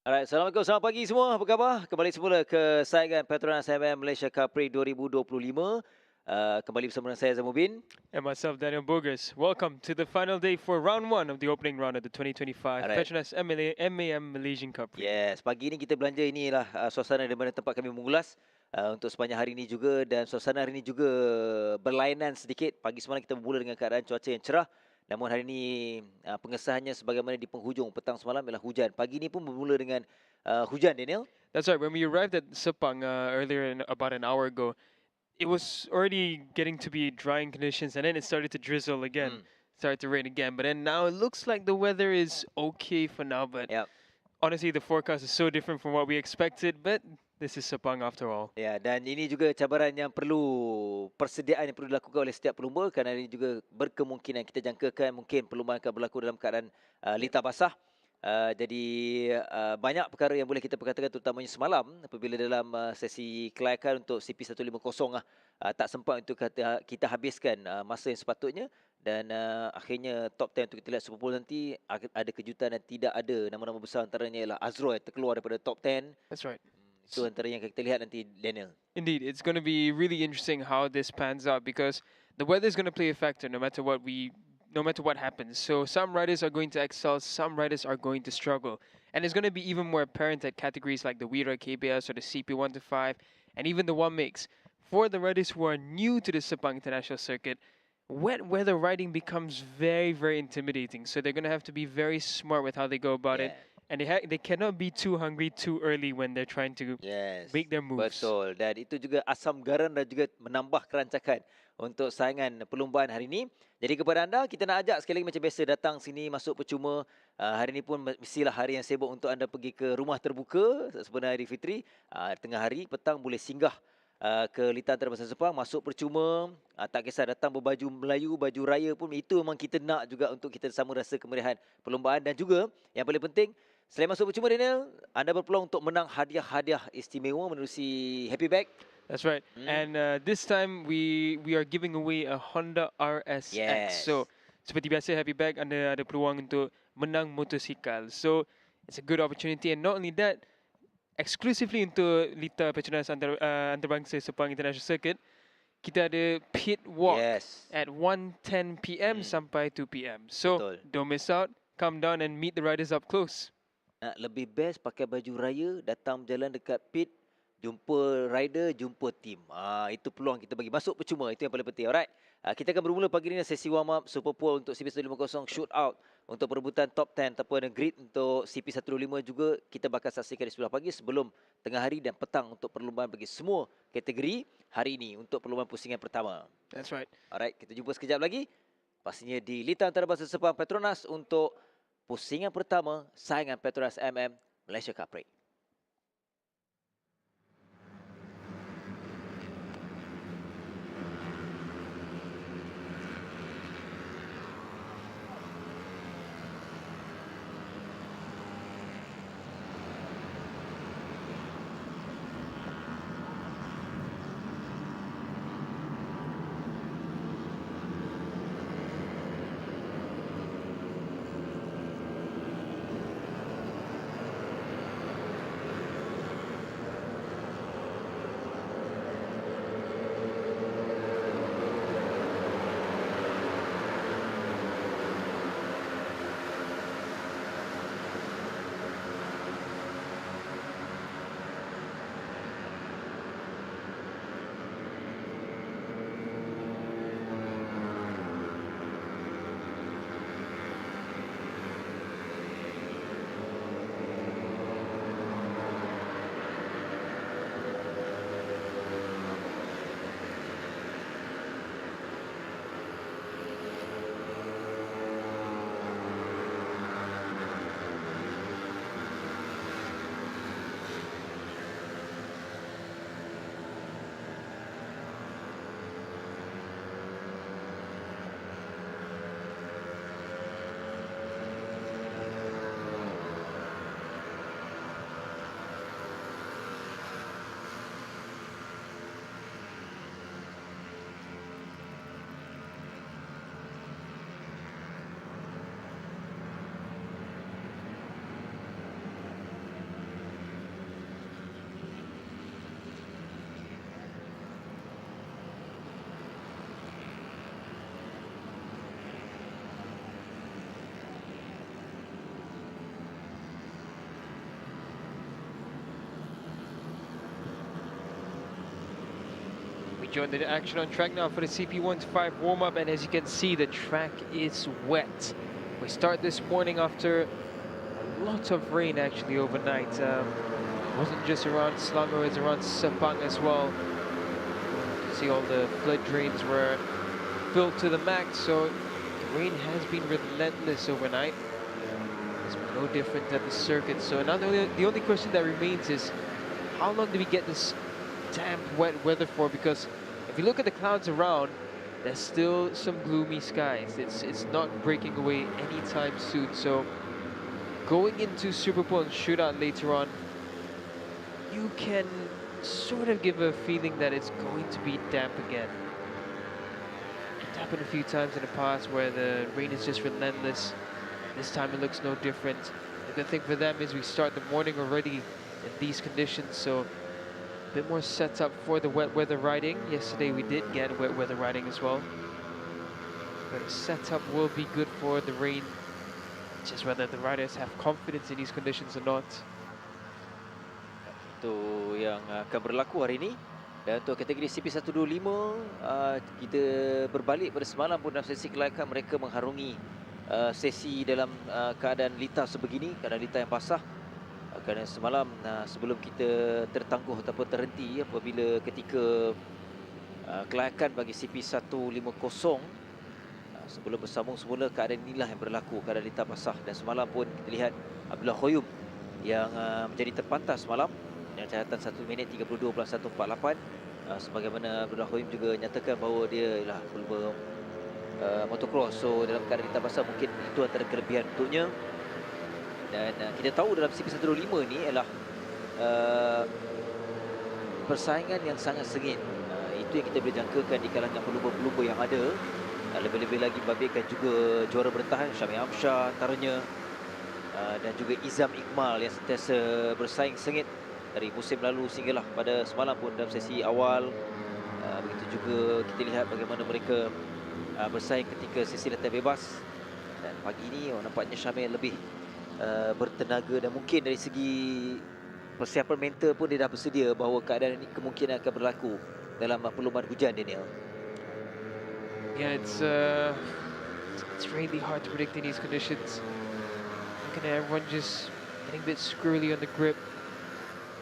Alright, Assalamualaikum, selamat pagi semua. Apa khabar? Kembali semula ke saingan Petronas Mam Malaysian Cub Prix 2025. Kembali bersama dengan saya Zamubin. And myself, Daniel Bogus. Welcome to the final day for round one of the opening round of the 2025 Alright. Petronas MAM Malaysian Cub Prix. Yes, pagi ini kita belanja inilah suasana di mana tempat kami mengulas untuk sepanjang hari ini juga, dan suasana hari ini juga berlainan sedikit. Pagi semalam kita bermula dengan keadaan cuaca yang cerah. Namun hari ini pengesahannya sebagaimana di penghujung petang semalam ialah hujan. Pagi ini pun bermula dengan hujan, Daniel. That's right. When we arrived at Sepang earlier, about an hour ago, it was already getting to be drying conditions, and then it started to drizzle again, started to rain again. But then now it looks like the weather is okay for now. But Yep. honestly, the forecast is so different from what we expected. But this is Sepang after all. Ya, dan ini juga cabaran yang persediaan yang perlu dilakukan oleh setiap pelumba, kerana ini juga berkemungkinan kita jangkakan mungkin perlumbaan akan berlaku dalam keadaan litar basah. Jadi banyak perkara yang boleh kita perkatakan, terutamanya semalam apabila dalam sesi kelayakan untuk CP150 tak sempat untuk kita habiskan masa yang sepatutnya, dan akhirnya top 10 untuk kita lihat Super Bowl nanti ada kejutan dan tidak ada nama-nama besar, antaranya ialah Azroy yang terkeluar daripada top 10. That's right. Itu antara yang kita lihat nanti, Daniel. Indeed, it's going to be really interesting how this pans out, because the weather is going to play a factor no matter what happens. So some riders are going to excel, some riders are going to struggle. And it's going to be even more apparent at categories like the Wira KBS or the CP1 to 5 and even the 1 mix. For the riders who are new to the Sepang International Circuit, wet weather riding becomes very, very intimidating. So they're going to have to be very smart with how they go about it. And they cannot be too hungry too early when they're trying to make their moves. Betul. Dan itu juga asam garam dan juga menambah kerancakan untuk saingan perlumbaan hari ini. Jadi kepada anda, kita nak ajak sekali lagi macam biasa, datang sini masuk percuma. Hari ini pun mestilah hari yang sibuk untuk anda pergi ke rumah terbuka sebenarnya Hari Fitri. Tengah hari, petang boleh singgah ke litar antarabangsa Sepang, masuk percuma. Tak kisah datang berbaju Melayu, baju raya pun, itu memang kita nak juga untuk kita sama rasa kemeriahan perlumbaan. Dan juga yang paling penting, selain masuk percuma, Daniel, anda berpeluang untuk menang hadiah-hadiah istimewa menerusi Happy Bag. That's right. And this time we are giving away a Honda RSX. Yes. So seperti biasa, Happy Bag ada peluang untuk menang motosikal. So it's a good opportunity, and not only that, exclusively untuk litar Petronas antarabangsa Sepang International Circuit, kita ada pit walk at 1:10 PM sampai 2 PM. So don't miss out. Come down and meet the riders up close. Nak lebih best, pakai baju raya, datang berjalan dekat pit, jumpa rider, jumpa tim. Itu peluang kita bagi masuk percuma. Itu yang paling penting. Alright. Kita akan bermula pagi ini dengan sesi warm up Super Bowl untuk CP150 Shootout untuk perebutan top 10 ataupun grid untuk CP125 juga. Kita bakal saksikan di sebelah pagi sebelum tengah hari dan petang untuk perlumbaan bagi semua kategori hari ini untuk perlumbaan pusingan pertama. That's right. Alright, kita jumpa sekejap lagi. Pastinya di litar antarabangsa Sepang Petronas untuk pusingan pertama saingan Petronas MM Malaysian Cub Prix. Join the action on track now for the CP125 warm-up, and as you can see, the track is wet. We start this morning after a lot of rain actually overnight. It wasn't just around Selangor, it's around Sepang as well. You see all the flood drains were filled to the max, so the rain has been relentless overnight. It's been no different at the circuit. So now the only question that remains is, how long do we get this damp, wet weather for? Because if you look at the clouds around, there's still some gloomy skies. It's not breaking away anytime soon. So going into Super Bowl and Shootout later on, you can sort of give a feeling that it's going to be damp again. It's happened a few times in the past where the rain is just relentless. This time it looks no different. The good thing for them is we start the morning already in these conditions, so a bit more set up for the wet weather riding. Yesterday we did get wet weather riding as well, but the setup will be good for the rain. Just whether the riders have confidence in these conditions or not. Itu yang akan berlaku hari ini. Dan untuk kategori CP125, kita berbalik pada semalam pun dalam sesi kelayakan mereka mengharungi sesi dalam keadaan litar sebegini, keadaan litar yang basah. Kerana semalam sebelum kita tertangguh ataupun terhenti apabila ketika kelayakan bagi CP150, sebelum bersambung semula, keadaan inilah yang berlaku, keadaan litar basah. Dan semalam pun kita lihat Abdullah Khoyum yang menjadi terpantas semalam dengan catatan 1 minit 32.148. Sebagaimana Abdullah Khoyum juga nyatakan bahawa dia ialah pelumba motocross, so dalam keadaan litar basah mungkin itu antara kelebihan untuknya. Dan kita tahu dalam CP125 ni ialah persaingan yang sangat sengit. Itu yang kita boleh jangkakan di kalangan pelumba-pelumba yang ada. Lebih-lebih lagi babitkan juga juara bertahan Syamil Amsyah antaranya, dan juga Izam Iqmal yang sentiasa bersaing sengit dari musim lalu sehinggalah pada semalam pun dalam sesi awal. Begitu juga kita lihat bagaimana mereka bersaing ketika sesi latihan bebas. Dan pagi ini nampaknya Syamil lebih bertenaga, dan mungkin dari segi persiapan mental pun dia dah bersedia bahawa keadaan ini kemungkinan akan berlaku dalam perlumbaan hujan, Daniel. Yeah, it's really hard to predict in these conditions. Looking at everyone just getting a bit squirrely on the grip.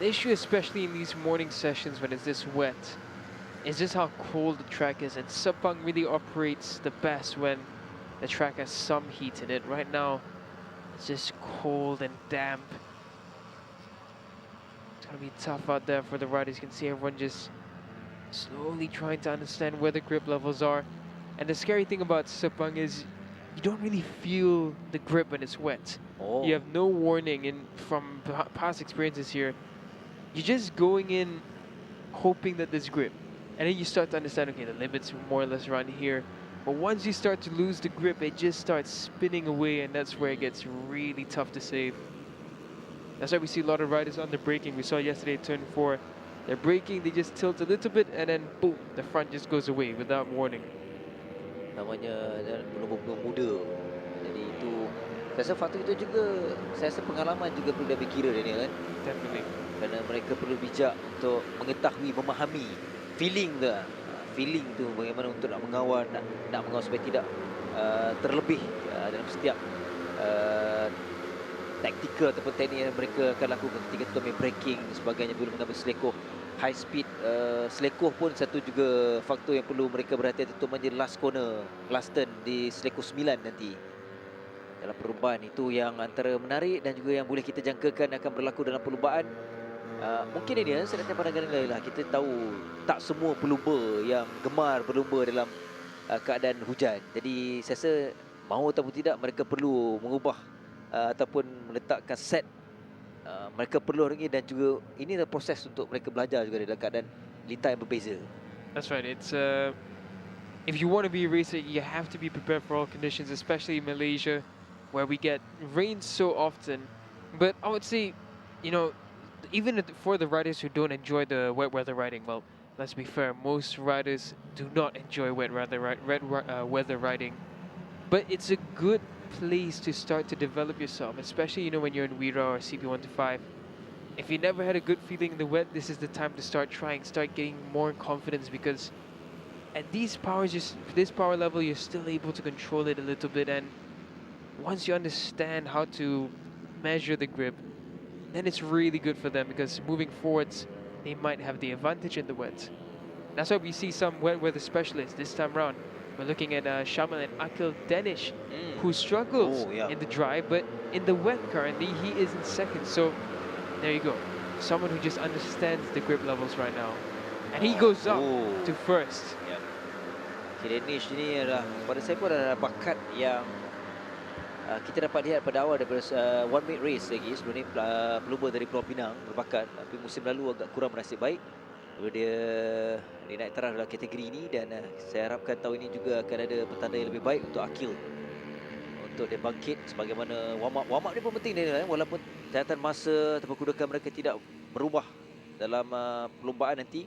The issue, especially in these morning sessions when it's this wet, is just how cold the track is. And Sepang really operates the best when the track has some heat in it. Right now, it's just cold and damp. It's gonna be tough out there for the riders. You can see everyone just slowly trying to understand where the grip levels are. And the scary thing about Sepang is you don't really feel the grip when it's wet. Oh. You have no warning, and from past experiences here, you're just going in hoping that there's grip. And then you start to understand, okay, the limits are more or less around here. But once you start to lose the grip, it just starts spinning away, and that's where it gets really tough to save. That's why we see a lot of riders on the braking. We saw yesterday turn 4. They're braking, they just tilt a little bit, and then boom, the front just goes away without warning. Namanya pelumba-pelumba muda. Jadi itu, saya rasa faktor itu juga, saya rasa pengalaman juga perlu diambil kira, Daniel, kan? Definitely. Kerana mereka perlu bijak untuk mengetahui, memahami feeling tu. Feeling tu bagaimana untuk nak mengawal, nak mengawal supaya tidak terlebih dalam setiap taktikal ataupun teknik yang mereka akan lakukan ketika tu ambil braking dan sebagainya, belum mengambil selekoh high speed. Selekoh pun satu juga faktor yang perlu mereka berhati-hati, terutamanya last corner, last turn di selekoh 9 nanti. Dalam perlumbaan itu yang antara menarik dan juga yang boleh kita jangkakan akan berlaku dalam perlumbaan. Mungkin ini sedangkan pandangan lain lah, kita tahu tak semua pelumba yang gemar berlumba dalam keadaan hujan. Jadi saya rasa mahu ataupun tidak, mereka perlu mengubah ataupun meletakkan set. Mereka perlu hari ini, dan juga ini adalah proses untuk mereka belajar juga dalam keadaan litar yang berbeza. That's right. It's if you want to be a racer, you have to be prepared for all conditions, especially in Malaysia, where we get rain so often. But I would say, you know, even for the riders who don't enjoy the wet weather riding, well, let's be fair, most riders do not enjoy wet weather riding. But it's a good place to start to develop yourself, especially, you know, when you're in Wira or CP125. If you never had a good feeling in the wet, this is the time to start trying, start getting more confidence, because at these powers, this power level, you're still able to control it a little bit. And once you understand how to measure the grip, then it's really good for them, because moving forwards, they might have the advantage in the wet. That's why we see some wet weather specialists this time around. We're looking at Shamal and Akil Danish, who struggles in the dry, but in the wet currently, he is in second. So there you go. Someone who just understands the grip levels right now. And he goes up to first. Danish ni adalah, pada saya pun adalah bakat yang kita dapat lihat pada awal daripada one minute race lagi. Sebelum ni pelumba dari Pulau Pinang berbakat, tapi musim lalu agak kurang bernasib baik. Dia naik taraf dalam kategori ini, dan saya harapkan tahun ini juga akan ada petanda yang lebih baik untuk Akil, untuk dia bangkit sebagaimana warm up ni pun penting dia, walaupun catatan masa ataupun kedudukan mereka tidak berubah dalam perlumbaan nanti,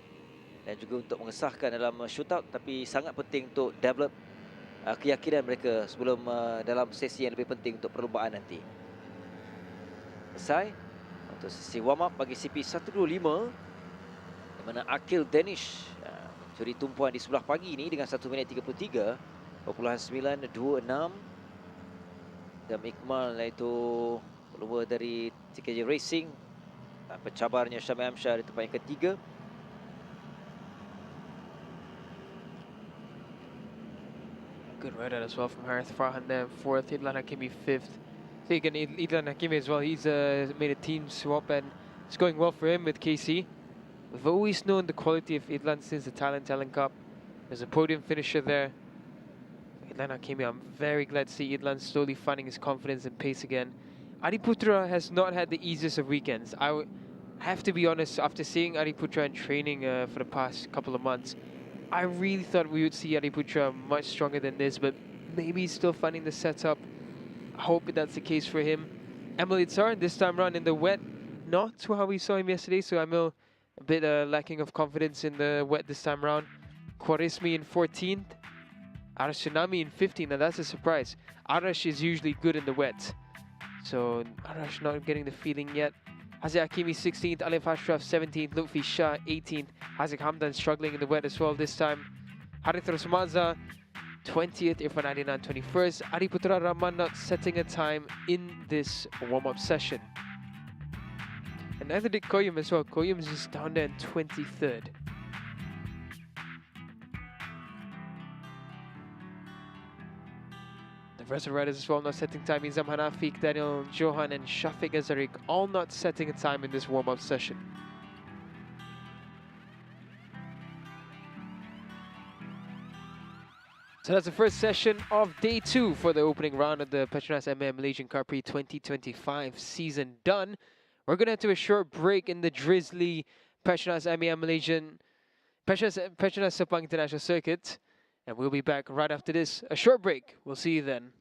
dan juga untuk mengesahkan dalam shootout, tapi sangat penting untuk develop keyakinan mereka sebelum dalam sesi yang lebih penting untuk perlumbaan nanti. Selesai untuk sesi warm up bagi CP 125, di mana Akil Danish curi tumpuan di sebelah pagi ini dengan 1 minit 33.926, dan Iqmal iaitu pelumba dari TKJ Racing, pencabarnya Syamil Amsyar di tempat yang ketiga. Good rider as well from Harith Farhan there, fourth. Idlan Hakimi fifth. So again, Idlan Hakimi as well, he's made a team swap and it's going well for him with KC. We've always known the quality of Idlan since the Thailand Cup. There's a podium finisher there. Idlan Hakimi, I'm very glad to see Idlan slowly finding his confidence and pace again. Adiputra has not had the easiest of weekends. I have to be honest, after seeing Adiputra in training for the past couple of months, I really thought we would see Adiputra much stronger than this, but maybe he's still finding the setup. I hope that's the case for him. Emil Itzar, this time around in the wet, not to how we saw him yesterday, so Emil a bit lacking of confidence in the wet this time around. Quaresmi in 14th. Arash Tsunami in 15th, and that's a surprise. Arash is usually good in the wet, so Arash not getting the feeling yet. Hazek Hakimi 16th, Alif Ashraf 17th, Lutfi Shah 18th. Haziq Hamdan struggling in the wet as well this time. Harith Rosmaza 20th, Irfan Adinan 21st. Adiputra Rahman not setting a time in this warm-up session. And neither did Koyum as well. Koyum is just down there in 23rd. The rest of the riders as well not setting time. Nizam Hanafiq, Daniel Johan and Shafiq Azarik all not setting a time in this warm-up session. So that's the first session of day 2 for the opening round of the Petronas Mam Malaysian Cub Prix 2025 season done. We're going to head to a short break in the drizzly Petronas Mam Malaysian, Petronas Sepang International Circuit. And we'll be back right after this. A short break. We'll see you then.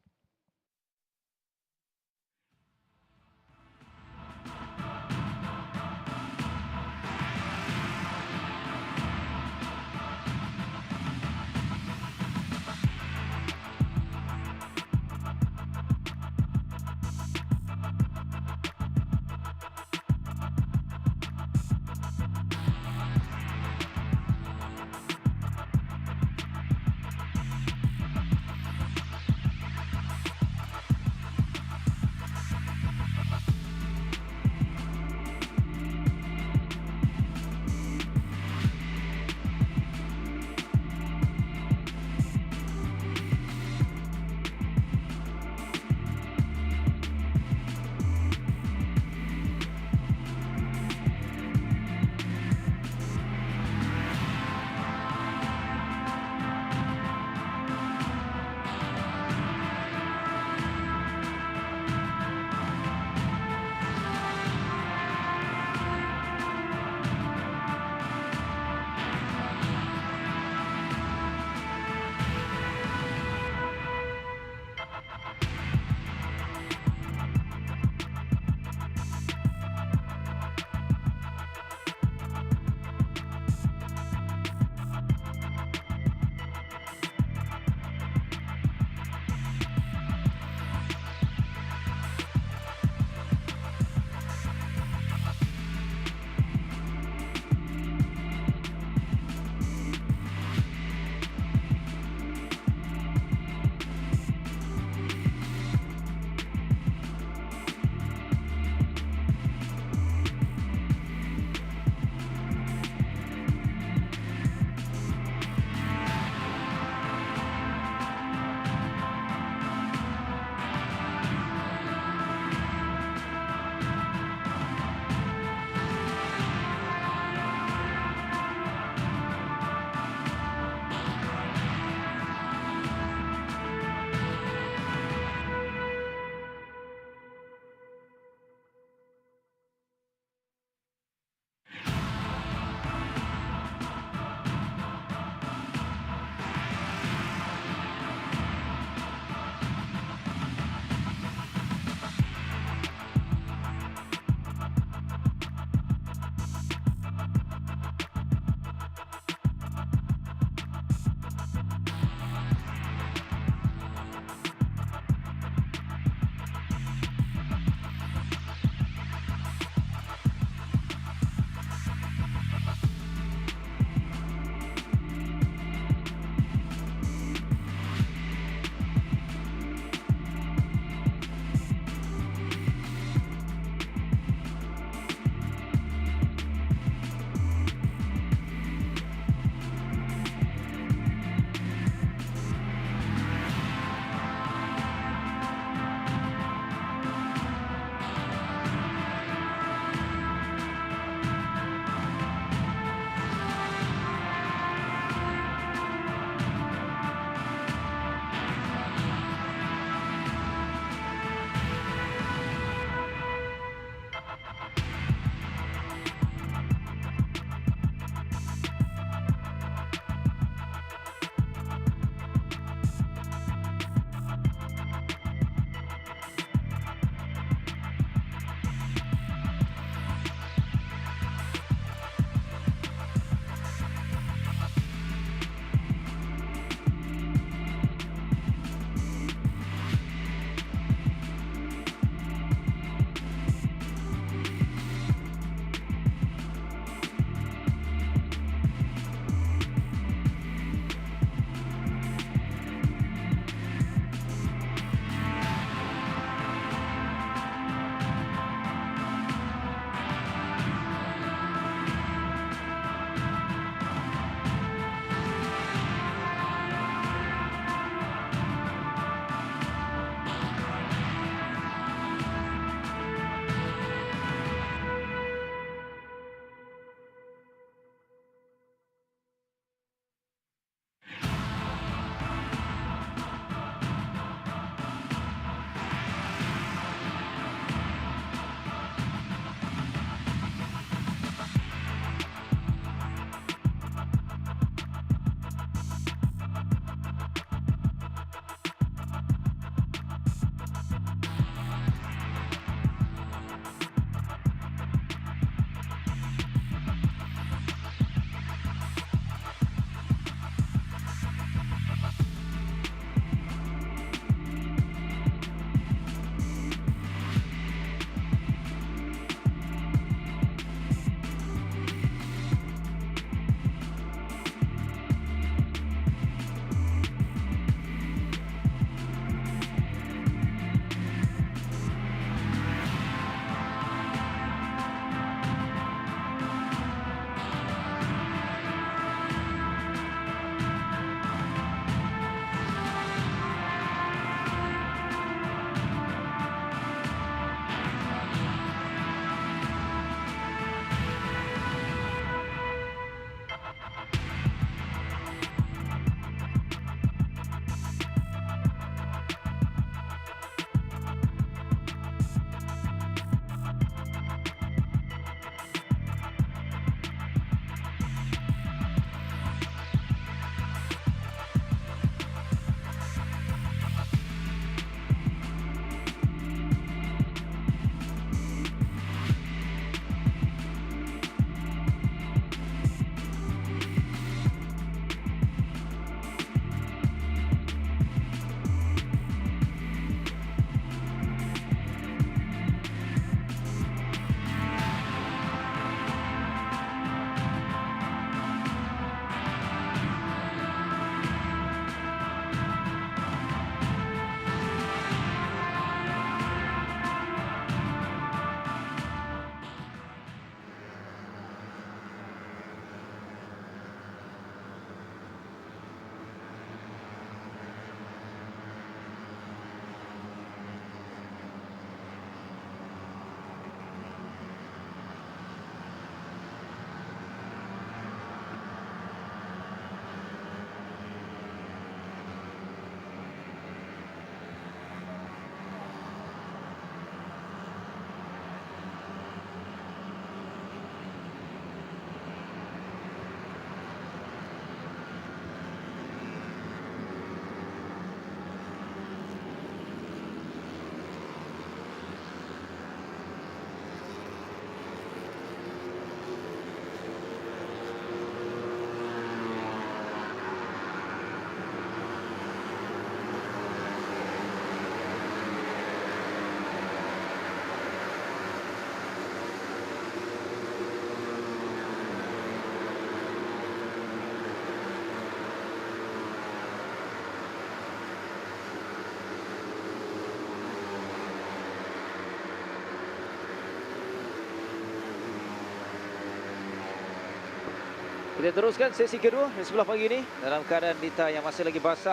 Kita teruskan sesi kedua di sebelah pagi ini dalam keadaan lita yang masih lagi basah.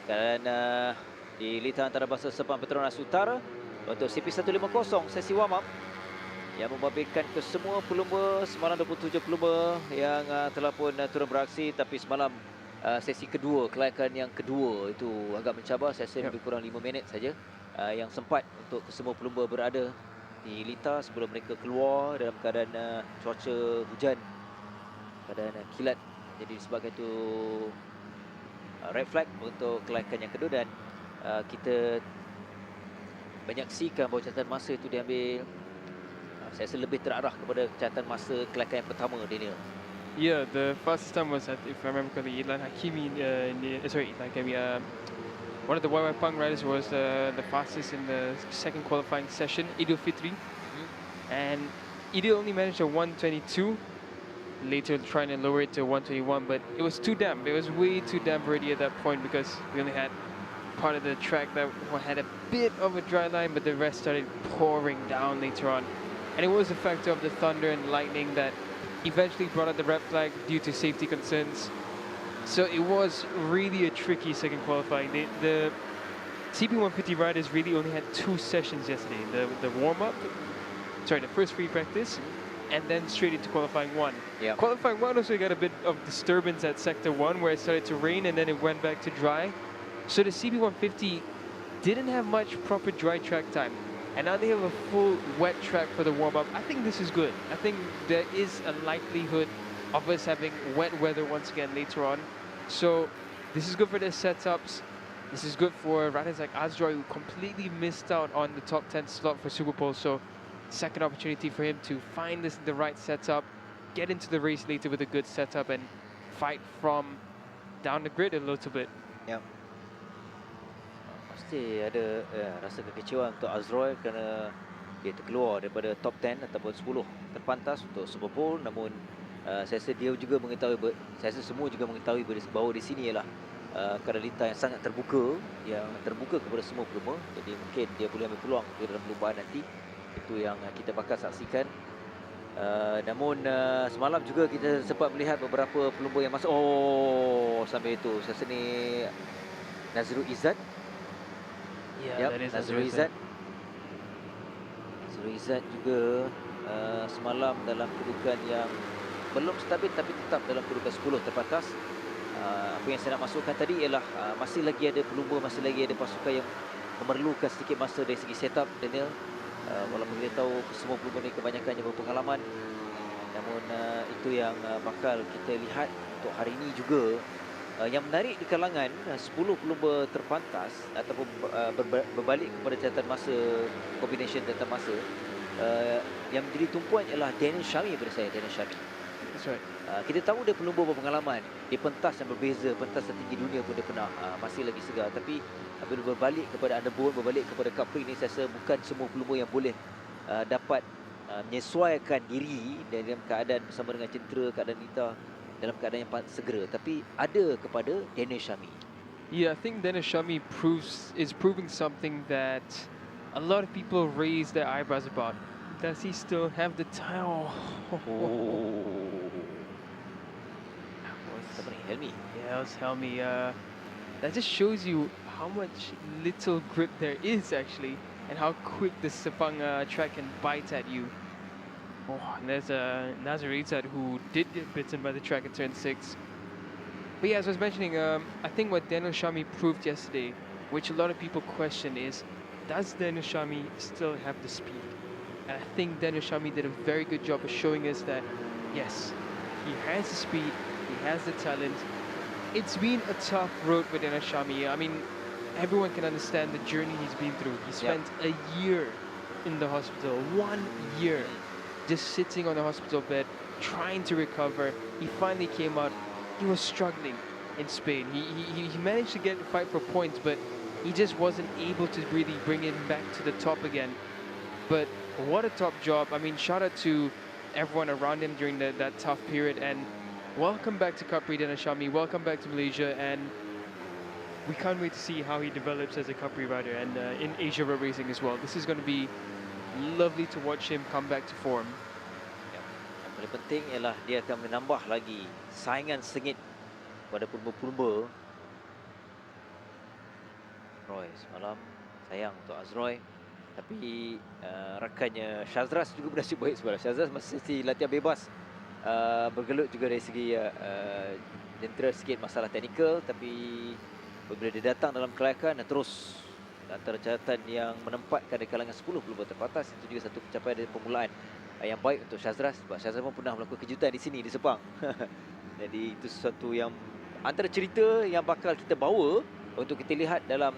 Dan di lita antarabangsa Sepang Petronas Utara untuk CP150 sesi warm up yang membabitkan ke semua pelumba. Semalam 27 pelumba yang telah pun turun beraksi, tapi semalam sesi kedua, kelayakan yang kedua itu agak mencabar. Saya rasa lebih kurang 5 minit saja yang sempat untuk semua pelumba berada di lita sebelum mereka keluar dalam keadaan cuaca hujan, keadaan kilat. Jadi disebabkan itu red flag untuk kelayakan yang kedua, dan kita menyaksikan bahawa catatan masa itu diambil. Saya rasa lebih terarah kepada catatan masa kelayakan yang pertama, Daniel. Yeah, the fastest time was, if I remember correctly, Ilan Hakimi. One of the YY Punk riders was the fastest in the second qualifying session, Idul Fitri. And Idul only managed a 122. Later trying to lower it to 121, but it was too damp. It was way too damp already at that point because we only had part of the track that had a bit of a dry line, but the rest started pouring down later on. And it was the factor of the thunder and lightning that eventually brought out the red flag due to safety concerns. So it was really a tricky second qualifying. The CP150 riders really only had 2 sessions yesterday. The warm-up, sorry, the first free practice, and then straight into qualifying 1. Yeah. Qualifying 1 also got a bit of disturbance at sector 1 where it started to rain and then it went back to dry. So the CP150 didn't have much proper dry track time. And now they have a full wet track for the warm-up. I think this is good. I think there is a likelihood of us having wet weather once again later on. So this is good for their setups. This is good for riders like Azroy, who completely missed out on the top 10 slot for Super Bowl. So second opportunity for him to find the right setup, get into the race later with a good setup, and fight from down the grid a little bit. Ya. Pasti ada rasa kekecewaan untuk Azroy kerana dia terkeluar daripada top 10 ataupun 10 terpantas untuk Super Bowl. Namun saya rasa dia juga mengetahui, saya rasa semua juga mengetahui bahawa di sini ialah keadaan lita yang sangat terbuka, kepada semua pelumba. Jadi mungkin dia boleh ambil peluang dalam perlumbaan nanti. Itu yang kita bakal saksikan. Namun semalam juga kita sempat melihat beberapa pelumba yang masuk. Sampai itu saya rasa ni Nazrul Izzat. Yeah, that is Nazrul Izzat. Nazrul Izzat juga semalam dalam kedudukan yang belum stabil tapi tetap dalam kedudukan 10 terbatas. Apa yang saya nak masukkan tadi ialah masih lagi ada pelumba, masih lagi ada pasukan yang memerlukan sedikit masa dari segi setup, Daniel. Walaupun kita tahu semua pelumba ni kebanyakannya berpengalaman, namun itu yang bakal kita lihat untuk hari ini juga. Yang menarik di kalangan 10 pelumba terpantas ataupun berbalik kepada catatan masa, combination catatan masa, yang menjadi tumpuan ialah Daniel Syami pada saya. Daniel Syami, That's right. kita tahu dia pelumba berpengalaman di pentas yang berbeza, pentas tertinggi dunia pun dia pernah, masih lagi segar. Tapi bila berbalik kepada underbone, berbalik kepada Cubprix ini, saya rasa bukan semua pelumba yang boleh dapat menyesuaikan diri dalam keadaan bersama dengan cedera, keadaan lita, dalam keadaan yang segera. Tapi ada kepada Daniel Syami. Yeah, I think Daniel Syami is proving something that a lot of people raise their eyebrows about. Does he still have the time? Helmi. Yeah, that was Helmi. That just shows you how much little grip there is actually, and how quick the Sepang track can bite at you. And there's Nazrul Izzat who did get bitten by the track at turn 6. But yeah, as I was mentioning, I think what Daniel Syami proved yesterday, which a lot of people question, is does Daniel Syami still have the speed? And I think Daniel Syami did a very good job of showing us that, yes, he has the speed, he has the talent. It's been a tough road for Daniel Syami. I mean, everyone can understand the journey he's been through. He spent a year in the hospital, 1 year, just sitting on the hospital bed, trying to recover. He finally came out. He was struggling in Spain. He managed to get a fight for points, but he just wasn't able to really bring it back to the top again. But what a top job. I mean, shout out to everyone around him during that tough period, and welcome back to Cubprix, Daniel Syami. Welcome back to Malaysia, and we can't wait to see how he develops as a Cubprix rider and in Asia road racing as well. This is going to be lovely to watch him come back to form. paling penting ialah dia akan menambah lagi saingan sengit pada pelumba-pelumba. Roy semalam sayang untuk Azroy, tapi rakannya Shazras juga bernasib baik semalam. Shazras masih latihan bebas, bergelut juga dari segi jentera sikit masalah teknikal, tapi apabila dia datang dalam kelayakan dan terus antara catatan yang menempatkan di kalangan 10 pelumba terbatas, itu juga satu pencapaian dari permulaan yang baik untuk Shazras, sebab Shazras pun pernah melakukan kejutan di sini di Sepang. Jadi itu sesuatu yang antara cerita yang bakal kita bawa untuk kita lihat dalam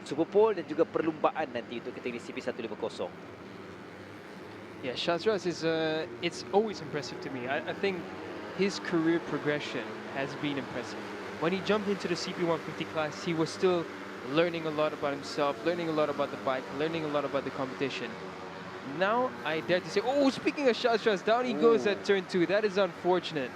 Super Bowl dan juga perlumbaan nanti untuk kategori CP150. Yeah, Shazras is it's always impressive to me. I think his career progression has been impressive. When he jumped into the CP150 class, he was still learning a lot about himself, learning a lot about the bike, learning a lot about the competition. Now, I dare to say, oh, speaking of Shazras, down he goes at turn 2. That is unfortunate.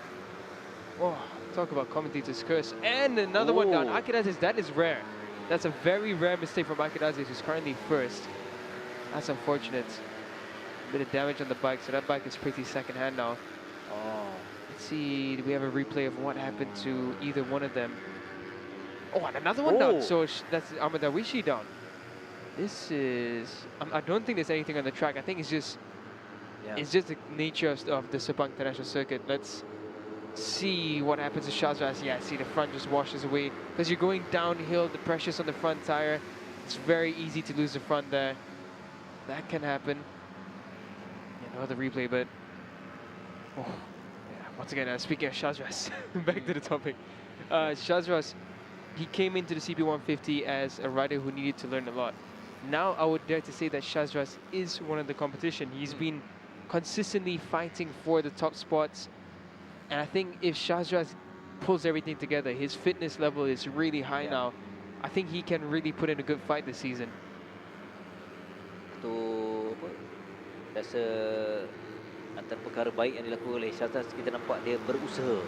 Oh, talk about commentator's curse. And another one down. Akira says that is rare. That's a very rare mistake from Akidazes, who's currently first. That's unfortunate. A bit of damage on the bike, so that bike is pretty second-hand now. Oh, Let's see, do we have a replay of what happened to either one of them? Oh, and another one down. So that's Amadawishi down. This is... I don't think there's anything on the track. I think it's just the nature of the Sepang International Circuit. Let's see what happens to Shazras. Yeah, see the front just washes away. Because you're going downhill, the pressure's on the front tire. It's very easy to lose the front there. That can happen. Yeah, another replay, but... Oh, yeah, once again, speaking of Shazras, back to the topic. Shazras, he came into the CP150 as a rider who needed to learn a lot. Now I would dare to say that Shazras is one of the competition. He's been consistently fighting for the top spots. And I think if Shazras pulls everything together, his fitness level is really high now. I think he can really put in a good fight this season. tu apa, rasa antara perkara baik yang dilakukan oleh Shazras, kita nampak dia berusaha,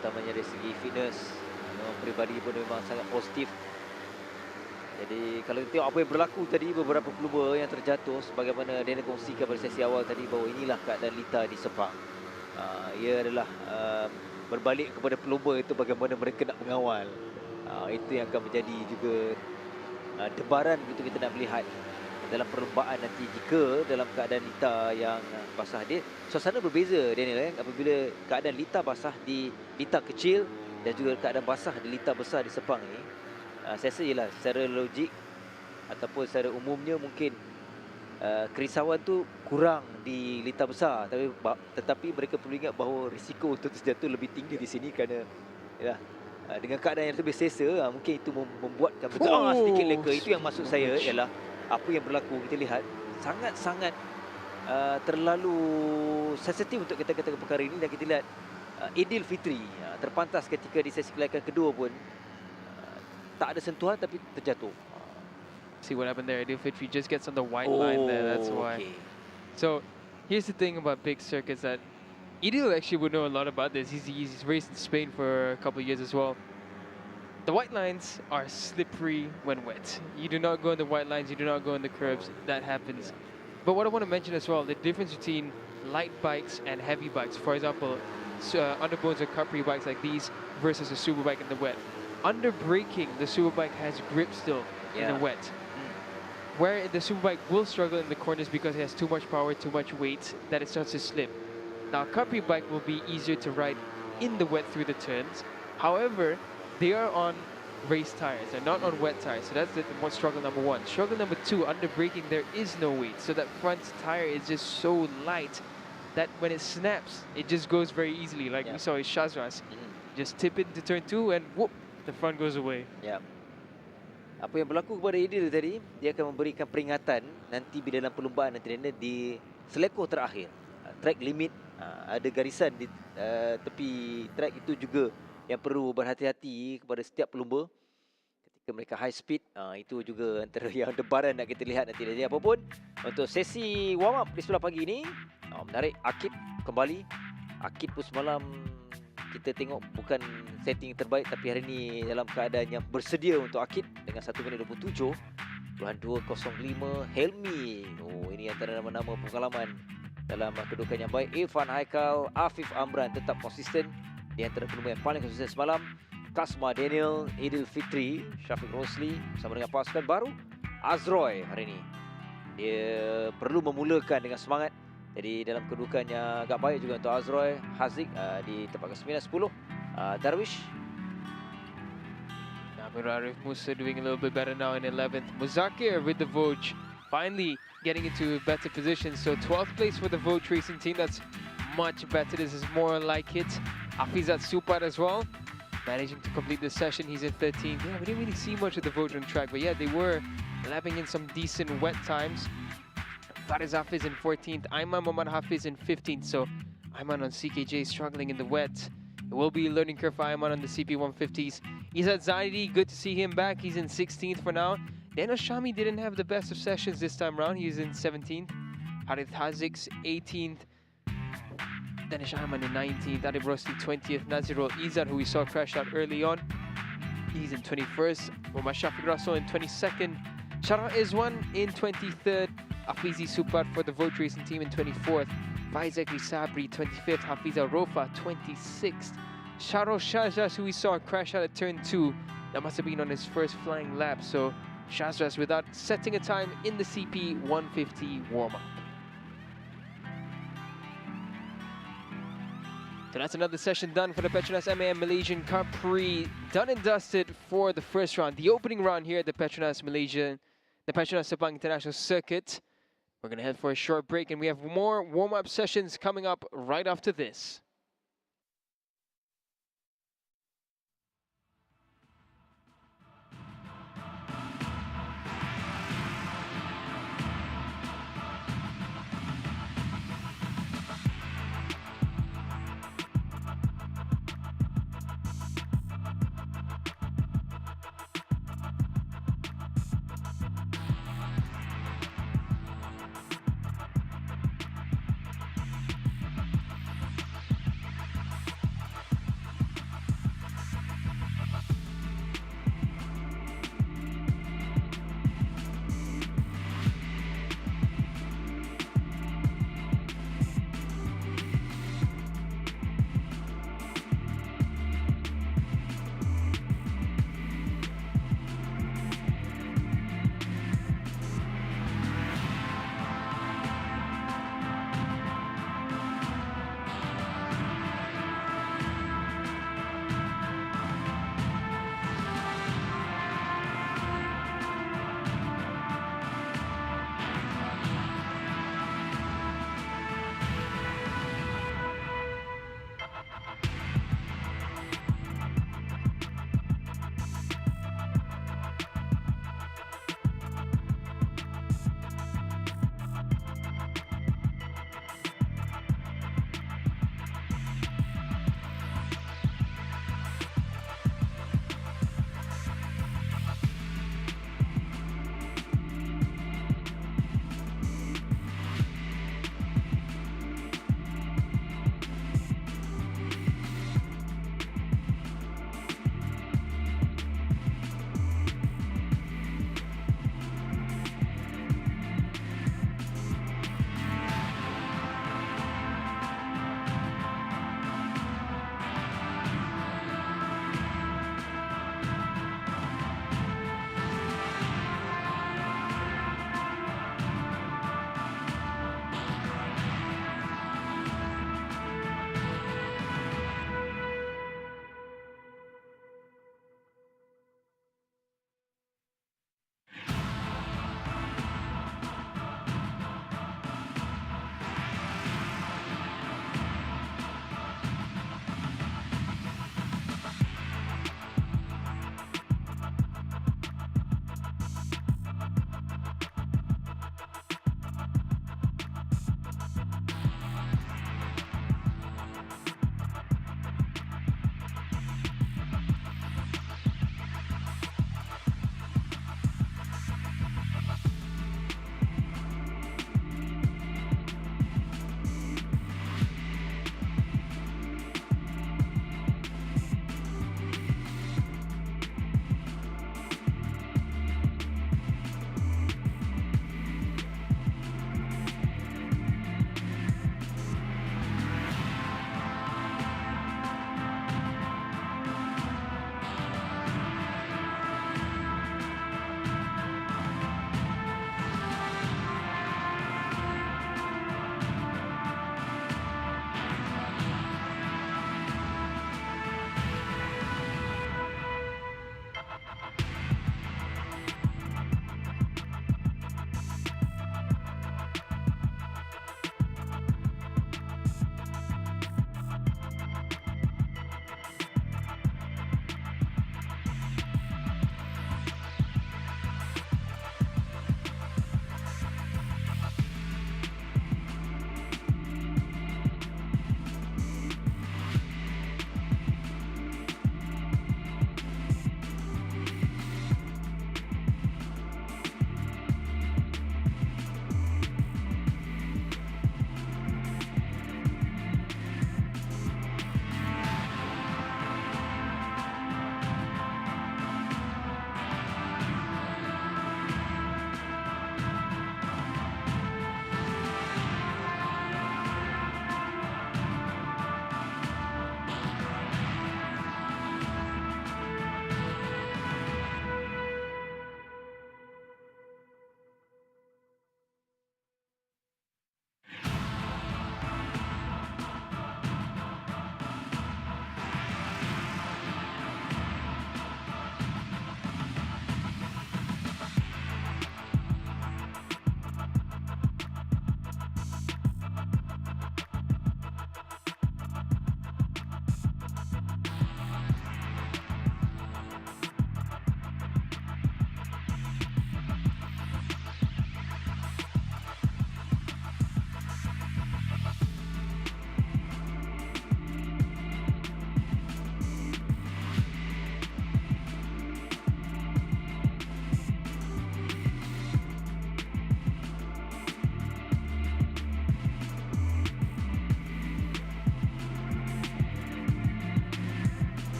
utamanya dari segi fitness. Memang peribadi pun memang sangat positif. Jadi kalau kita tengok apa yang berlaku tadi, beberapa pelumba yang terjatuh, sebagaimana Daniel kongsikan pada sesi awal tadi, bahawa inilah keadaan Lita di Sepang. Ia adalah berbalik kepada pelumba itu bagaimana mereka nak mengawal. Itu yang akan menjadi juga debaran begitu kita nak melihat dalam perlombaan nanti, jika dalam keadaan Lita yang basah. Dia suasana berbeza, Daniel, apabila keadaan Lita basah di Lita kecil dan juga keadaan basah di Lita besar di Sepang ni. Saya rasa ialah secara logik ataupun secara umumnya mungkin kerisauan tu kurang di Lita besar, tetapi mereka perlu ingat bahawa risiko untuk terjatuh lebih tinggi di sini kerana yalah, dengan keadaan yang lebih selesa, mungkin itu membuatkan sedikit leka. Itu yang maksud saya ialah apa yang berlaku, kita lihat sangat-sangat terlalu sensitif untuk kita katakan perkara ini. Dan kita lihat Idil Fitri terpantas ketika di sesi kelayakan kedua pun tak ada sentuhan tapi terjatuh. See what happened there. Idil Fitri just gets on the white line there. That's why. Okay. So here's the thing about big circuits, that Idil actually would know a lot about this. He's raced in Spain for a couple of years as well. The white lines are slippery when wet. You do not go on the white lines. You do not go on the curbs. That happens. But what I want to mention as well, the difference between light bikes and heavy bikes. For example, underbones or Cubprix bikes like these versus a super bike in the wet. Under braking, the superbike has grip still in the wet. Where the superbike will struggle in the corners because it has too much power, too much weight, that it starts to slip. Now, Cubprix bike will be easier to ride in the wet through the turns. However, they are on race tires. They're not on wet tires. So that's the struggle number one. Struggle number two, under braking, there is no weight. So that front tire is just so light that when it snaps, it just goes very easily. Like we saw with Shazras. Just tip it into turn 2 and whoop, the front goes away. Ya. Apa yang berlaku kepada Idil tadi, dia akan memberikan peringatan nanti bila dalam perlumbaan nanti di selekoh terakhir. Track limit, ada garisan di tepi track, itu juga yang perlu berhati-hati kepada setiap pelumba ketika mereka high speed. Itu juga antara yang debaran nak kita lihat nanti. Jadi apapun, untuk sesi warm up di sebelah pagi ini, menarik. Akib kembali. Akib pun semalam kita tengok bukan setting terbaik, tapi hari ini dalam keadaan yang bersedia untuk Akib dengan 1 minit 27.205. Helmi, ini antara nama-nama pengalaman dalam kedudukan yang baik. Irfan Haikal, Afif Amran tetap konsisten di antara pelumba yang paling konsisten semalam. Kasma Daniel, Idil Fitri, Syafiq Rosli bersama dengan pasukan baru. Azroy hari ini dia perlu memulakan dengan semangat. Jadi dalam kedudukan yang agak baik juga untuk Azroy. Haziq di tempat ke-9, 10. Darwish. Namir Arif Musa doing a little bit better now in 11th. Muzakir with the Voj finally getting into better position. So 12th place for the Voj racing team. That's much better. This is more like it. Afizat Supar as well, managing to complete the session. He's in 13th. Yeah, we didn't really see much of the Voj on track, but yeah, they were lapping in some decent wet times. Faris Hafiz in 14th, Ayman Muhammad Hafiz in 15th. So Ayman on CKJ struggling in the wet. It will be a learning curve for Ayman on the CP150s. Izzat Zaidi, good to see him back. He's in 16th for now. Daniel Shami didn't have the best of sessions this time around. He's in 17th. Harith Hazik's 18th. Danish Ayman in 19th. Adib Rosli 20th. Nazirul Izzat, who we saw crash out early on, he's in 21st. Muhammad Shafiq Rasul in 22nd. Shara Izwan in 23rd. Afizi Supar for the Voj racing team in 24th. Faizek Sabri 25th. Hafiza Rofa 26th. Sharo Shazras, who we saw crash out at turn 2, that must have been on his first flying lap. So Shazras without setting a time in the CP 150 warm-up. So that's another session done for the Petronas Mam Malaysian Cub Prix. Done and dusted for the first round. The opening round here at the Petronas Sepang International Circuit. We're going to head for a short break, and we have more warm-up sessions coming up right after this.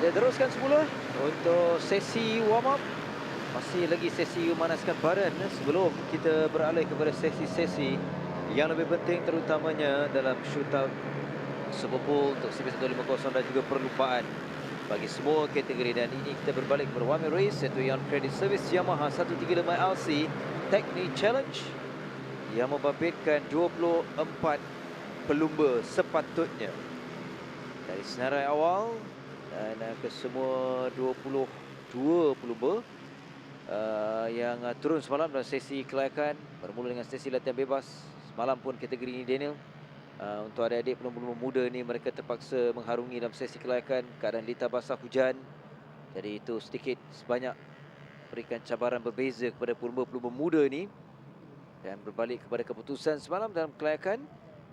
Kita teruskan semula untuk sesi warm up. Masih lagi sesi memanaskan badan sebelum kita beralih kepada sesi-sesi yang lebih penting, terutamanya dalam shootout Super Bowl untuk CB150 dan juga perlumbaan bagi semua kategori. Dan ini kita berbalik kepada One Way Race, iaitu yang Credit Service Yamaha 135 LC Technique Challenge yang membabitkan 24 pelumba sepatutnya dari senarai awal dan ke semua 22 pelumba yang turun semalam dalam sesi kelayakan, bermula dengan sesi latihan bebas. Semalam pun kategori ini, Daniel, untuk adik-adik pelumba muda ni, mereka terpaksa mengharungi dalam sesi kelayakan keadaan lita basah hujan. Jadi itu sedikit sebanyak berikan cabaran berbeza kepada pelumba-pelumba muda ni. Dan berbalik kepada keputusan semalam dalam kelayakan,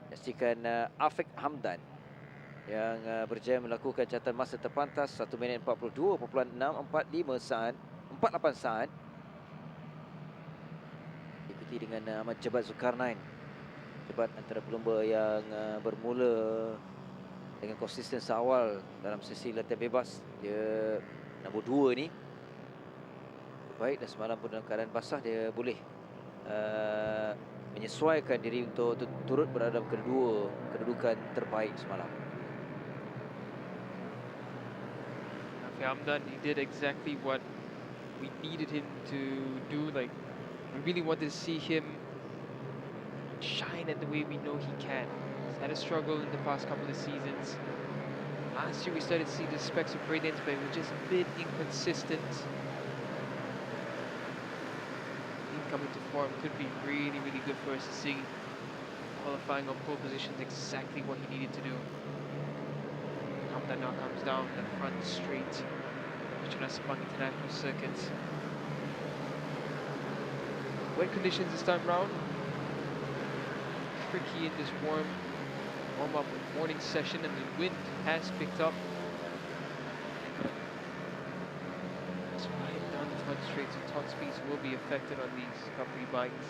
pastikan Afiq Hamdan yang berjaya melakukan catatan masa terpantas 1 minit 42.645 saat, 48 saat. Diikuti dengan Ahmad Jebat Zulkarnain. Jebat antara pelumba yang bermula dengan konsisten seawal dalam sesi latihan bebas. Dia nombor 2 ni. Baik, dan semalam pun dalam keadaan basah dia boleh menyesuaikan diri untuk turut berada dalam kedua kedudukan terbaik semalam. Afi Hamdan, he did exactly what we needed him to do. Like, we really wanted to see him shine at the way we know he can. He's had a struggle in the past couple of seasons. Last year we started to see the specks of brilliance, but it was just a bit inconsistent. Him coming to form could be really, really good for us to see. Qualifying on pole position is exactly what he needed to do. Hamdan now comes down the front straight. Petronas Mam International Circuit. Wet conditions this time round. Tricky in this warm-up morning session, and the wind has picked up. That's right down the front straight, so top speeds will be affected on these Cubprix bikes.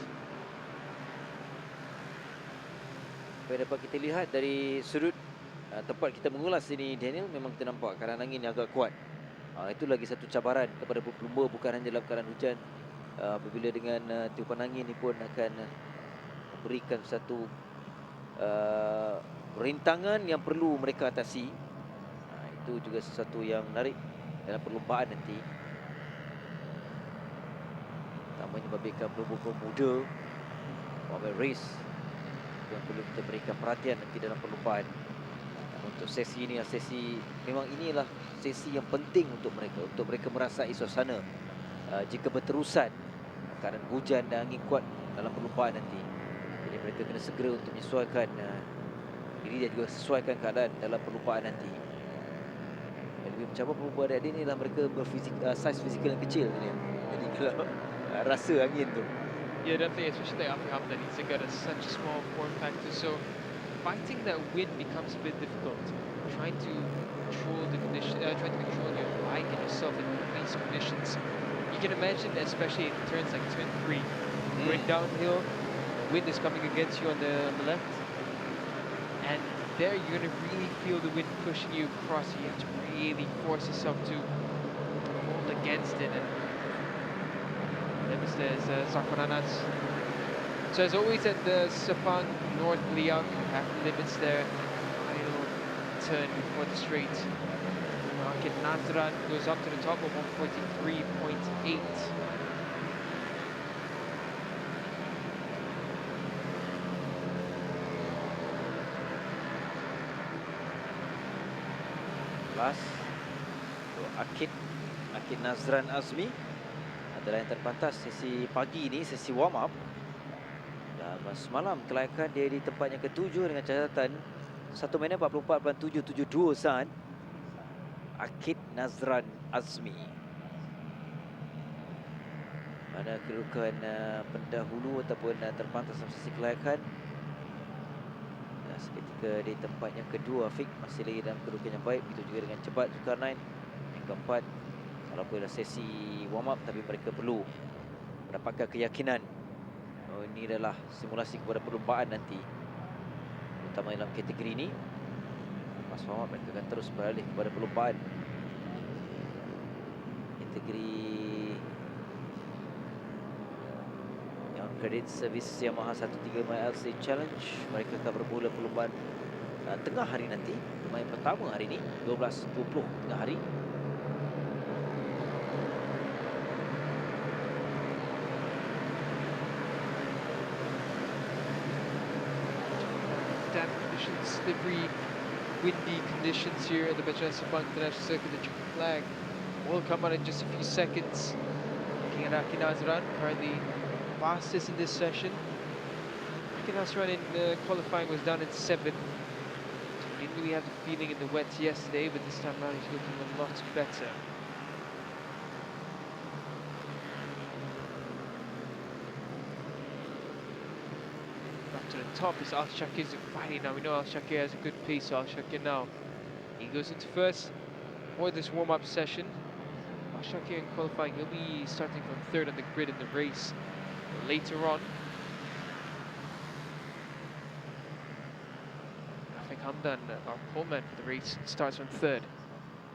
Apa yang dapat kita lihat dari sudut tempat kita mengulas ini, Daniel, memang kita nampak keadaan angin yang agak kuat. Itu lagi satu cabaran kepada pelumba, bukan hanya dalam keadaan hujan. Apabila dengan tiupan angin ini pun akan memberikan satu rintangan yang perlu mereka atasi. Itu juga sesuatu yang menarik dalam perlumbaan nanti. Utamanya babitkan pelumba muda, One Race, yang perlu kita berikan perhatian nanti dalam perlumbaan. Untuk sesi ini, memang inilah sesi yang penting untuk mereka merasai suasana jika berterusan keadaan hujan dan angin kuat dalam perlumbaan nanti. Jadi mereka kena segera untuk menyesuaikan diri dan juga sesuaikan keadaan dalam perlumbaan nanti. Yang lebih mencabar pelumba adik-adik ni adalah mereka saiz fizikal yang kecil ni. Jadi kalau rasa angin tu, Yeah, definitely, especially like Afi Hamdan, he's got such a small form factor, so fighting that wind becomes a bit difficult. Trying to control the condition, trying to control your bike and yourself in these conditions. You can imagine, especially in turns like turn 3, going downhill, wind is coming against you on the left, and there you're gonna really feel the wind pushing you across. So you have to really force yourself to hold against it. And there's Zakoranas. So as always at the Sepang North Liang, after limits there, final turn before the straight. Market Nazran goes up to the top of 143.8. Plus Akid Nazran Azmi adalah yang terpantas sesi pagi ni, sesi warm up. Dan semalam kelayakan dia di tempat yang ke-7 dengan catatan 1 minit 44.772 saat. Akid Nazran Azmi, mana kedudukan pendahulu ataupun terpantas dalam sesi kelayakan. Seketika di tempat yang kedua, Afiq masih lagi dalam kedudukan yang baik. Begitu juga dengan Jebat Zulkarnain yang keempat. Walaupun adalah sesi warm up, tapi mereka perlu mendapatkan keyakinan ini adalah simulasi kepada perlumbaan nanti, terutama dalam kategori ini. Lepas warm up mereka akan terus beralih kepada perlumbaan kategori yang kredit servis Yamaha 135 LC Challenge. Mereka akan bermula perlombaan tengah hari nanti. Permain pertama hari ini 12.20 tengah hari. Damp conditions, slippery, windy conditions here at the Petronas Mam International Circuit. The checkered flag will come out in just a few seconds. Looking at Akinazran, currently fastest in this session. Akinazran in qualifying was down in 7th. Didn't really have the feeling in the wet yesterday, but this time around he's looking a lot better. Up to the top is Al Shakir Zufari. Now we know Al Shakir has a good pace, so Al Shakir now he goes into first for this warm-up session. Al Shakir in qualifying, he'll be starting from 3rd on the grid in the race later on. Rafik Hamdan, our poleman for the race, starts from 3rd.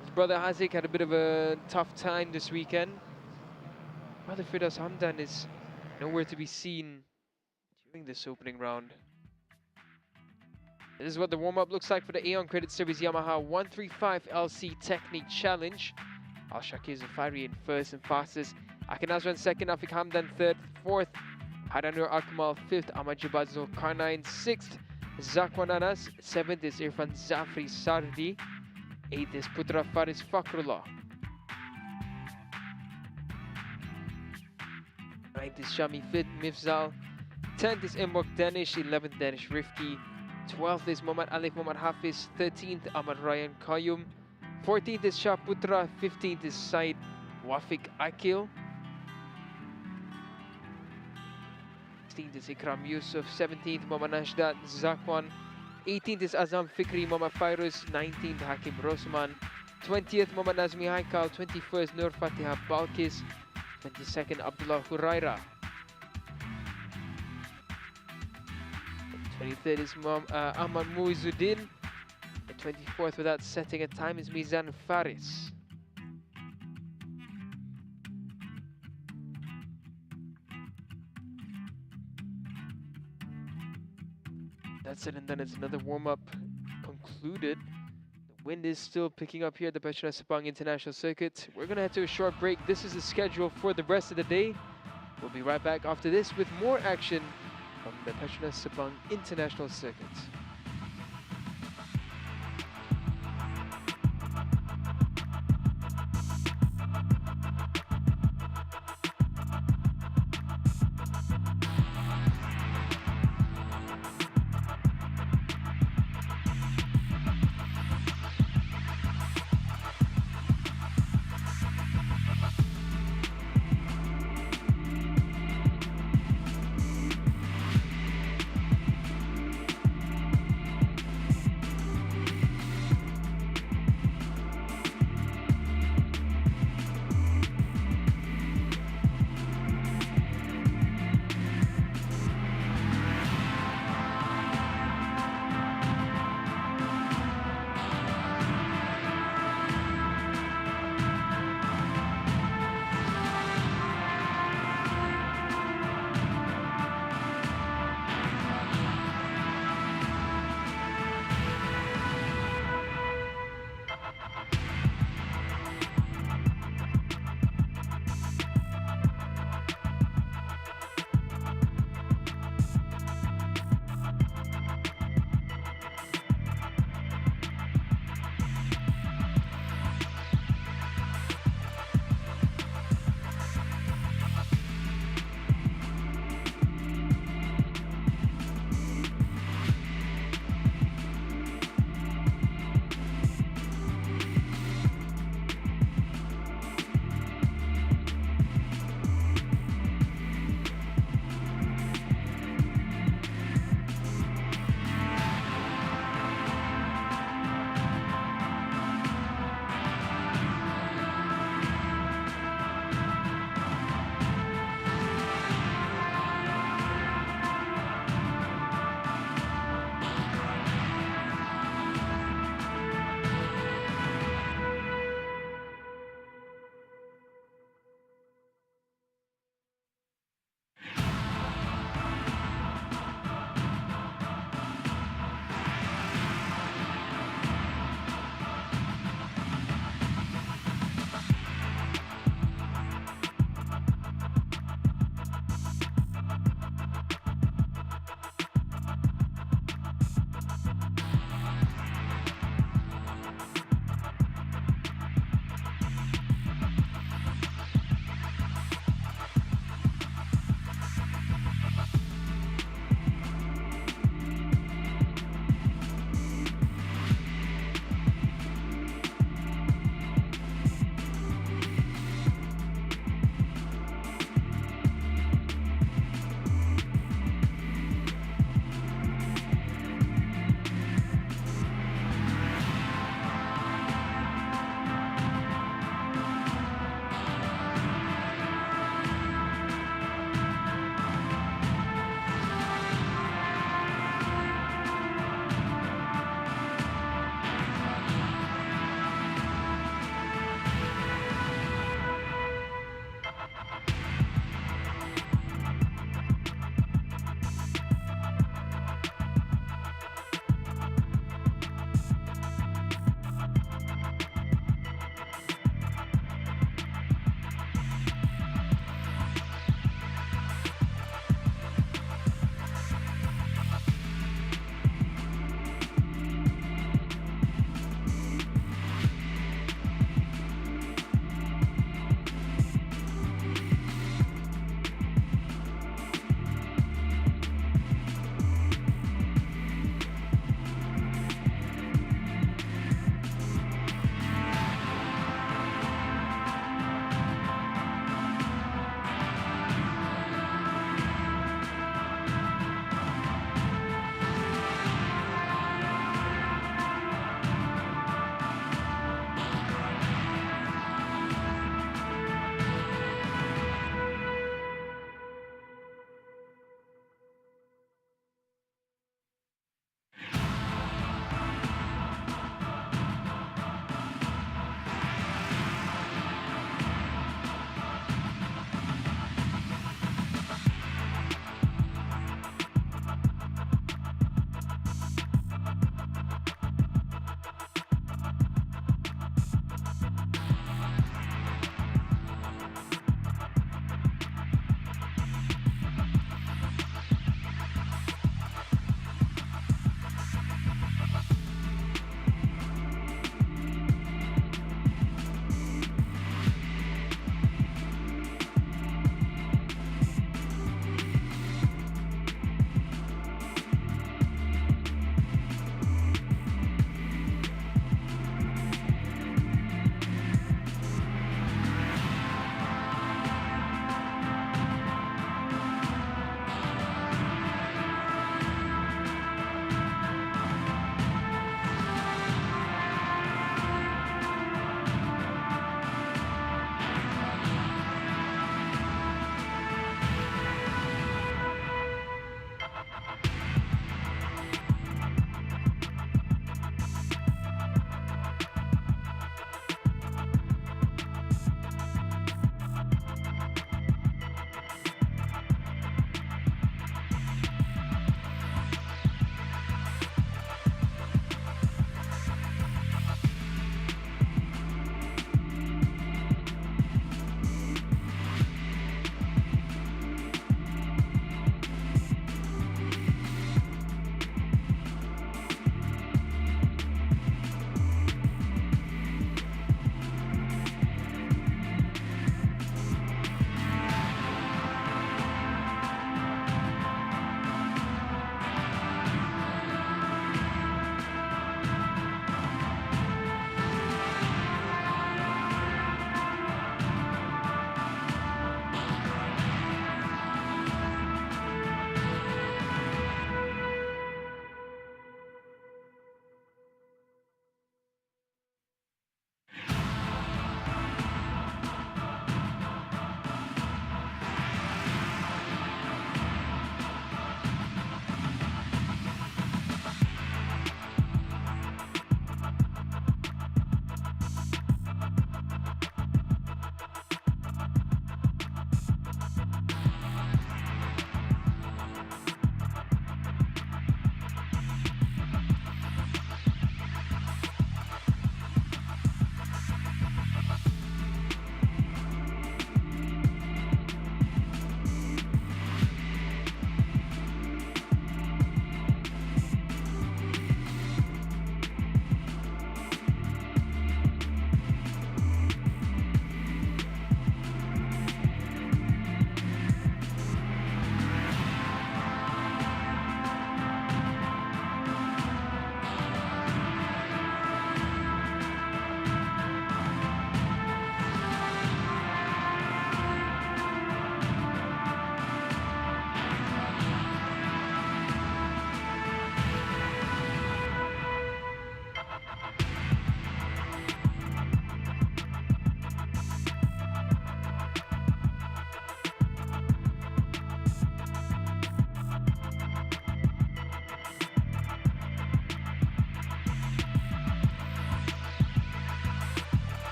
His brother Hazik had a bit of a tough time this weekend. Brother Firdaus Hamdan is nowhere to be seen during this opening round. This is what the warm-up looks like for the Aeon Credit Series Yamaha 135 LC Technique Challenge. Al Shakir Zafari in first and fastest. Akinazran second, Afik Hamdan third, fourth, Hadanur Akmal fifth, Ahmad Jabad Zulkarnain sixth, Zakwan Anas, seventh is Irfan Zafri Sardi, eighth is Putra Faris Fakrullah, ninth is Shami Fit Mifzal, 10th is Mbok Danish, 11th Danish Rifki, 12th is Muhammad Alif Muhammad Hafiz, 13th Ahmad Ryan Qayyum, 14th is Shah Putra, 15th is Said Wafik Akil, 16th is Ikram Yusuf, 17th Muhammad Nashdad Zakwan, 18th is Azam Fikri Muhammad Fairuz, 19th Hakim Rosman, 20th Muhammad Nazmi Haikal, 21st Nur Fatiha Balkis, 22nd Abdullah Huraira, 23rd is Ahmad Muizuddin, and 24th without setting a time is Mizan Faris. That's it, and then it's another warm-up concluded. The wind is still picking up here at the Petronas Mam International Circuit. We're going to head to a short break. This is the schedule for the rest of the day. We'll be right back after this with more action from the Petronas Mam International Circuit.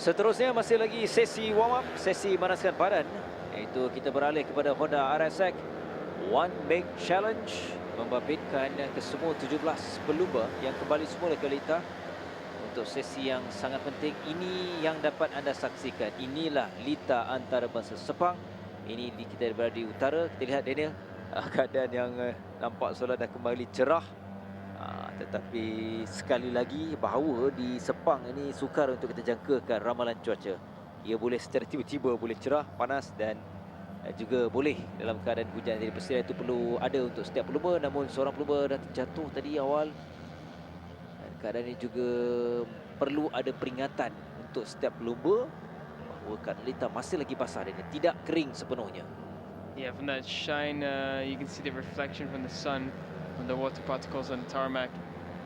Seterusnya masih lagi sesi warm up, sesi manaskan badan. Iaitu kita beralih kepada Honda RSX One Make Challenge, membabitkan kesemua 17 pelumba yang kembali semula ke lita untuk sesi yang sangat penting. Ini yang dapat anda saksikan. Inilah lita antarabangsa Sepang. Ini kita berada di utara. Kita lihat Daniel, keadaan yang nampak seolah dah kembali cerah. Tetapi sekali lagi bahawa di Sepang ini sukar untuk kita jangkakan ramalan cuaca. Ia boleh secara tiba-tiba boleh cerah, panas dan juga boleh dalam keadaan hujan. Jadi persediaan itu perlu ada untuk setiap pelumba. Namun seorang pelumba dah terjatuh tadi awal. Dan keadaan ini juga perlu ada peringatan untuk setiap pelumba bahawa keadaan lita masih lagi basah dan tidak kering sepenuhnya. Yeah, from that shine, you can see the reflection from the sun, from the water particles on the tarmac.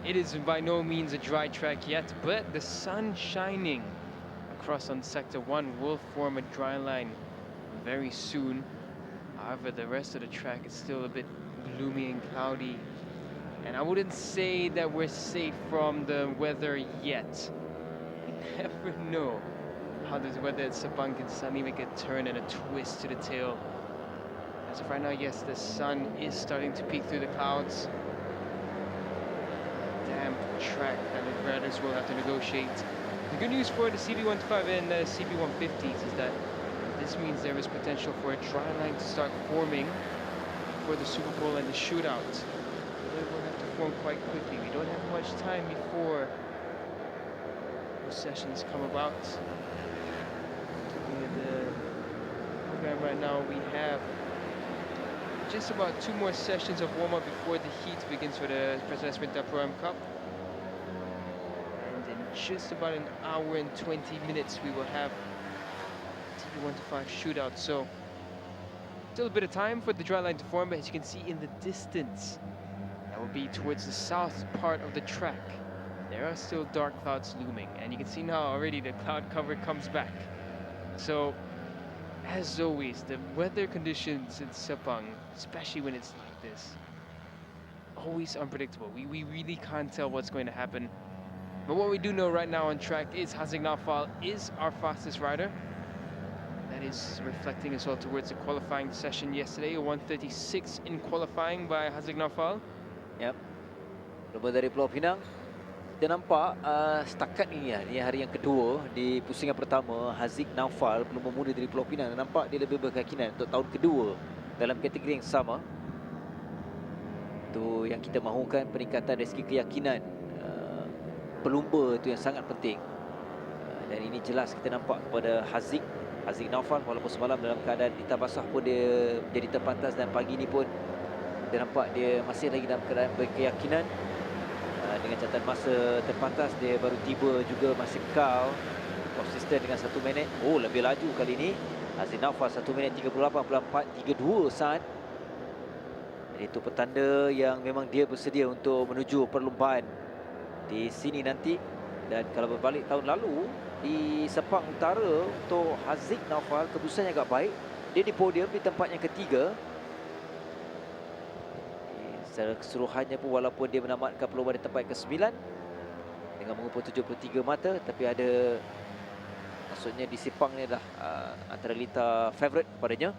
It is by no means a dry track yet, but the sun shining across on Sector 1 will form a dry line very soon. However, the rest of the track is still a bit gloomy and cloudy. And I wouldn't say that we're safe from the weather yet. You never know how this weather at Sepang can suddenly make a turn and a twist to the tail. As of right now, yes, the sun is starting to peek through the clouds. Damp track that the riders will have to negotiate. The good news for the CB125 and the CB150s is that this means there is potential for a dry line to start forming for the Super Bowl and the Shootout. It will have to form quite quickly. We don't have much time before those sessions come about. Looking at the program right now, we have just about 2 more sessions of warm-up before the heat begins for the Petronas Mam Cup. And in just about an hour and 20 minutes, we will have CB125 Shootout. So still a bit of time for the dry line to form, but as you can see in the distance, that will be towards the south part of the track. There are still dark clouds looming, and you can see now already the cloud cover comes back. So as always, the weather conditions in Sepang, especially when it's like this, always unpredictable. We really can't tell what's going to happen. But what we do know right now on track is Haziq Naufal is our fastest rider. That is reflecting as well towards the qualifying session yesterday, a 1:36 in qualifying by Haziq Naufal. Yep. Pelumba dari Pulau Pinang. Kita nampak setakat ini hari yang kedua di pusingan pertama, Haziq Naufal, pelumba muda dari Pulau Pinang, nampak dia lebih berkeyakinan untuk tahun kedua dalam kategori yang sama. Itu yang kita mahukan, peningkatan dari segi keyakinan pelumba itu yang sangat penting. Dan ini jelas kita nampak kepada Haziq Naufal, walaupun semalam dalam keadaan lita basah pun dia jadi terpantas, dan pagi ini pun kita nampak dia masih lagi dalam keadaan berkeyakinan. Dengan catatan masa terpantas, dia baru tiba juga masih kekal konsisten dengan 1 minit. Oh, lebih laju kali ini Haziq Naufal, 1 minit 38.432 saat. Jadi itu petanda yang memang dia bersedia untuk menuju perlumbaan di sini nanti. Dan kalau berbalik tahun lalu di Sepang Utara untuk Haziq Naufal, keputusannya agak baik. Dia di podium di tempat yang ketiga. Secara keseluruhannya pun, walaupun dia menamatkan perlombaan di tempat ke-9 dengan mengumpul 73 mata, tapi ada, maksudnya di Sepang ni dah antara lita favourite kepadanya.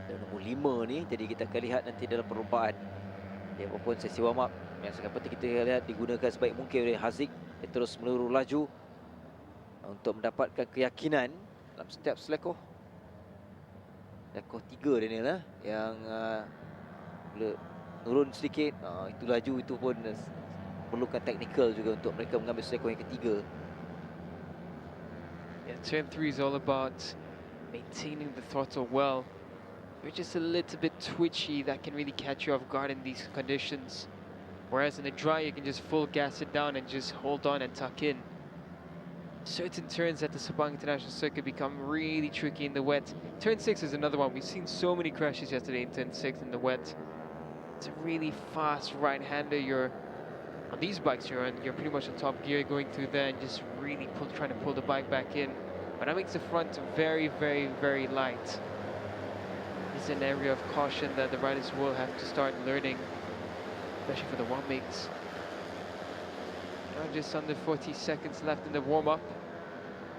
Dan nombor 5 ni, jadi kita akan lihat nanti dalam perlombaan. Ya, walaupun sesi warm up yang sangat penting kita lihat digunakan sebaik mungkin oleh Haziq. Dia terus meluru laju untuk mendapatkan keyakinan dalam setiap selekoh. Selekoh 3 dia ni lah yang turun sedikit, itu laju itu pun perlukan teknikal juga untuk mereka mengambil selekoh yang ketiga. Yeah, turn 3 is all about maintaining the throttle well. You're just a little bit twitchy, that can really catch you off guard in these conditions. Whereas in the dry, you can just full gas it down and just hold on and tuck in. Certain turns at the Sepang International Circuit become really tricky in the wet. Turn 6 is another one. We've seen so many crashes yesterday in turn 6 in the wet. It's a really fast right-hander. On these bikes, you're pretty much on top gear going through there and just really trying to pull the bike back in. But that makes the front very, very, very light. This is an area of caution that the riders will have to start learning, especially for the one mates. Now just under 40 seconds left in the warm-up.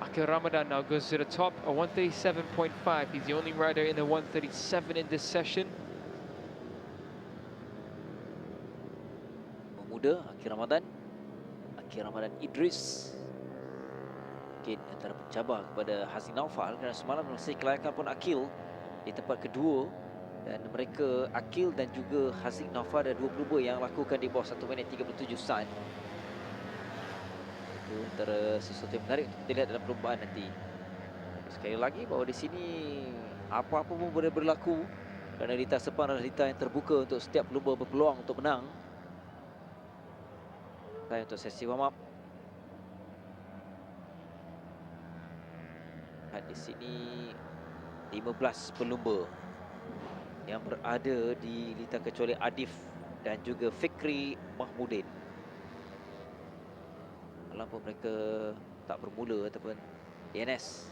Akil Ramadan now goes to the top, a 137.5. He's the only rider in the 137 in this session. Muda, Akil Ramadan Idris. Mungkin antara pencabar kepada Haziq Naufal kerana semalam masih kelayakan pun Akil di tempat kedua. Dan mereka, Akil dan juga Haziq Naufal, ada dua pelumba yang lakukan di bawah 1 minit 37 saat. Itu antara sesuatu yang menarik untuk kita lihat dalam perlombaan nanti. Sekali lagi bahawa di sini apa-apa pun boleh berlaku kerana lintas depan adalah lintas yang terbuka untuk setiap pelumba berpeluang untuk menang. Dan untuk sesi warm up, di sini 15 pelumba yang berada di lintas kecuali Adif dan juga Fikri Mahmudin. Walaupun mereka tak bermula ataupun DNS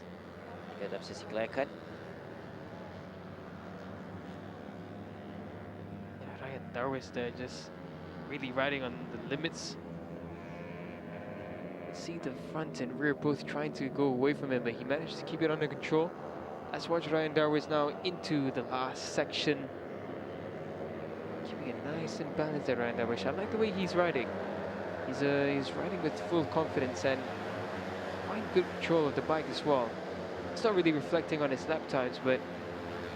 dalam sesi kelayakan. Yeah, Ryan Darwish there just really riding on the limits. See the front and rear both trying to go away from him, but he managed to keep it under control. Let's watch Ryan Darwish now into the last section. Keeping it nice and balanced there, Ryan Darwish. I like the way he's riding. He's riding with full confidence and quite good control of the bike as well. It's not really reflecting on his lap times, but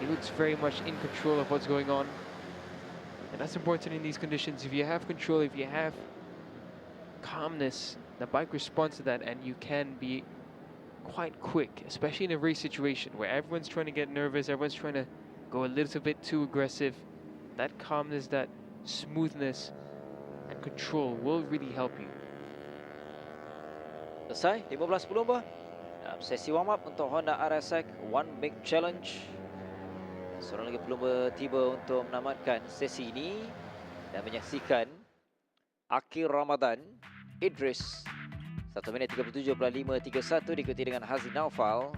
he looks very much in control of what's going on. And that's important in these conditions. If you have control, if you have calmness, the bike responds to that, and you can be quite quick, especially in a race situation where everyone's trying to get nervous, everyone's trying to go a little bit too aggressive. That calmness, that smoothness and control will really help you. Selesai 15 pelumba dalam sesi warm up untuk Honda RSX One Big Challenge. Seorang lagi pelumba tiba untuk menamatkan sesi ini dan menyaksikan Akil Ramadan Idris 1 minit 37.531 diikuti dengan Haziq Naufal,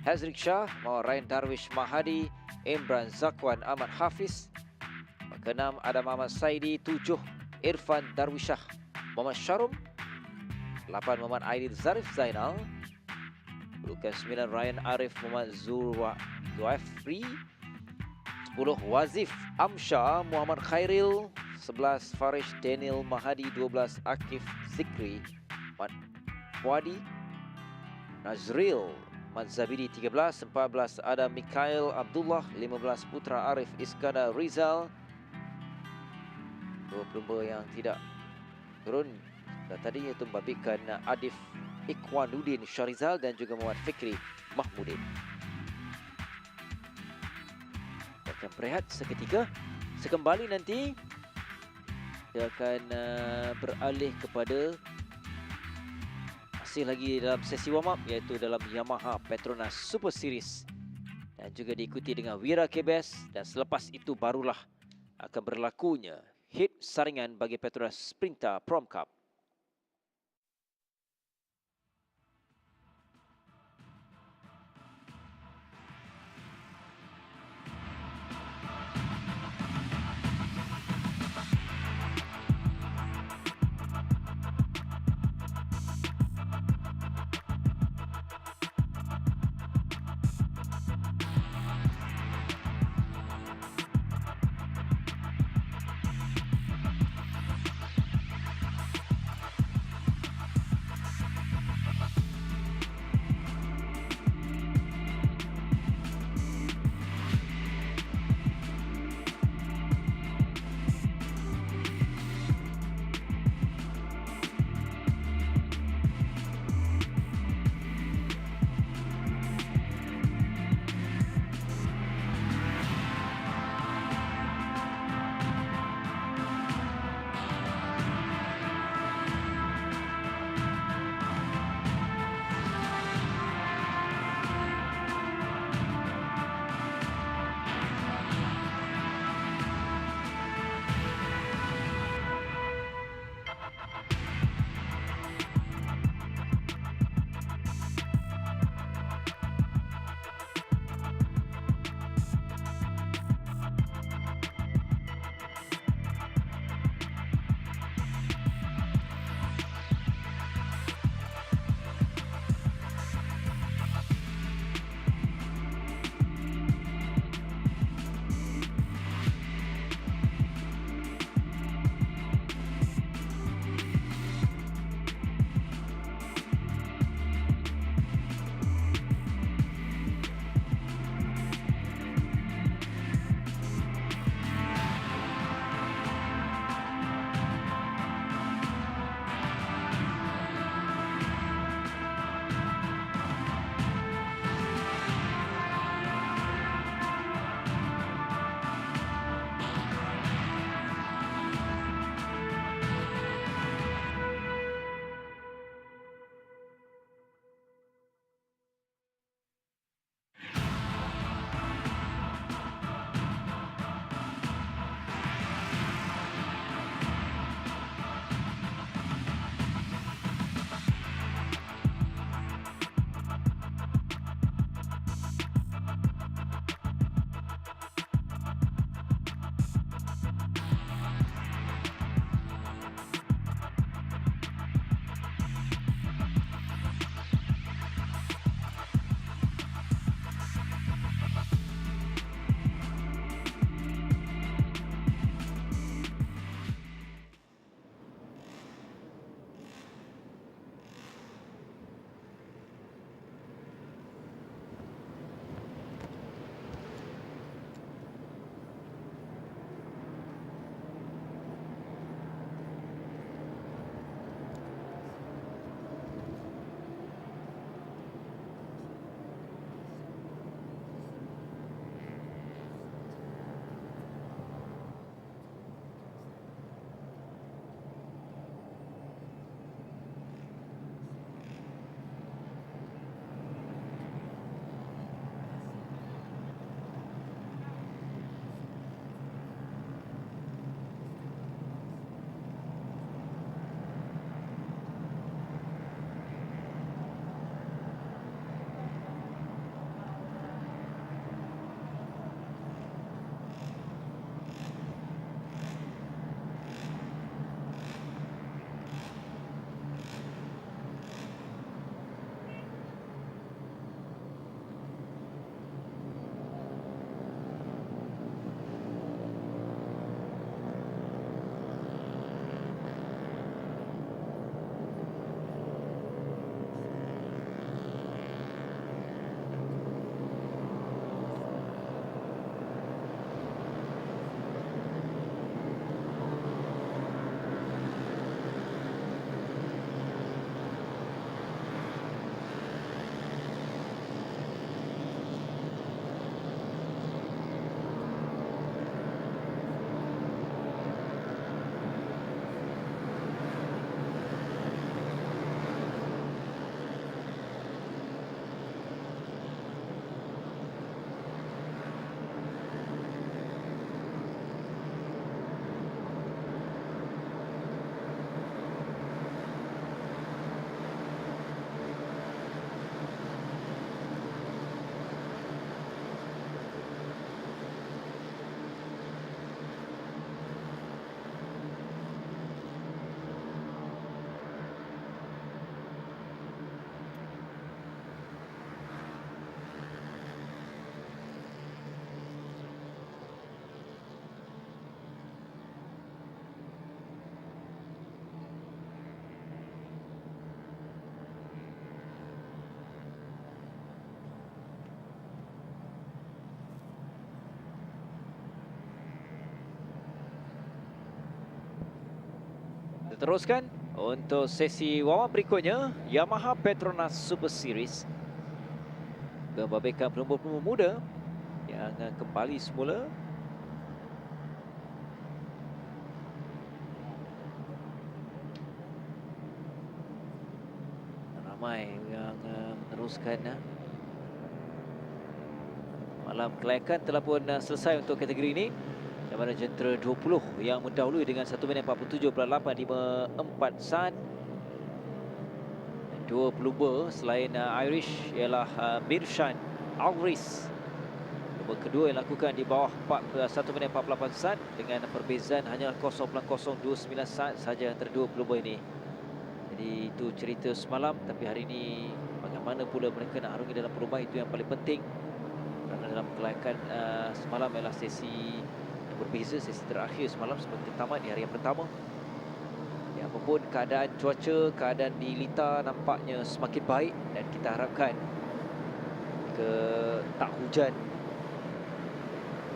Hazrik Shah, Ryan Darwish Mahadi, Imran Zakwan Ahmad Hafiz. Ke-6 ada Muhammad Saidi, 7 Irfan Darwishah Muhammad Sharum, 8 Muhammad Aidil Zarif Zainal, Bukan 9 Ryan Arif Muhammad Zuafri, 10 Wazif Amsha Muhammad Khairil, 11 Farish Daniel Mahadi, 12 Akif Zikri Mat Fuadi, Nazril Mat Zabidi, 13, 14 ada Mikhail Abdullah, 15 Putra Arif Iskandar Rizal. Dua pelumba yang tidak turun dan tadi iaitu membabitkan Adif Ikwanuddin Syarizal dan juga Muhammad Fikri Mahmudin. Kita akan berehat seketika. Sekembali nanti kita akan beralih kepada masih lagi dalam sesi warm up, iaitu dalam Yamaha Petronas Super Series dan juga diikuti dengan Wira KBS, dan selepas itu barulah akan berlakunya hit saringan bagi Petronas Sprinter Prom Cup. Kita teruskan untuk sesi wawan berikutnya, Yamaha Petronas Super Series. Membabitkan pelumba-pelumba muda yang kembali semula. Ramai yang meneruskan. Malam kelayakan telah pun selesai untuk kategori ini. Yang mana jentera 20 yang mendahului dengan 1 minit 47.854 saat. Dua pelumba selain Irish ialah Mirshan Alvarez. Pelumba kedua yang lakukan di bawah 1 minit 48 saat dengan perbezaan hanya 0.029 saat saja antara dua pelumba ini. Jadi itu cerita semalam, tapi hari ini bagaimana pula mereka nak harungi dalam perlombaan, itu yang paling penting. Kerana dalam kelayakan semalam ialah sesi yang berbeza, sesi terakhir semalam seperti tamat di hari yang pertama. Ya, apapun keadaan cuaca, keadaan di Lita nampaknya semakin baik dan kita harapkan tak hujan.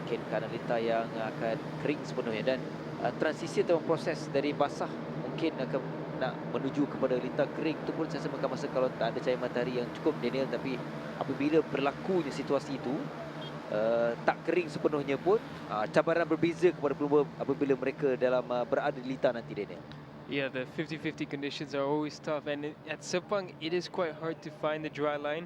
Mungkin keadaan Lita yang akan kering sepenuhnya dan transisi atau proses dari basah mungkin akan nak menuju kepada Lita kering. Itu pun saya memakan masa kalau tak ada cahaya matahari yang cukup, Daniel. Tapi apabila berlakunya situasi itu, tak kering sepenuhnya pun, cabaran berbeza kepada pelumba apabila mereka dalam berada di Lita nanti, Daniel. Yeah, the 50-50 conditions are always tough, and at Sepang it is quite hard to find the dry line.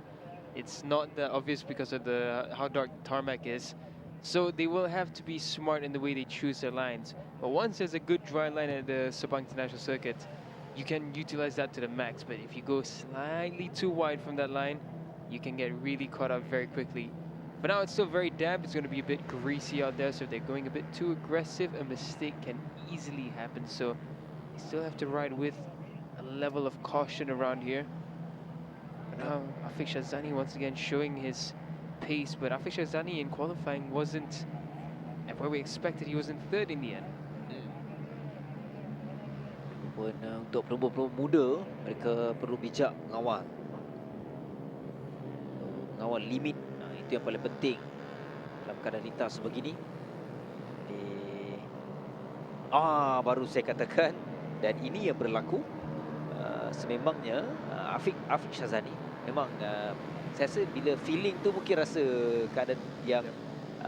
It's not that obvious because of how dark tarmac is, so they will have to be smart in the way they choose their lines. But once there's a good dry line at the Sepang International Circuit, you can utilize that to the max. But if you go slightly too wide from that line, you can get really caught up very quickly. But now it's still very damp. It's going to be a bit greasy out there, so if they're going a bit too aggressive, a mistake can easily happen. So you still have to ride with a level of caution around here. But now Afiq Shazani once again showing his pace, but Afiq Shazani in qualifying wasn't at where we expected. He was in third in the end. Pun untuk pelumba-pelumba muda, mereka perlu bijak mengawal. Mengawal limit, itu yang paling penting dalam keadaan lintas sebegini. Jadi, baru saya katakan, dan ini yang berlaku sememangnya Afiq Shazani. Memang saya rasa bila feeling tu mungkin rasa keadaan yang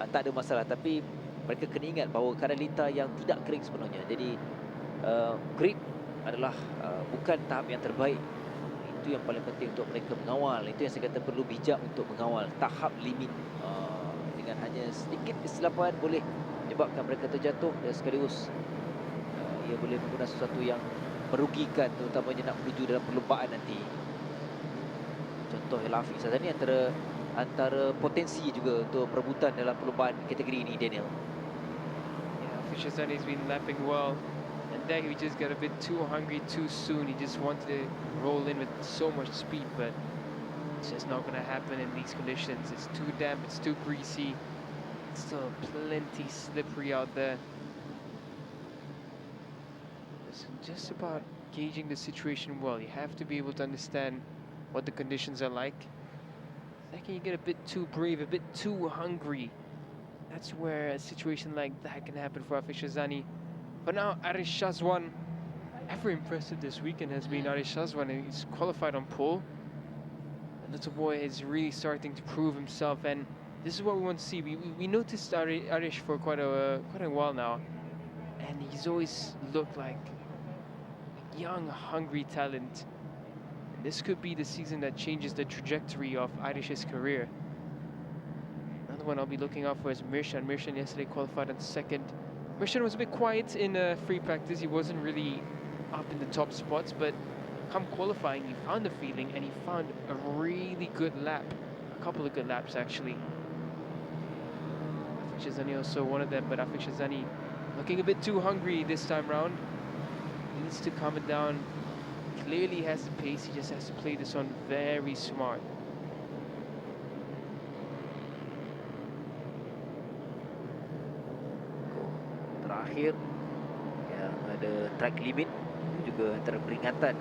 tak ada masalah, tapi mereka kena ingat bahawa keadaan lintas yang tidak kering sepenuhnya. Jadi grip adalah bukan tahap yang terbaik. Itu yang paling penting untuk mereka mengawal. Itu yang saya kata perlu bijak untuk mengawal tahap limit. Dengan hanya sedikit kesilapan boleh menyebabkan mereka terjatuh dan sekaligus ia boleh menggunakan sesuatu yang merugikan, terutamanya nak menuju dalam perlombaan nanti. Contoh Afiq Shazani antara potensi juga untuk perebutan dalam perlombaan kategori ini, Daniel. Yeah, Afiq Shazani's been lapping well. And there he just got a bit too hungry too soon. He just wanted to roll in with so much speed, but it's just not going to happen in these conditions. It's too damp, it's too greasy. It's still plenty slippery out there. It's just about gauging the situation well. You have to be able to understand what the conditions are like. Second, you get a bit too brave, a bit too hungry. That's where a situation like that can happen for Afiq Shazani. But now Arish Shazwan, ever impressive this weekend has been Arish Shazwan. He's qualified on pole. The little boy is really starting to prove himself, and this is what we want to see. We noticed Arish for quite a while now, and he's always looked like a young, hungry talent. And this could be the season that changes the trajectory of Arish's career. Another one I'll be looking out for is Mirshan. Mirshan yesterday qualified on second. Mirshan was a bit quiet in free practice. He wasn't really up in the top spots, but come qualifying, he found the feeling and he found a really good lap. A couple of good laps, actually. Afiq Shazani also one of them, but Afiq Shazani looking a bit too hungry this time round. He needs to calm it down. Clearly has the pace, he just has to play this one very smart. Terakhir yang ada track limit juga antara peringatan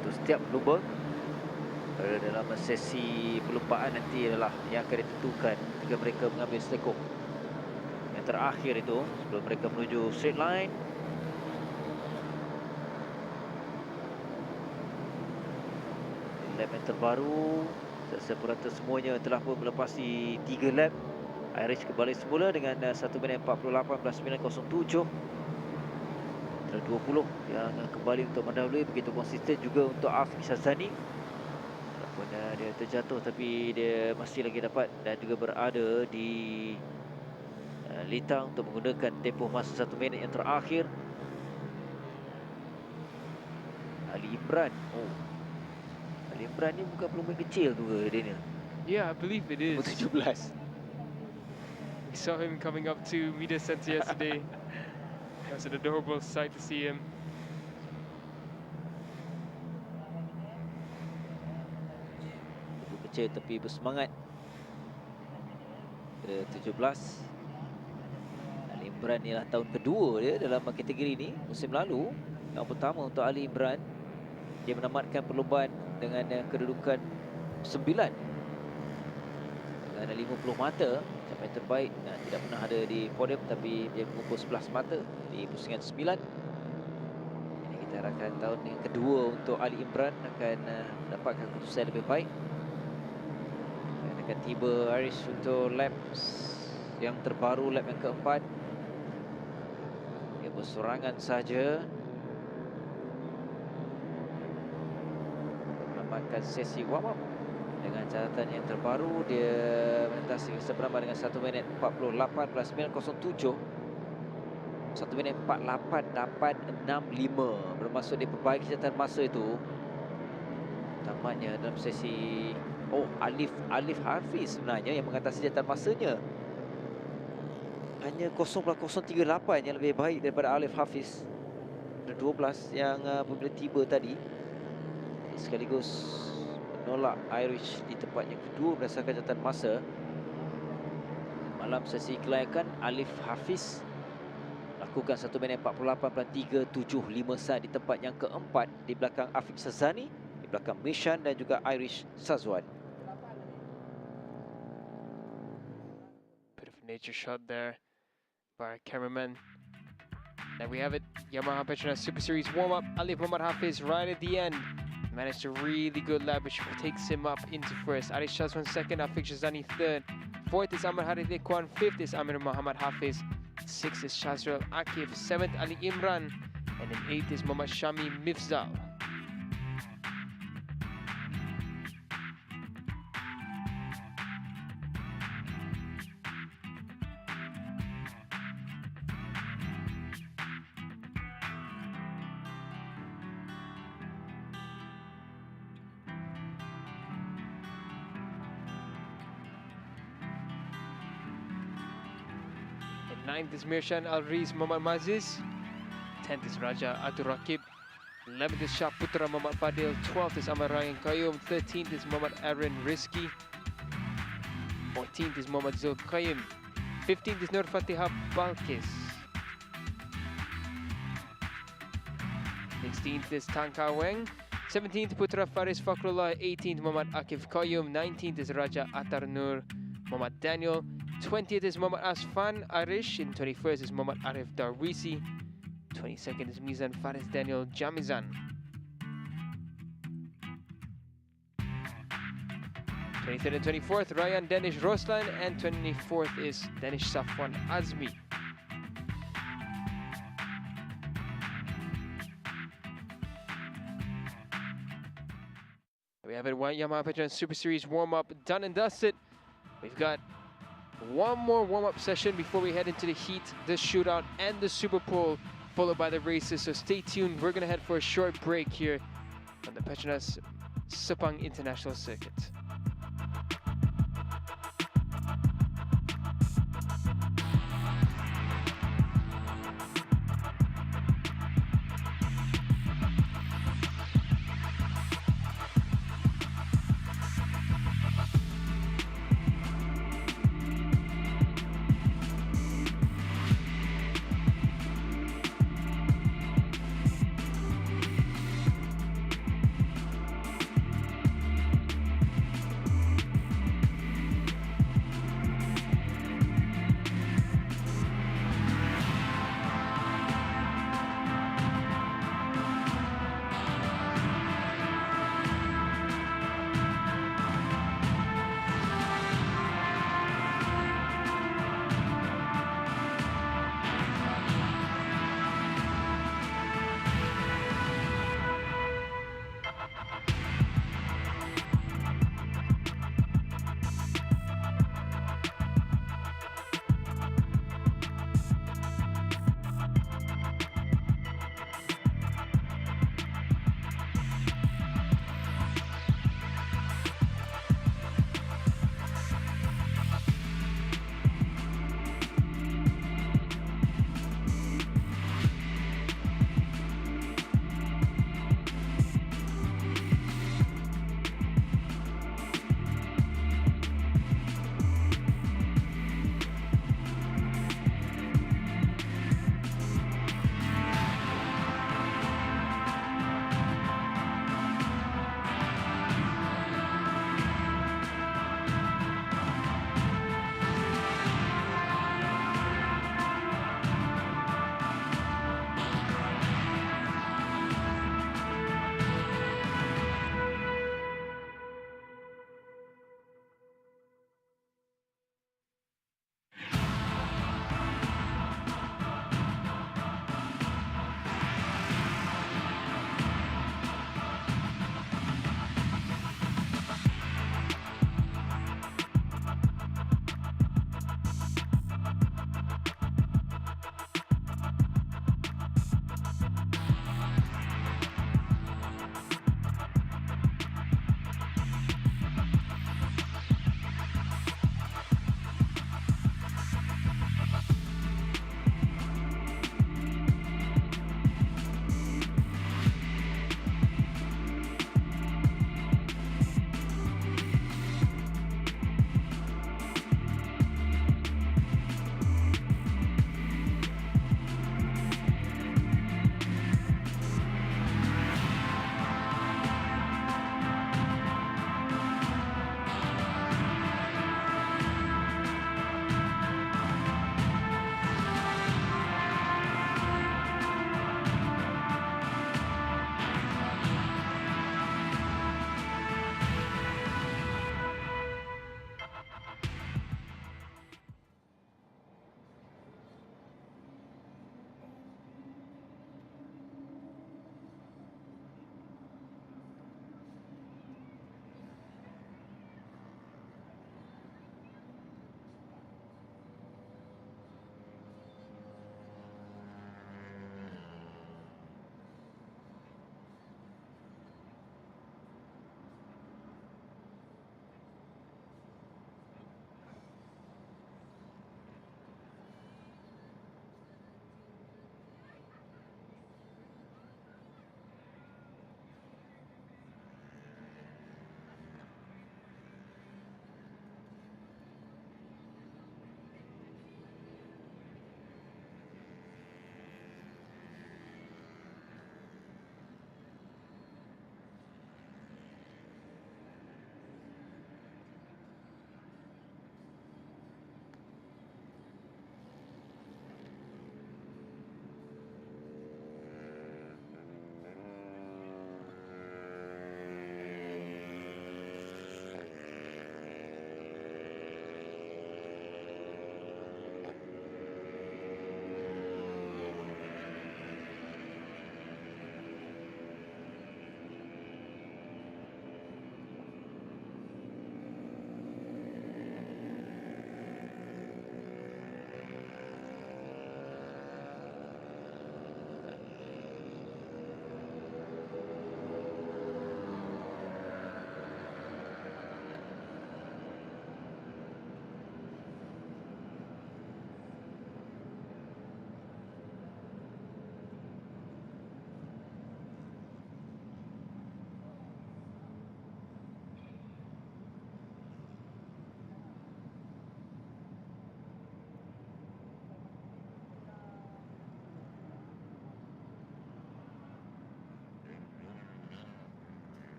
untuk setiap pelumba dalam sesi perlumbaan nanti adalah yang akan ditentukan ketika mereka mengambil stekok yang terakhir itu sebelum mereka menuju straight line. lap yang terbaru. Sepurata semuanya telah pun melepasi 3 lap. Irish kembali semula dengan 1 minit 48.907. 20 yang kembali untuk mendahului. Begitu konsisten juga untuk Afiq Shazani. Walaupun dia terjatuh, tapi dia masih lagi dapat dan juga berada di litang untuk menggunakan tempoh masa 1 minit yang terakhir. Ali Imran. Ali Imran ni bukan pelumba kecil tu ke, Daniel? Yeah, I believe it is. 17. We saw him coming up to media center yesterday. It was an adorable sight to see him. Kecil tapi bersemangat. Ke-17. Ali Imran ialah tahun kedua dia dalam kategori ni. Musim lalu, yang pertama untuk Ali Imran, dia menamatkan perlombaan dengan kedudukan 9 dengan 50 mata. Yang terbaik, tidak pernah ada di podium, tapi dia mengumpul 11 mata di pusingan 9. Ini kita harapkan tahun yang kedua untuk Ali Imran akan mendapatkan keputusan lebih baik. Dan akan tiba Irish untuk lap yang terbaru, lap yang keempat. Dia bersorangan saja menamatkan sesi warm up. Dengan catatan yang terbaru, dia melintasi seberapa dengan 1 minit 48.907. 1 minit 48.865. Bermaksud dia perbaiki catatan masa itu. Tamatnya dalam sesi Alif Hafiz sebenarnya yang mengatasi catatan masanya. Hanya 0.038 yang lebih baik daripada Alif Hafiz. Ada 12 yang apabila tiba tadi. Sekaligus menolak Irish di tempat yang kedua berdasarkan catatan masa. Malam sesi kelayakan, Alif Hafiz lakukan 1 minit 48.375 saat di tempat yang keempat, di belakang Afiq Shazani, di belakang Mishan dan juga Irish Sazwan. Bit of a nature shot there by our cameraman. And we have it, Yamaha Petronas Super Series warm-up. Alif Muhammad Hafiz right at the end managed a really good lap, which takes him up into first. Irish Shazwan second, Afiq Shazani third. Fourth is Amir Harith Ikhwan. Fifth is Amir Muhammad Hafiz. Sixth is Shazrul Akif. Seventh, Ali Imran. And then eighth is Muhammad Shami Mifzal. Ninth is Mirshan Al-Riz Muhammad Maziz. 10th is Raja Abdul Rakib. 11th is Shah Putra Muhammad Fadil. 12th is Amar Ryan Qayyum. 13th is Muhammad Aaron Rizki. 14th is Muhammad Zul Qayyum. 15th is Nur Fatihah Balkis. 16th is Tanka Weng. 17th Putra Faris Fakrullah. 18th Muhammad Akif Qayyum. 19th is Raja Atar Nur Muhammad Daniel. 20th is Muhammad Asfan Arish, and 21st is Muhammad Arif Darwisi. 22nd is Mizan Faris Daniel Jamizan. 23rd and 24th, Ryan Danish Roslan, and 24th is Danish Safwan Azmi. We have it, one Yamaha Petronas Super Series warm-up done and dusted. We've got one more warm-up session before we head into the heat, the shootout, and the Super Pole, followed by the races. So stay tuned. We're going to head for a short break here on the Petronas Sepang International Circuit.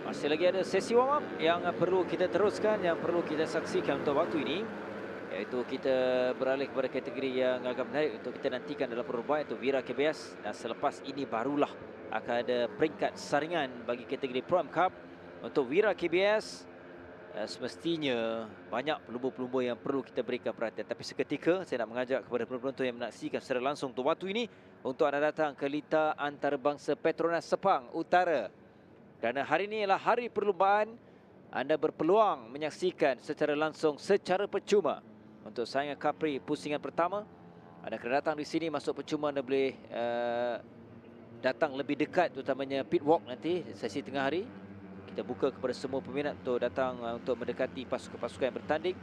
Masih lagi ada sesi warm up yang perlu kita teruskan, yang perlu kita saksikan untuk waktu ini, iaitu kita beralih kepada kategori yang agak menarik untuk kita nantikan dalam perlombaan, iaitu Wira KBS. Dan selepas ini barulah akan ada peringkat saringan bagi kategori Pro Am Cup. Untuk Wira KBS, semestinya banyak pelumba-pelumba yang perlu kita berikan perhatian. Tapi seketika saya nak mengajak kepada penonton yang menyaksikan secara langsung untuk waktu ini untuk anda datang ke Litar Antarabangsa Petronas Sepang Utara. Kerana hari ini adalah hari perlumbaan, anda berpeluang menyaksikan secara langsung, secara percuma untuk saingan Cubprix Pusingan pertama. Anda kena datang di sini, masuk percuma, anda boleh datang lebih dekat, terutamanya pit walk nanti sesi tengah hari. Kita buka kepada semua peminat untuk datang untuk mendekati pasukan-pasukan yang bertanding,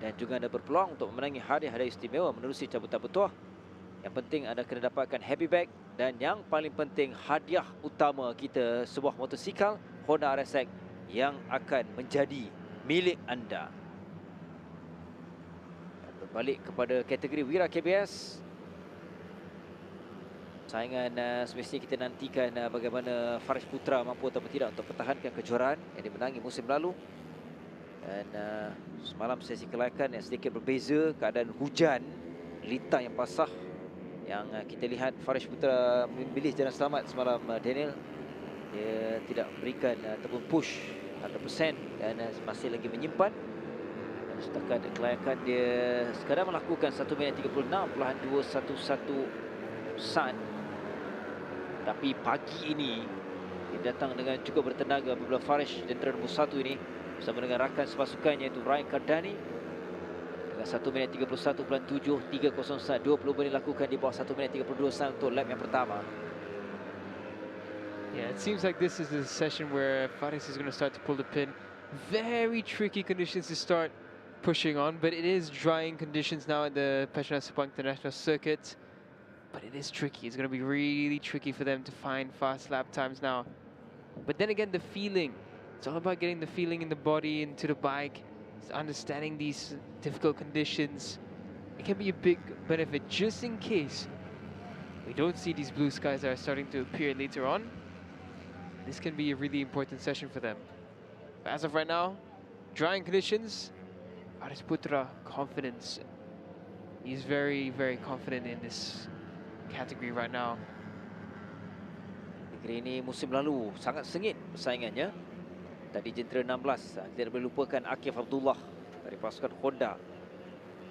dan juga anda berpeluang untuk memenangi hadiah-hadiah istimewa menerusi cabutan bertuah. Yang penting anda kena dapatkan happy bag, dan yang paling penting hadiah utama kita, sebuah motosikal Honda RSX yang akan menjadi milik anda. Berbalik kepada kategori Wira KBS, saingan semestinya kita nantikan bagaimana Faris Putra mampu atau tidak untuk pertahankan kejuaraan yang dimenangi musim lalu. Dan semalam sesi kelayakan yang sedikit berbeza, keadaan hujan, lintang yang basah, yang kita lihat Faris Putra memilih jalan selamat semalam. Daniel, dia tidak berikan ataupun push 100% dan masih lagi menyimpan. Dan setakat kelayakan dia sekadar melakukan 1 minit 36.211 saat. Tapi pagi ini dia datang dengan cukup bertenaga apabila Faris jentera nombor 1 ini bersama dengan rakan sepasukannya iaitu Ryan Kardani dengan 1 minit 31.730 saat. 20 menit dilakukan di bawah 1 minit 32 saat untuk lap yang pertama. Yeah, it seems like this is the session where Faris is going to start to pull the pin. Very tricky conditions to start pushing on, but it is drying conditions now at the Petronas Mam International Circuit. But it is tricky. It's going to be really tricky for them to find fast lap times now. But then again, the feeling. It's all about getting the feeling in the body, into the bike. It's understanding these difficult conditions. It can be a big benefit just in case we don't see these blue skies that are starting to appear later on. This can be a really important session for them. But as of right now, drying conditions. Faris Putra, confidence. He's very, very confident in this category right now. Negeri ini musim lalu sangat sengit persaingannya. Tadi jentera 16, tidak boleh lupakan Akif Abdullah dari pasukan Honda,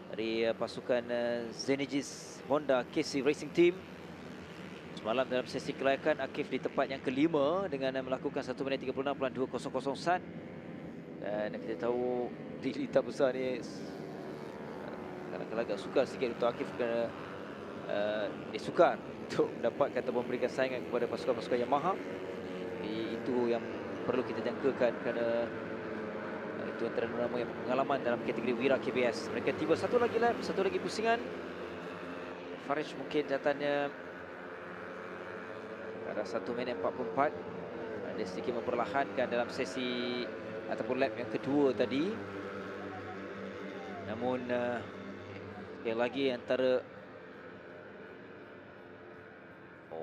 dari pasukan Zenegis Honda KC Racing Team. Semalam dalam sesi kelayakan, Akif di tempat yang kelima dengan melakukan 1 minit 36.200 saat. Dan kita tahu di litar besar ni kadang-kadang agak sukar sikit untuk Akif kerana dia sukar untuk mendapatkan atau memberikan saingan kepada pasukan-pasukan Yamaha. Itu yang perlu kita jangkakan kerana itu antara nama yang pengalaman dalam kategori Wira KBS. Mereka tiba satu lagi lap, satu lagi pusingan. Faris mungkin catatannya ada 1 minit 44. Dia sedikit memperlahankan dalam sesi ataupun lap yang kedua tadi. Namun sekali lagi antara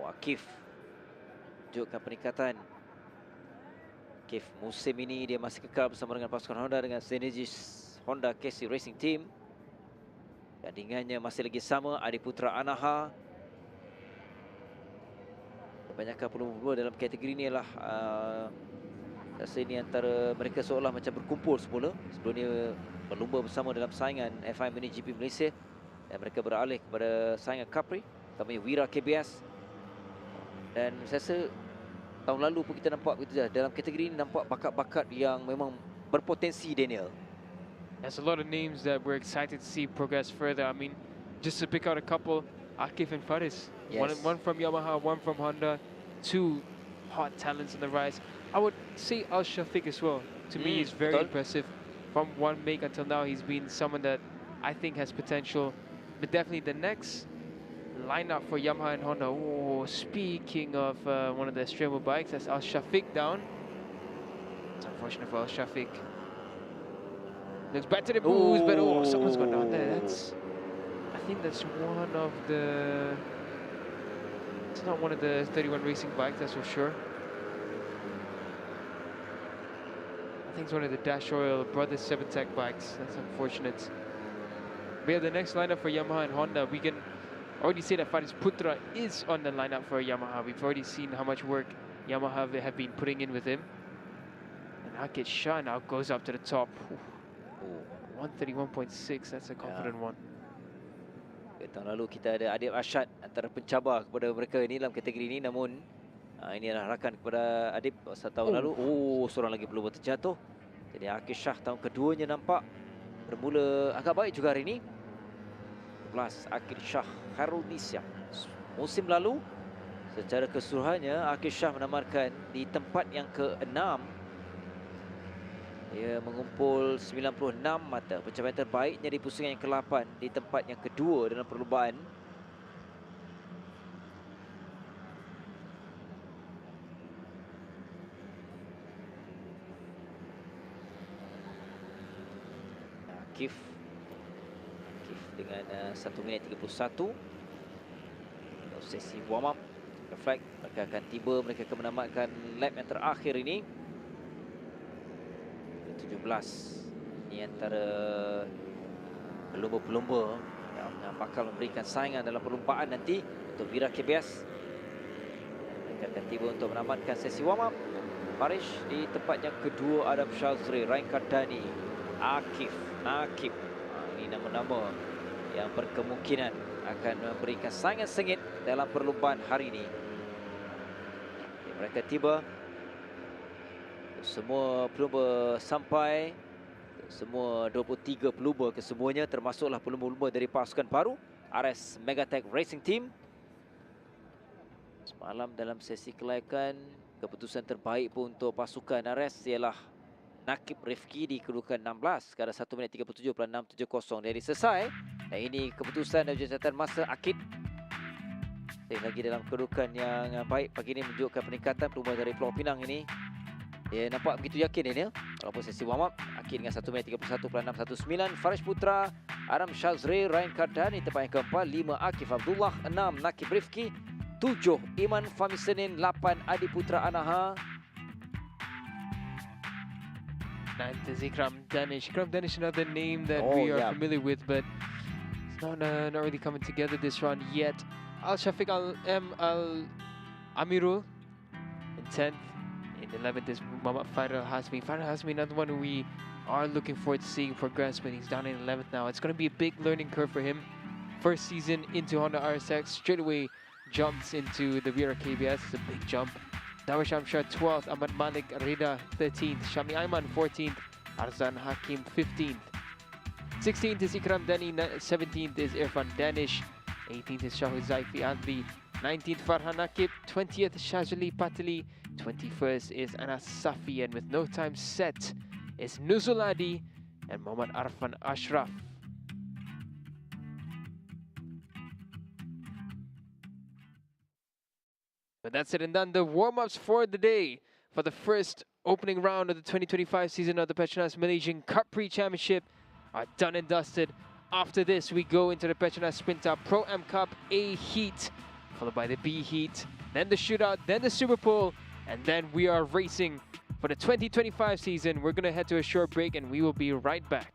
Akif tunjukkan peningkatan. Akif musim ini dia masih kekal bersama dengan pasukan Honda, dengan Zenegis Honda KC Racing Team. Tandingannya masih lagi sama, Adi Putra Anaha. Kebanyakan pelumba dalam kategori ini adalah rasa ini antara mereka seolah macam berkumpul semula. Sebelum ni berlumba bersama dalam saingan FIM Mini GP Malaysia, dan mereka beralih kepada saingan Cubprix, kami Wira KBS. Dan saya rasa tahun lalu pun kita nampak begitu, dalam kategori ini nampak bakat-bakat yang memang berpotensi, Daniel. There's a lot of names that we're excited to see progress further. I mean, just to pick out a couple, Akif and Faris. Yes. One from Yamaha, one from Honda. Two hot talents on the rise. I would say Al Shafiq as well. To me, he's very impressive. From one make until now, he's been someone that I think has potential. But definitely the next lineup for Yamaha and Honda. Oh, speaking of one of the Australian bikes, that's Al Shafiq down. It's unfortunate for Al Shafiq. Looks back to the booze, but oh, someone's gone down there. I think that's one of the... It's not one of the 31 racing bikes, that's for sure. I think it's one of the Dash Oil Brothers 7 Tech bikes. That's unfortunate. We have the next lineup for Yamaha and Honda. We can already say that Faris Putra is on the lineup for Yamaha. We've already seen how much work Yamaha have been putting in with him. And Akit Shah now goes up to the top. Oh. 131.6, that's a confident one. Tahun lalu kita ada Adib Ashad antara pencabar kepada mereka ini dalam kategori ini, namun ini adalah rakan kepada Adib tahun lalu. Oh, seorang lagi pelumba terjatuh. Jadi Akit Shah tahun keduanya nampak bermula agak baik juga hari ini. Plus Akit Shah Khairul Nisya. Musim lalu secara keseluruhannya Akit Shah menamatkan di tempat yang ke-6. Dia mengumpul 96 mata. Pencapaian terbaiknya di pusingan yang ke-8 di tempat yang kedua dalam perlombaan. Kif dengan 1 minit 31. Sesi warm up. Reflect, mereka akan tiba, mereka akan menamatkan lap yang terakhir ini. 17. Ini antara pelumba-pelumba yang bakal memberikan saingan dalam perlumbaan nanti untuk Vira KBS. Mereka akan tiba untuk menamatkan sesi warm up. Farish di tempat yang kedua, Adam Shazri, Rain Kardani, Akif, Nakib. Ini nama-nama yang berkemungkinan akan memberikan saingan sengit dalam perlumbaan hari ini. Mereka tiba. Semua pelumba sampai, semua 23 pelumba kesemuanya, termasuklah pelumba-pelumba dari pasukan baru RS Megatech Racing Team. Semalam dalam sesi kelayakan, keputusan terbaik pun untuk pasukan RS ialah Nakib Rifki di kedudukan 16 kadar 1 minit 37.670. Jadi selesai. Dan ini keputusan dan catatan masa Akid. Lagi dalam kedudukan yang baik pagi ini, menunjukkan peningkatan pelumba dari Pulau Pinang ini. Dia nampak begitu yakin ini. Walaupun sesi warm up, Akid dengan 1 minit 31.619. Farish Putra, Aram Shazri, Rain Kardani tempat yang keempat. 5 Akif Abdullah, 6 Nakib Rifki, 7 Iman Fahmi Senin, 8 Adi Putra Anaha. 9th is Ikram Danish. Ikram Danish, another name that we are familiar with, but it's not really coming together this round yet. Al Shafiq Al Amirul in 10th. In 11th is Muhammad Fairul Hasmi. Fairul Hasmi, another one who we are looking forward to seeing progress, but he's down in 11th now. It's going to be a big learning curve for him. First season into Honda RSX, straight away jumps into the Vira KBS. It's a big jump. Dawish Amshar 12th, Ahmad Malik Rida 13th, Shami Aiman 14th, Arzan Hakim 15th. 16th is Ikram Dani, 17th is Irfan Danish, 18th is Shahu Zaifi Adli, 19th Farhan Akib, 20th Shazali Patali, 21st is Anas Safi, and with no time set is Nuzul Adi and Muhammad Arfan Ashraf. But that's it and done. The warm-ups for the day for the first opening round of the 2025 season of the Petronas Malaysian Cub Prix Championship are done and dusted. After this, we go into the Petronas Sprinter Pro Am Cup A Heat, followed by the B Heat, then the Shootout, then the Super Pole, and then we are racing for the 2025 season. We're going to head to a short break and we will be right back.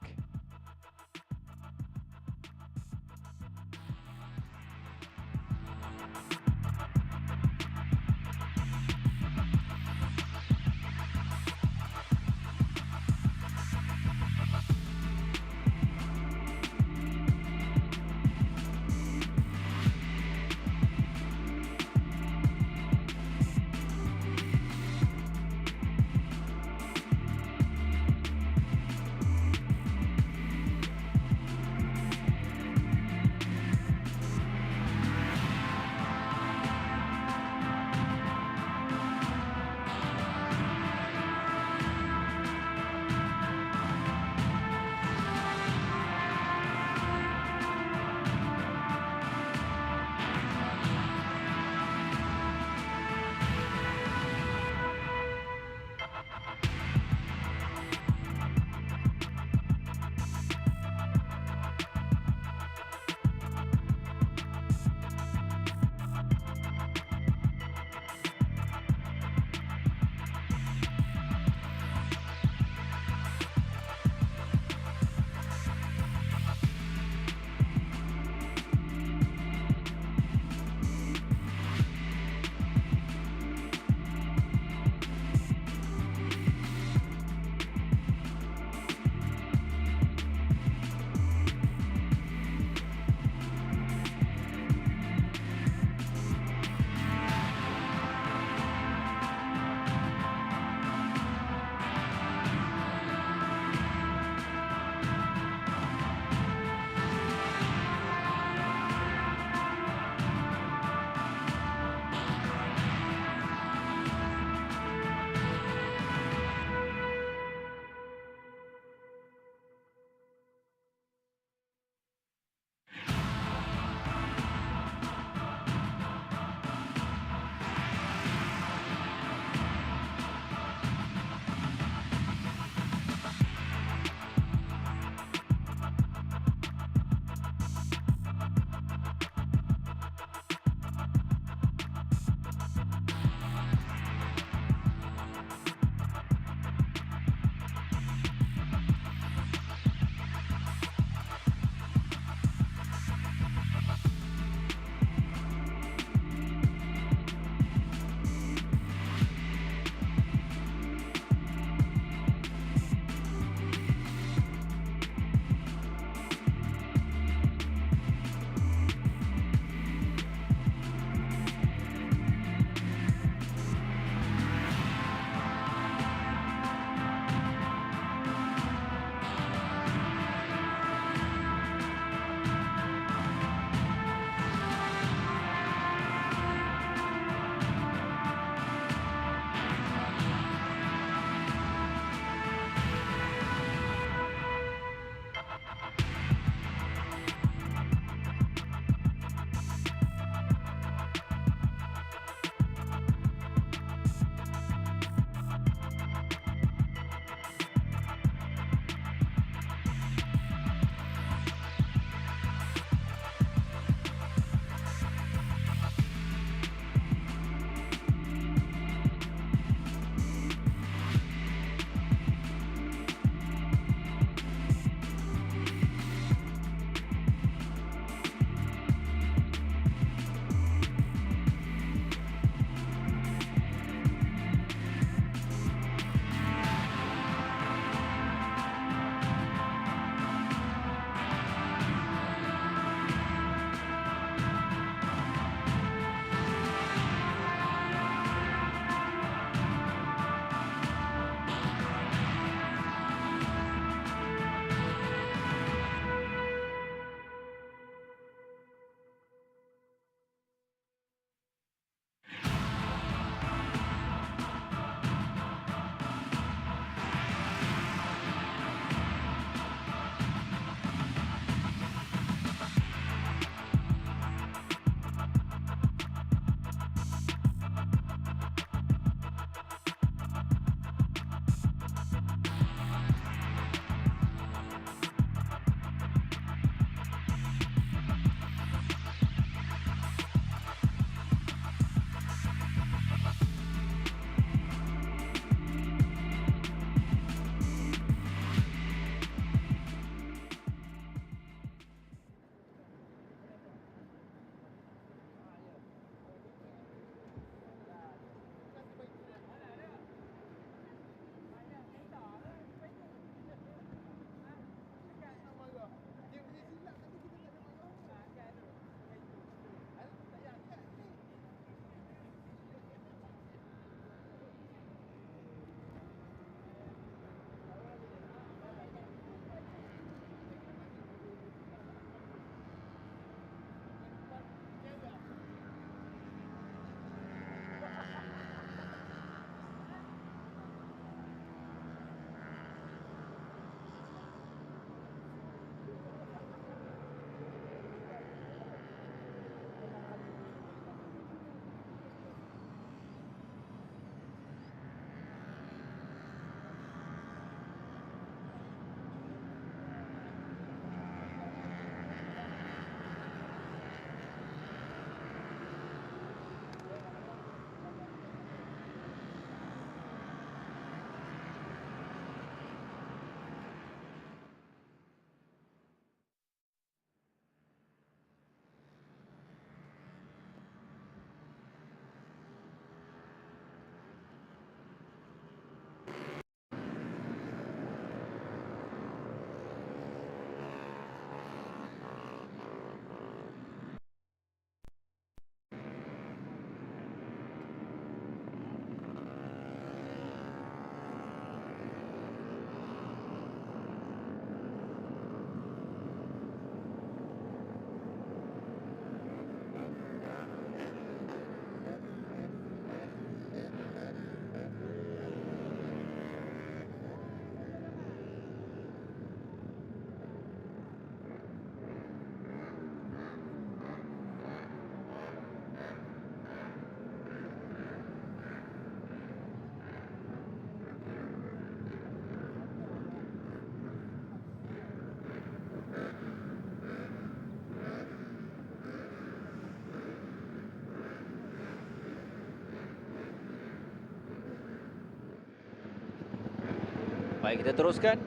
Baik, kita teruskan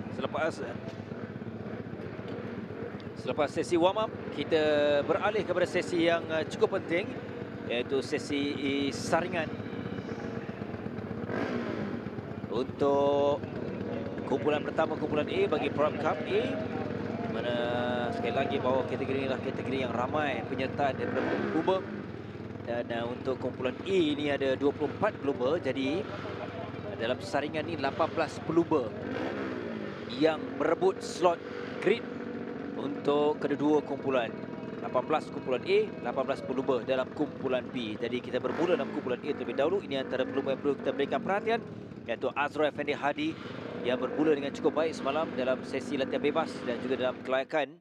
selepas sesi warm up, kita beralih kepada sesi yang cukup penting, iaitu sesi saringan untuk kumpulan pertama, kumpulan A bagi Petronas Cup A, di mana sekali lagi bahawa kategori ini adalah kategori yang ramai penyertaan daripada pelumba. Dan untuk kumpulan A ini ada 24 pelumba, jadi dalam saringan ini 18 pelumba yang merebut slot grid untuk kedua-dua kumpulan. 18 kumpulan A, 18 pelumba dalam kumpulan B. Jadi kita bermula dalam kumpulan A terlebih dahulu. Ini antara pelumba yang perlu kita berikan perhatian, iaitu Azrul Effendi Hadi yang bermula dengan cukup baik semalam dalam sesi latihan bebas dan juga dalam kelayakan.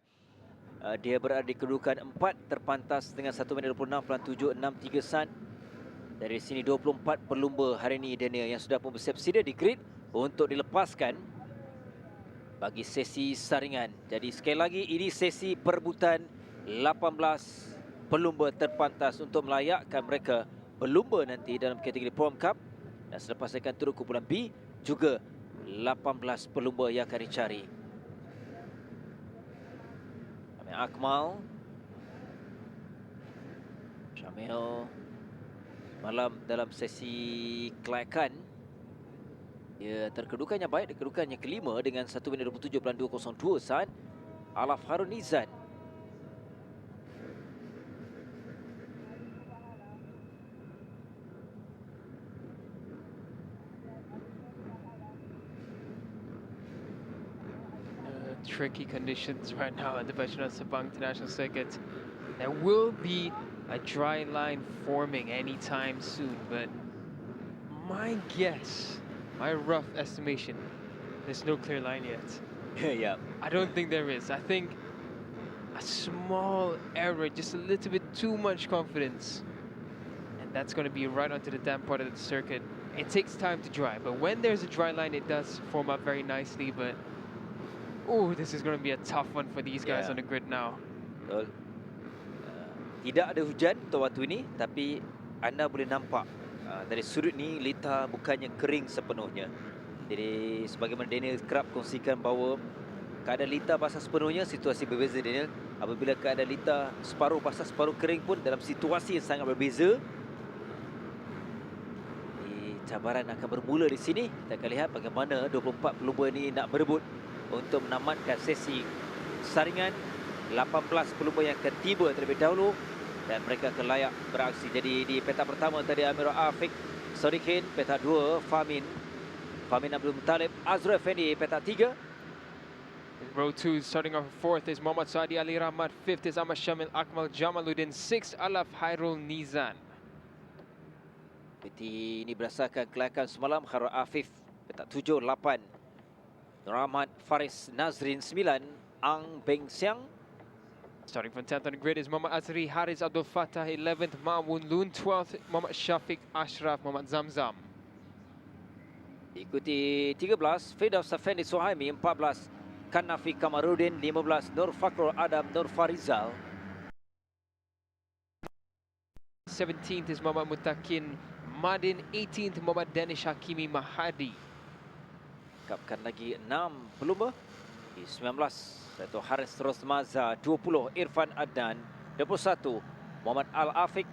Dia berada di kedudukan 4 terpantas dengan 1 minit 26.763 saat. Dari sini 24 pelumba hari ini, Daniel, yang sudah pun bersiap sedia di grid untuk dilepaskan bagi sesi saringan. Jadi sekali lagi, ini sesi perebutan 18 pelumba terpantas untuk melayakkan mereka berlumba nanti dalam kategori Petronas Cup. Dan selepas akan turun kumpulan B, juga 18 pelumba yang akan dicari. Akmal, Syamil malam dalam sesi kelayakan, dia terkedudukannya baik, kedudukannya kelima dengan 1 minit 27.202 saat. Alaf Harun Nizan. Tricky conditions right now at the Petronas Mam International Circuit. There will be a dry line forming anytime soon, but my guess, my rough estimation, there's no clear line yet. Yeah. I don't think there is. I think a small error, just a little bit too much confidence, and that's going to be right onto the damp part of the circuit. It takes time to dry, but when there's a dry line, it does form up very nicely. But oh, this is going to be a tough one for these guys on the grid now. Betul. Tidak ada hujan untuk waktu ini, tapi anda boleh nampak dari sudut ni lita bukannya kering sepenuhnya. Jadi sebagaimana Daniel kerap kongsikan bahawa keadaan lita basah sepenuhnya, situasi berbeza, Daniel. Apabila keadaan lita separuh basah separuh kering pun dalam situasi yang sangat berbeza. Cabaran akan bermula di sini. Kita akan lihat bagaimana 24 pelumba ini nak berebut untuk menamatkan sesi saringan. 18 pelumba yang akan tiba terlebih dahulu dan mereka akan layak beraksi. Jadi di peta pertama tadi Amirul Afiq, Sodikin. Peta 2 Famin Abdul Muttalib, Azrul Effendi. Peta 3 row 2 starting off 4th is Muhammad Saadi Ali Rahmat, 5th is Ahmad Syamil Akmal Jamaluddin, 6th Alaf Hairul Nizan. Peti ini berdasarkan kelayakan semalam. Khairul Afif peta 7, 8 Nur Ahmad Faris Nazrin, 9 Ang Beng Siang. Starting from 10th on the grid is Muhammad Azri Haris Abdul Fattah, 11th Ma'mun Loon, 12th Muhammad Syafiq Ashraf Muhammad Zamzam. Ikuti 13 Firdaus Safendi Suhaimi, 14 Kanafi Kamarudin, 15 Nur Fakrul Adam Nur Farizal. 17th is Muhammad Mutakin Madin, 18th Muhammad Danish Hakimi Mahadi. Kapkan lagi 6 pelumba. Di 19 iaitu Haris Rosmaza, 20 Irfan Adnan, 21 Muhammad Al-Afiq,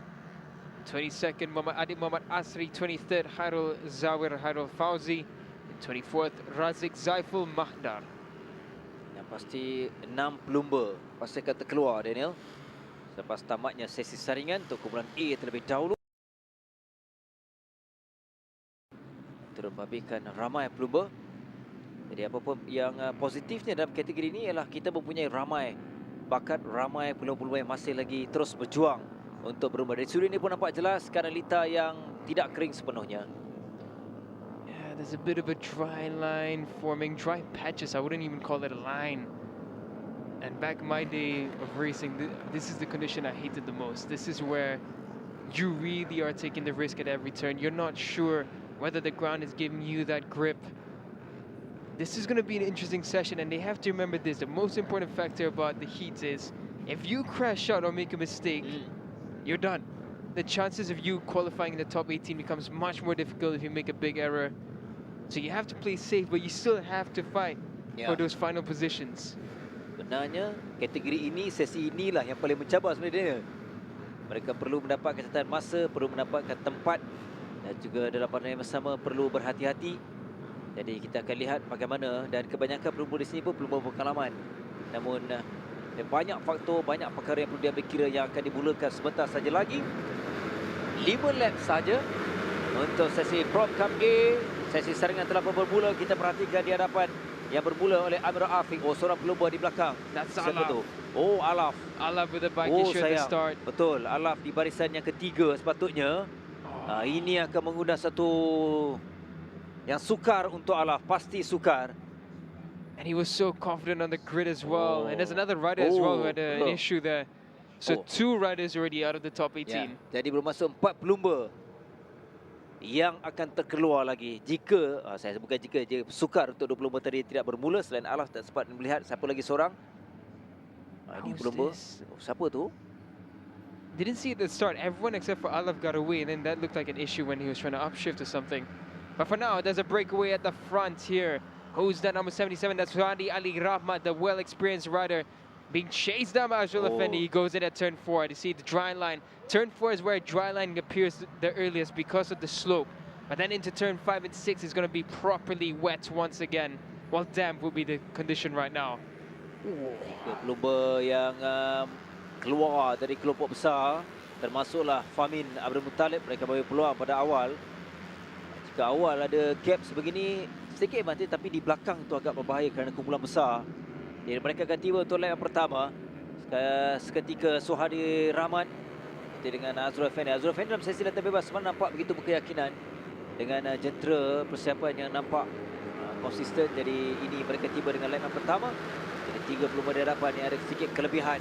22nd Muhammad Adib Muhammad Asri, 23rd Hairul Zawir Hairul Fauzi, and 24th Razik Zaiful Mahdar. Yang pasti 6 pelumba pasti akan terkeluar, Daniel, selepas tamatnya sesi saringan untuk kumpulan A terlebih dahulu. Turut membabikan ramai pelumba. Jadi apapun yang positifnya dalam kategori ini ialah kita mempunyai ramai bakat, ramai pelumba-pelumba yang masih lagi terus berjuang untuk berlumba. Dari sudut ini pun nampak jelas keadaan lita yang tidak kering sepenuhnya. Yeah, there's a bit of a dry line forming, dry patches. I wouldn't even call it a line. And back in my day of racing, this is the condition I hated the most. This is where you really are taking the risk at every turn. You're not sure whether the ground is giving you that grip. This is going to be an interesting session, and they have to remember this. The most important factor about the heats is if you crash out or make a mistake, you're done. The chances of you qualifying in the top 18 becomes much more difficult if you make a big error. So you have to play safe, but you still have to fight Ya. for those final positions. Sebenarnya kategori ini, sesi inilah yang paling mencabar sebenarnya. Mereka perlu mendapatkan catatan masa, perlu mendapatkan tempat dan juga dalam pada yang sama perlu berhati-hati. Jadi kita akan lihat bagaimana, dan kebanyakan pelumba di sini pun pelumba berpengalaman. Namun banyak faktor, banyak perkara yang perlu diambil kira yang akan dimulakan sebentar saja lagi. 5 lap saja untuk sesi Prom Cup A. Sesi saringan telah pun bermula. Kita perhatikan di hadapan yang bermula oleh Amir Afiq. Oh, seorang pelumba di belakang. That's Siapa Alaf. tu? Oh, Alaf. Alaf with the bike Oh, issue at the sayang. start. Betul, Alaf di barisan yang ketiga sepatutnya. Ini akan mengundang satu yang sukar untuk Alaf. Pasti sukar. And he was so confident on the grid as well. And there's another rider as well who had an betul. issue there. So 2 riders already out of the top 18. Ya, jadi belum masuk 4 pelumba yang akan terkeluar lagi jika, saya bukan jika, dia sukar untuk 2 pelumba tadi tidak bermula. Selain Alaf tak sempat melihat siapa lagi seorang. Ini How's pelumba. this? Siapa tu? Didn't see at the start. Everyone except for Alaf got away, and then that looked like an issue when he was trying to upshift or something. But for now, there's a breakaway at the front here. Who's that number 77? That's Radi Ali Rahmat, the well-experienced rider, being chased down by Azrul Effendi. He goes in at turn 4. You see the dry line. Turn 4 is where dry line appears the earliest because of the slope. But then into turn 5 and 6 is going to be properly wet once again. Well, damp will be the condition right now. Pelumba yang keluar dari kelompok besar, termasuklah Famin Abdul Muttalib. Mereka bagi peluang pada awal. Jika awal ada gap sebegini, sedikit advantage, tapi di belakang itu agak berbahaya kerana kumpulan besar. Jadi mereka akan tiba untuk lap yang pertama. Seketika Suhadi Rahmat dengan Azrul Effendi. Azrul Effendi dalam sesi latihan bebas semalam nampak begitu berkeyakinan dengan jentera persiapan yang nampak konsisten. Jadi ini mereka tiba dengan lap yang pertama. Jadi 3 pelumba di hadapan yang ada sedikit kelebihan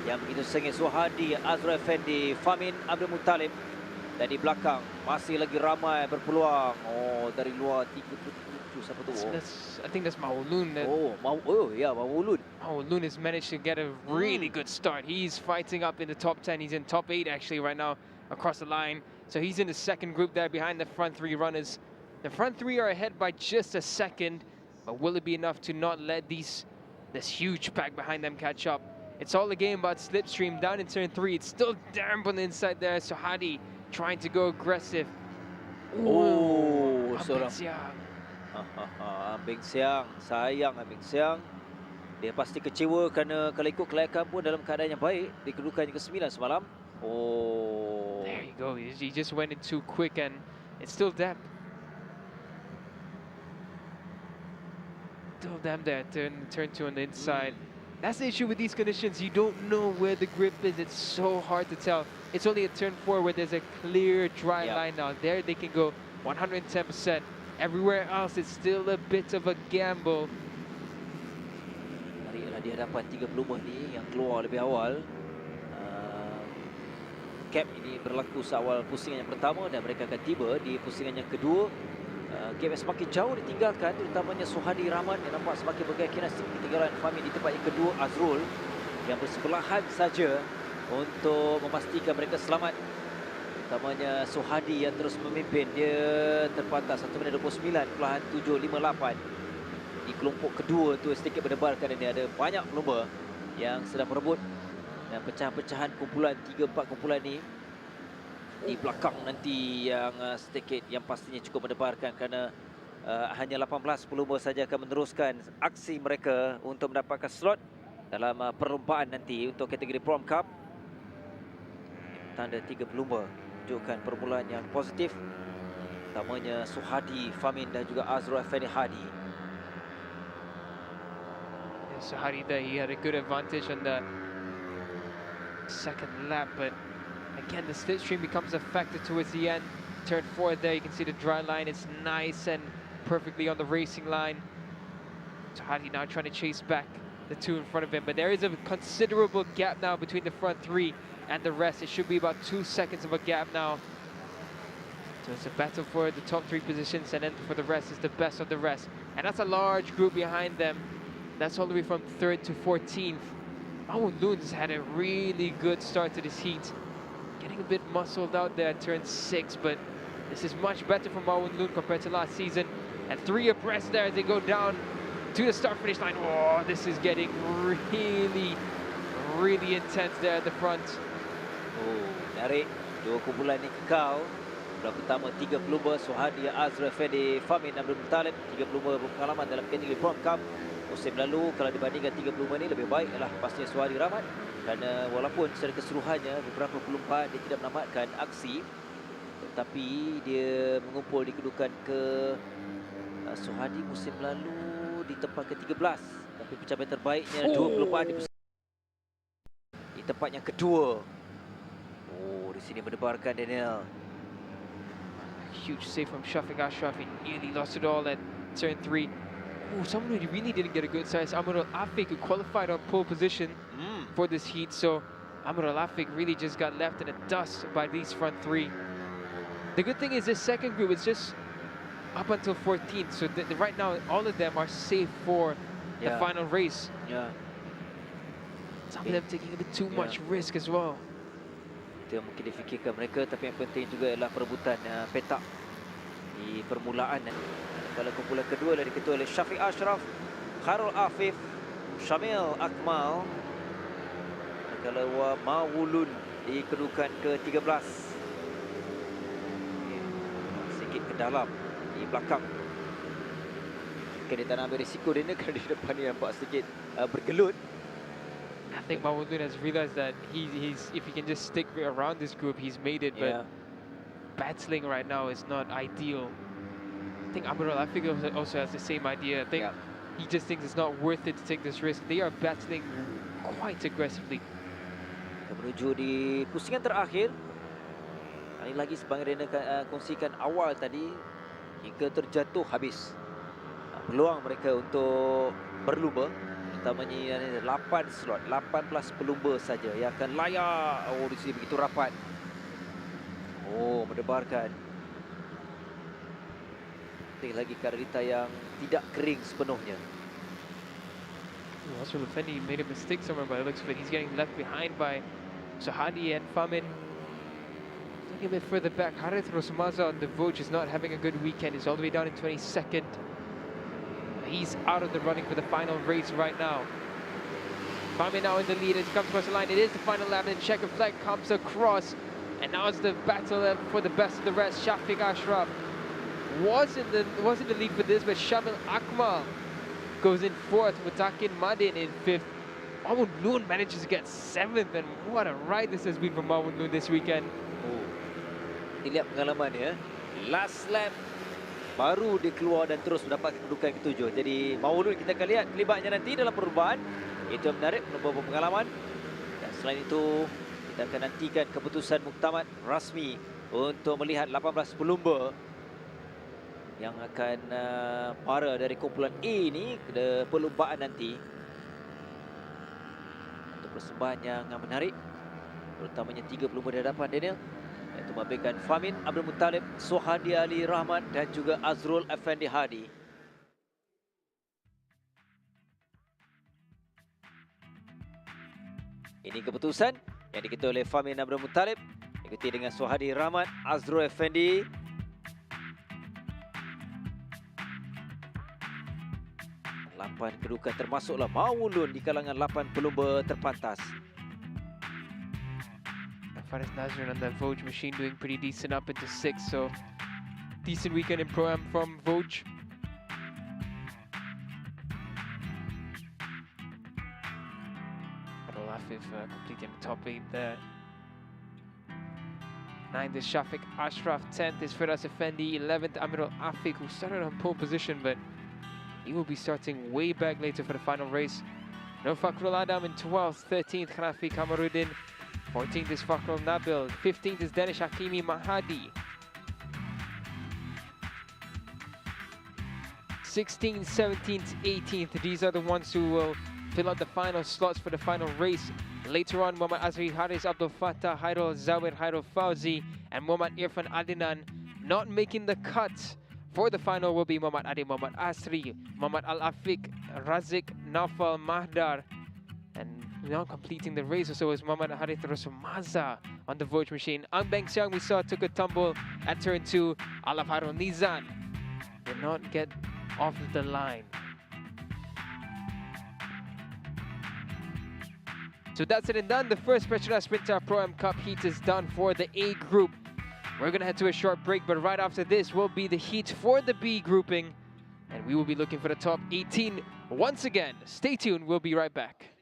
yang begitu sengit. Suhadi, Azrul Effendi, Famin Abdul Muttalib. Dan di belakang masih lagi ramai berpeluang. Oh, dari luar 37 siapa tu? I think that's Maulun. Maulun. Maulun has managed to get a really good start. He's fighting up in the top 10. He's in top 8 actually right now across the line. So he's in the second group there behind the front 3 runners. The front 3 are ahead by just a second, but will it be enough to not let this huge pack behind them catch up? It's all a game about slipstream down in turn 3. It's still damp on the inside there. So Hadi trying to go aggressive. Seorang Ambing Siang. Sayang Ambing Siang. Dia pasti kecewa kerana kalau ikut kelayakan pun dalam keadaan yang baik di kedudukan yang ke-9 semalam. There you go. He just went in too quick and it's still damp. Still damp there. Turn 2 on the inside. That's the issue with these conditions. You don't know where the grip is. It's so hard to tell. It's only at turn 4 where there's a clear dry line now. There they can go 110%. Everywhere else it's still a bit of a gamble. Marilah di hadapan 3 pelumba ni yang keluar lebih awal. Gap ini berlaku seawal pusingan yang pertama dan mereka akan tiba di pusingan yang kedua. Gap yang semakin jauh ditinggalkan, terutamanya Suhadi Rahman yang nampak semakin berkeyakinan. Ketinggalan Fahmi di tempat yang kedua, Azrul yang bersebelahan saja untuk memastikan mereka selamat. Terutamanya Suhadi yang terus memimpin. Dia terpantas 1 minit 29.758. Di kelompok kedua tu sedikit berdebar kerana ada banyak pelumba yang sedang berebut. Dan pecahan-pecahan kumpulan 3-4 kumpulan ni di belakang nanti yang sedikit yang pastinya cukup mendebarkan kerana hanya 18 pelumba saja akan meneruskan aksi mereka untuk mendapatkan slot dalam perlombaan nanti untuk kategori Prom Cup. Tanda 3 pelumba menunjukkan permulaan yang positif, utamanya Suhadi, Famin dan juga Azrul Effendi Hadi. Suhadi there, he had a good advantage on the second lap, but again, the slipstream becomes a factor towards the end. Turn 4 there, you can see the dry line. It's nice and perfectly on the racing line. So Hadi now trying to chase back the 2 in front of him. But there is a considerable gap now between the front 3 and the rest. It should be about 2 seconds of a gap now. So it's a battle for the top 3 positions, and then for the rest is the best of the rest. And that's a large group behind them. That's all the way from 3rd to 14th. Oh, Loon's had a really good start to this heat. Getting a bit muscled out there at turn 6, but this is much better for Mawun Loon compared to last season. And 3 abreast there as they go down to the start finish line. Oh, this is getting really intense there at the front. Oh, menarik. Dua kumpulan ini kekal. Bulan pertama 3 pelumba Suhadi Azra Effendi Famin Abdul Muttalib, 3 pelumba berpengalaman dalam kategori Pro Cup. Musim lalu kalau dibandingkan 3 pelumba ini lebih baik adalah pastinya Suhadi Rahmat, kerana walaupun secara keseluruhannya beberapa pelumba dia tidak menamatkan aksi, tetapi dia mengumpul di kedudukan ke Suhadi musim lalu di tempat ke-13, tapi pencapaian terbaiknya 2 perlumbaan di tempat yang kedua. Oh, di sini mendebarkan Daniel. Huge save from Shafiq Ashraf. He nearly lost it all at turn 3. Oh, someone who really didn't get a good size. Amr Al-Afiq, who qualified on pole position for this heat. So Amr Al-Afiq really just got left in the dust by these front 3. The good thing is this second group is just up until 14th. So right now, all of them are safe for the final race. Some of them taking a bit too much risk as well. Itu yang mungkin difikirkan mereka, tapi yang penting juga adalah perebutan petak di permulaan. Kalau kumpulan kedua adalah diketuai oleh Shafiq Ashraf, Khairul Afif, Syamil Akmal. Kalau Mawulun di kedudukan ke-13. Sikit ke dalam di belakang. Mungkin dia tak nak ambil risiko dia ni kerana di depan ni nampak sedikit bergelut. I think Mawulun has realized that he's if he can just stick around this group, he's made it. But battling right now is not ideal. I think Amr Al-Afiq also has the same idea. I think he just thinks it's not worth it to take this risk. They are battling quite aggressively. Kita menuju di pusingan terakhir. Kali lagi sebagaimana Rena kongsikan awal tadi, hingga terjatuh habis peluang mereka untuk berlumba. Utamanya 8 slot, 18 pelumba saja yang akan layak. Oh, di sini begitu rapat. Oh, mendebarkan. Penting lagi kardita yang tidak kering sepenuhnya. Nasrul Effendi made a mistake somewhere by the looks of it. He's getting left behind by Suhadi and Famin. Looking a bit further back, Harith Rosmaza on the Voj is not having a good weekend. He's all the way down in 22nd. He's out of the running for the final race right now. Famin now in the lead as he comes across the line. It is the final lap, and checker flag comes across. And now it's the battle for the best of the rest. Shafiq Ashraf was in the lead for this, but Shamil Akmal goes in 4th. Mutakin Madin in 5th. Mamun Loon manages to get 7th, and what a ride this has been for Mamun Loon this weekend. Oh, lihat pengalaman ya. Last lap baru dia keluar dan terus mendapat kedudukan ke-7. Jadi Maulud kita akan lihat terlibatnya nanti dalam perubahan. Itu yang menarik, menambah pengalaman. Dan selain itu, kita akan nantikan keputusan muktamad rasmi untuk melihat 18 pelumba yang akan para dari kumpulan A ini ke perlumbaan nanti. Untuk persembahan yang menarik, terutamanya 3 pelumba di hadapan Daniel, iaitu memberikan Famin Abdul Muttalib, Suhadi Ali Rahmat dan juga Azrul Effendi Hadi. Ini keputusan yang diketuai oleh Famin Abdul Muttalib, diikuti dengan Suhadi Rahmat, Azrul Effendi. Lapan kedudukan termasuklah Maulun di kalangan 8 pelumba terpantas. Faris Nazrin on the Voj machine doing pretty decent up into 6th, so decent weekend in Pro-Am from Voj. Al-Afif completing the top 8 there. 9th is Shafiq Ashraf, 10th is Firas Effendi, 11th Amir Al-Afiq, who started on pole position, but he will be starting way back later for the final race. No Fakrul Adam in 12th, 13th Khanafi Kamaruddin, 14th is Fakrul Nabil, 15th is Danish Hakimi Mahadi, 16th, 17th, 18th, these are the ones who will fill out the final slots for the final race. Later on, Muhammad Azri Haris Abdul Fattah, Hairul Zawir, Hairul Fauzi, and Muhammad Irfan Adinan. Not making the cut for the final will be Muhammad Adi, Muhammad Asri, Muhammad Al-Afiq, Razik, Nafal, Mahdar, and now completing the race also is Muhammad Harith Rosmaza on the Voj machine. Ang Beng Siang we saw took a tumble at turn 2. Alaf Harun Nizan will not get off the line. So that's it and done. The first Petronas Winter Pro-Am Cup heat is done for the A group. We're going to head to a short break, but right after this will be the heat for the B grouping. And we will be looking for the top 18 once again. Stay tuned, we'll be right back.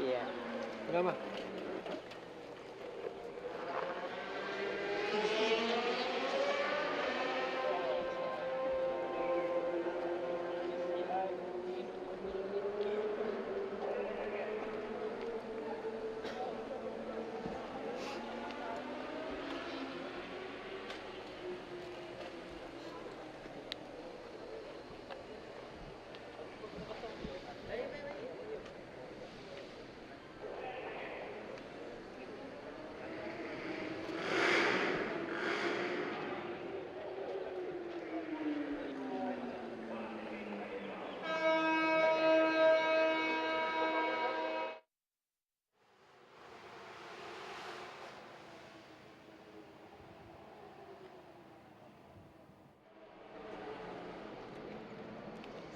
Iya. Kenapa?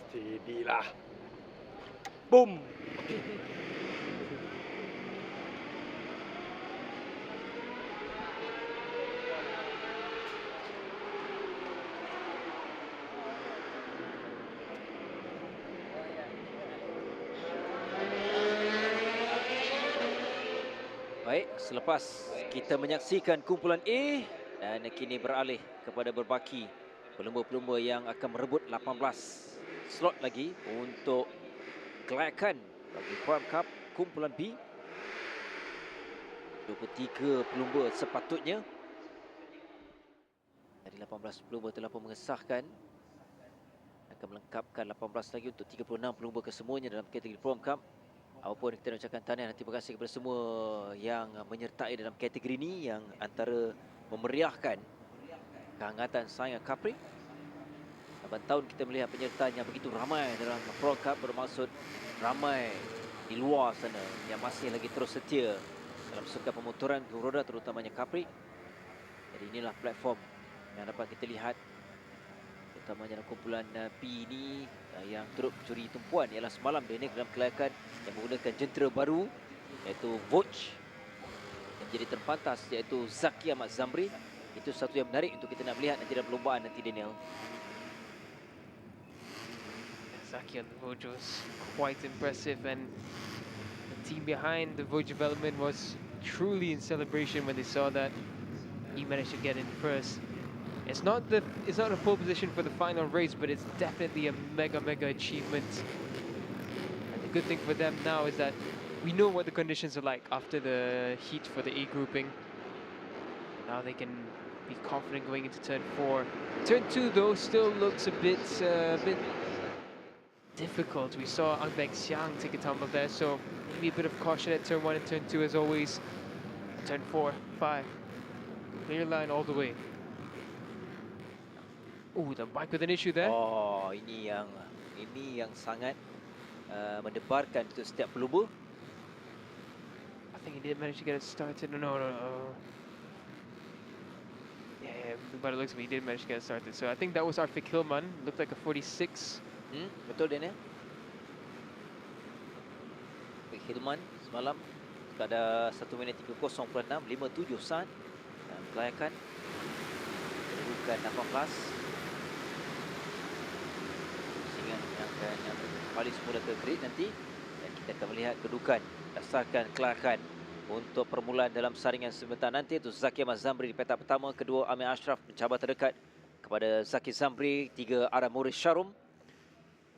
Steady lah. Boom. Baik, selepas kita menyaksikan kumpulan A dan kini beralih kepada berbaki pelumba-pelumba yang akan merebut 18 slot lagi untuk kelayakan bagi Prime Cup kumpulan B. 23 pelumba sepatutnya. Dari 18 pelumba telah pun mengesahkan akan melengkapkan 18 lagi untuk 36 pelumba kesemuanya dalam kategori Prime Cup. Apapun kita nak ucapkan tahniah dan terima kasih kepada semua yang menyertai dalam kategori ini yang antara memeriahkan kehangatan saingan Cubprix. 8 tahun kita melihat penyertaan yang begitu ramai dalam Pro Cup, bermaksud ramai di luar sana yang masih lagi terus setia dalam sukan pemotoran roda terutamanya Cubprix. Jadi inilah platform yang dapat kita lihat terutamanya dalam kumpulan P ini yang turut mencuri tumpuan ialah semalam Daniel dalam kelayakan yang menggunakan jentera baru iaitu Vouch yang jadi terpantas iaitu Zaki Ahmad Zamri. Itu satu yang menarik untuk kita nak melihat nanti dalam perlombaan nanti, Daniel. Zaki on the Vouch was quite impressive, and the team behind the Vouch development was truly in celebration when they saw that he managed to get in first. It's not a pole position for the final race, but it's definitely a mega achievement. And the good thing for them now is that we know what the conditions are like after the heat for the A grouping. Now they can be confident going into turn 4. Turn 2 though still looks a bit difficult. We saw Ang Beng Xiang take a tumble there, so maybe a bit of caution at turn 1 and turn 2 as always. Turn 4, 5, clear line all the way. Oh, the bike with an issue there. Oh, ini yang sangat mendebarkan untuk setiap pelumba. I think he did manage to get it started. No. Yeah, by the looks of it, he did manage to get it started. So I think that was Arfik Hillman. Looked like a 46. Betul, Daniel. Hillman semalam pada 1 minit 30.6, 57 saat dan kelayakan bukan 18. Pusingan yang akan kembali semula ke grid nanti dan kita akan melihat kedudukan berdasarkan kelayakan untuk permulaan dalam saringan sebentar nanti. Itu Zaki Ahmad Zamri di petak pertama, kedua Amir Ashraf mencabar terdekat kepada Zaki Zamri, 3 arah Muris Sharum.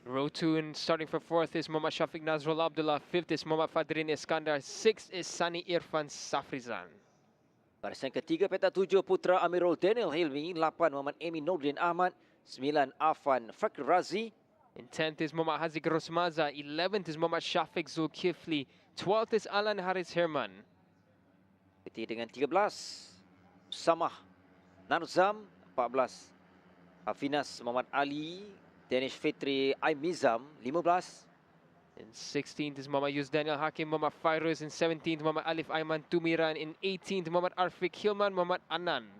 Row 2 and starting for 4th is Muhammad Shafiq Nazrul Abdullah. 5th is Muhammad Fadrin Iskandar. 6th is Sani Irfan Safrizan. Barisan ketiga petak 7 Putra Amirul Daniel Hilmi. 8 Muhammad Emin Nordin Ahmad. 9 Afan Fakir Razi. In 10th is Muhammad Haziq Rosmaza. 11th is Muhammad Shafiq Zulkifli. 12th is Alan Haris Herman. Peti dengan 13 Samah Narzam. 14 Hafinas Muhammad Ali. Danish Fitri Aimizam. 15. In 16th is Muhammad Yus Daniel Hakim, Muhammad Fairuz. In 17th, Muhammad Alif Aiman Tumiran. In 18th, Muhammad Arfik Hilman, Muhammad Anand.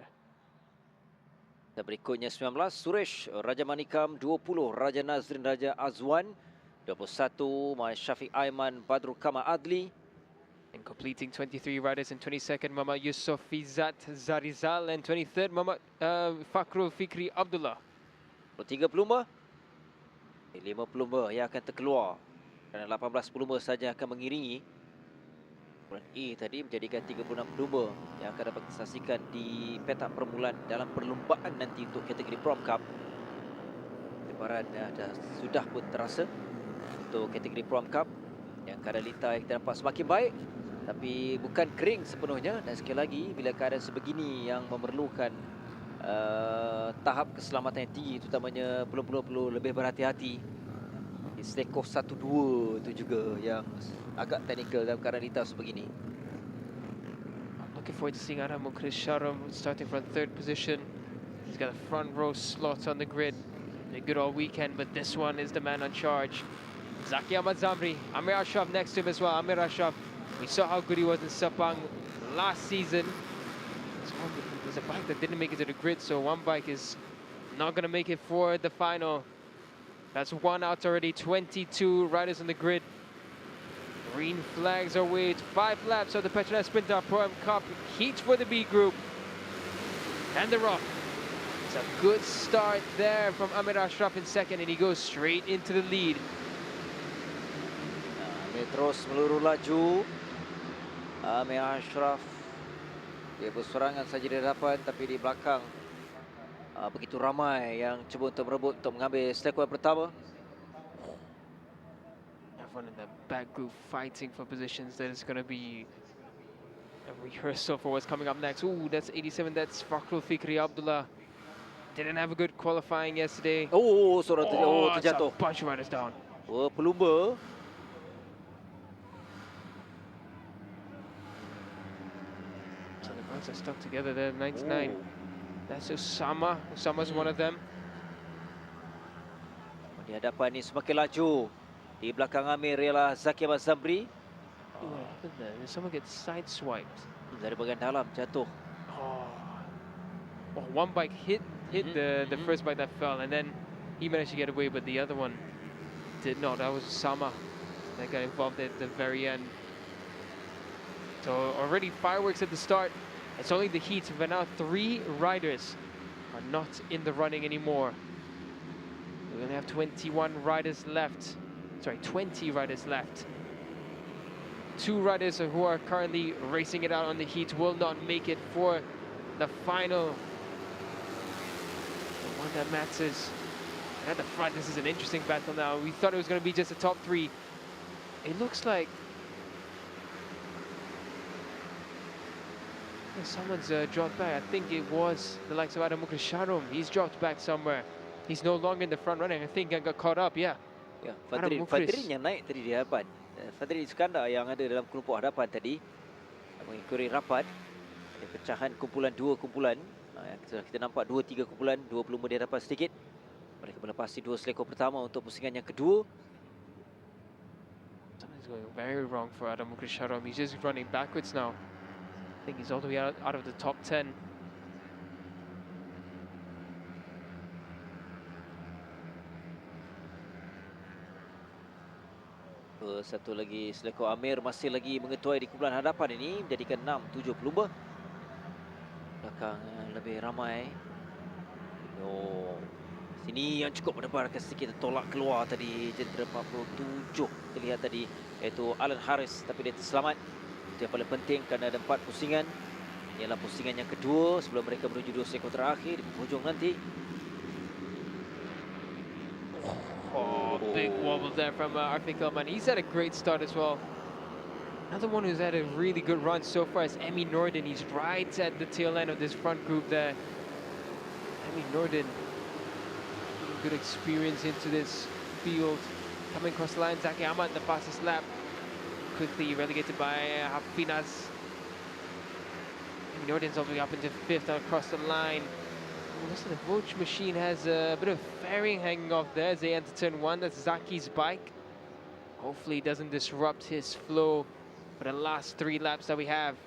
Dan berikutnya 19 Suresh Raja Manikam. 20 Raja Nazrin Raja Azwan. 21 Muhammad Syafiq Aiman Badrul Kama Adli. And completing 23 riders in 22nd, Muhammad Yusof Fizat Zarizal. And 23rd, Muhammad Fakrul Fikri Abdullah. 3 pelumba. 5 pelumba yang akan terkeluar. Kerana 18 pelumba saja akan mengiringi Kumpulan A tadi menjadikan 36 pelumba yang akan dapat disaksikan di petak permulaan dalam perlumbaan nanti untuk kategori Prom Cup. Lebaran sudah pun terasa untuk kategori Prom Cup, yang keadaan lintar yang kita nampak semakin baik tapi bukan kering sepenuhnya, dan sekali lagi bila keadaan sebegini yang memerlukan tahap keselamatan yang tinggi, terutamanya pelumba perlu lebih berhati-hati. Selekoh 1-2 itu juga yang agak teknikal dalam keadaan lintar sebegini. I'm looking forward to seeing Adam Mukrisharam starting from third position. He's got a front row slot on the grid. Been good all weekend, but this one is the man on charge. Zaki Ahmad Zamri, Amir Ashraf next to him as well. Amir Ashraf, we saw how good he was in Sepang last season. There's a bike that didn't make it to the grid, so one bike is not going to make it for the final. That's one out already, 22 riders on the grid. Green flags are waved. 5 laps of the Petronas Sprinter Pro Cup heat for the B group. And they're off. It's a good start there from Amir Ashraf in second, and he goes straight into the lead. Dia terus meluru laju. Amir Ashraf, dia berserangan saja di hadapan, tapi di belakang begitu ramai yang cuba untuk merebut untuk mengambil selekoan pertama. Everyone in the back group fighting for positions. There's going to be a rehearsal for what's coming up next. Ooh, that's 87. That's Fakhrul Fikri Abdullah. Didn't have a good qualifying yesterday. Seorang terjatuh. A bunch of riders down. Pelumba. So the guys are stuck together there. 99. That's Usama. Usama's one of them. Di hadapan ni semakin laju. Di belakang Amir ialah Zaki Ahmad Zamri. What happened there? Did someone get sideswiped? Dari bahagian dalam jatuh. One bike hit the first bike that fell, and then he managed to get away, but the other one did not. That was Usama that got involved at the very end. So already fireworks at the start. It's only the heat, but now 3 riders are not in the running anymore. We only have 21 riders left. Sorry, 20 riders left. 2 riders who are currently racing it out on the heat will not make it for the final. The one that matters. At the front, this is an interesting battle now. We thought it was going to be just a top 3. It looks like someone's dropped back. I think it was the likes of Adam Mukrisharam. He's dropped back somewhere. He's no longer in the front running. I think I got caught up, yeah. Ya, Fadrin yang naik tadi di hadapan. Fadrin Iskandar yang ada dalam kelompok hadapan tadi mengikuti rapat. Ada pecahan kumpulan 2 kumpulan. Kita nampak 2-3 kumpulan, 2 pelumba di hadapan sedikit. Mereka melepasi 2 selekor pertama untuk pusingan yang kedua. Something's going very wrong for Adam Mukrisharam. He's just running backwards now. I think he's all the way out of the top 10. Satu lagi selekor Amir masih lagi mengetuai di kumpulan hadapan ini, menjadikan 6-7 pelumba. Belakang lebih ramai. Sini yang cukup mendebarkan sedikit tolak keluar tadi, jentera 47 terlihat tadi, iaitu Alan Harris, tapi dia terselamat. Itu yang paling penting kerana ada 4 pusingan. Ialah pusingan yang kedua sebelum mereka menuju 2 selekor terakhir di penghujung nanti. Big wobble there from Arfi Kelman. He's had a great start as well. Another one who's had a really good run so far is Emi Norden. He's right at the tail end of this front group there. Emi Norden, good experience into this field. Coming across the line, Zaki Ahmad, the fastest lap. Quickly relegated by Hafinas. Emi Norden's all the way up into 5th across the line. Looks like the Vulch machine has a bit of fairing hanging off there as they enter turn 1. That's Zaki's bike. Hopefully it doesn't disrupt his flow for the last 3 laps that we have.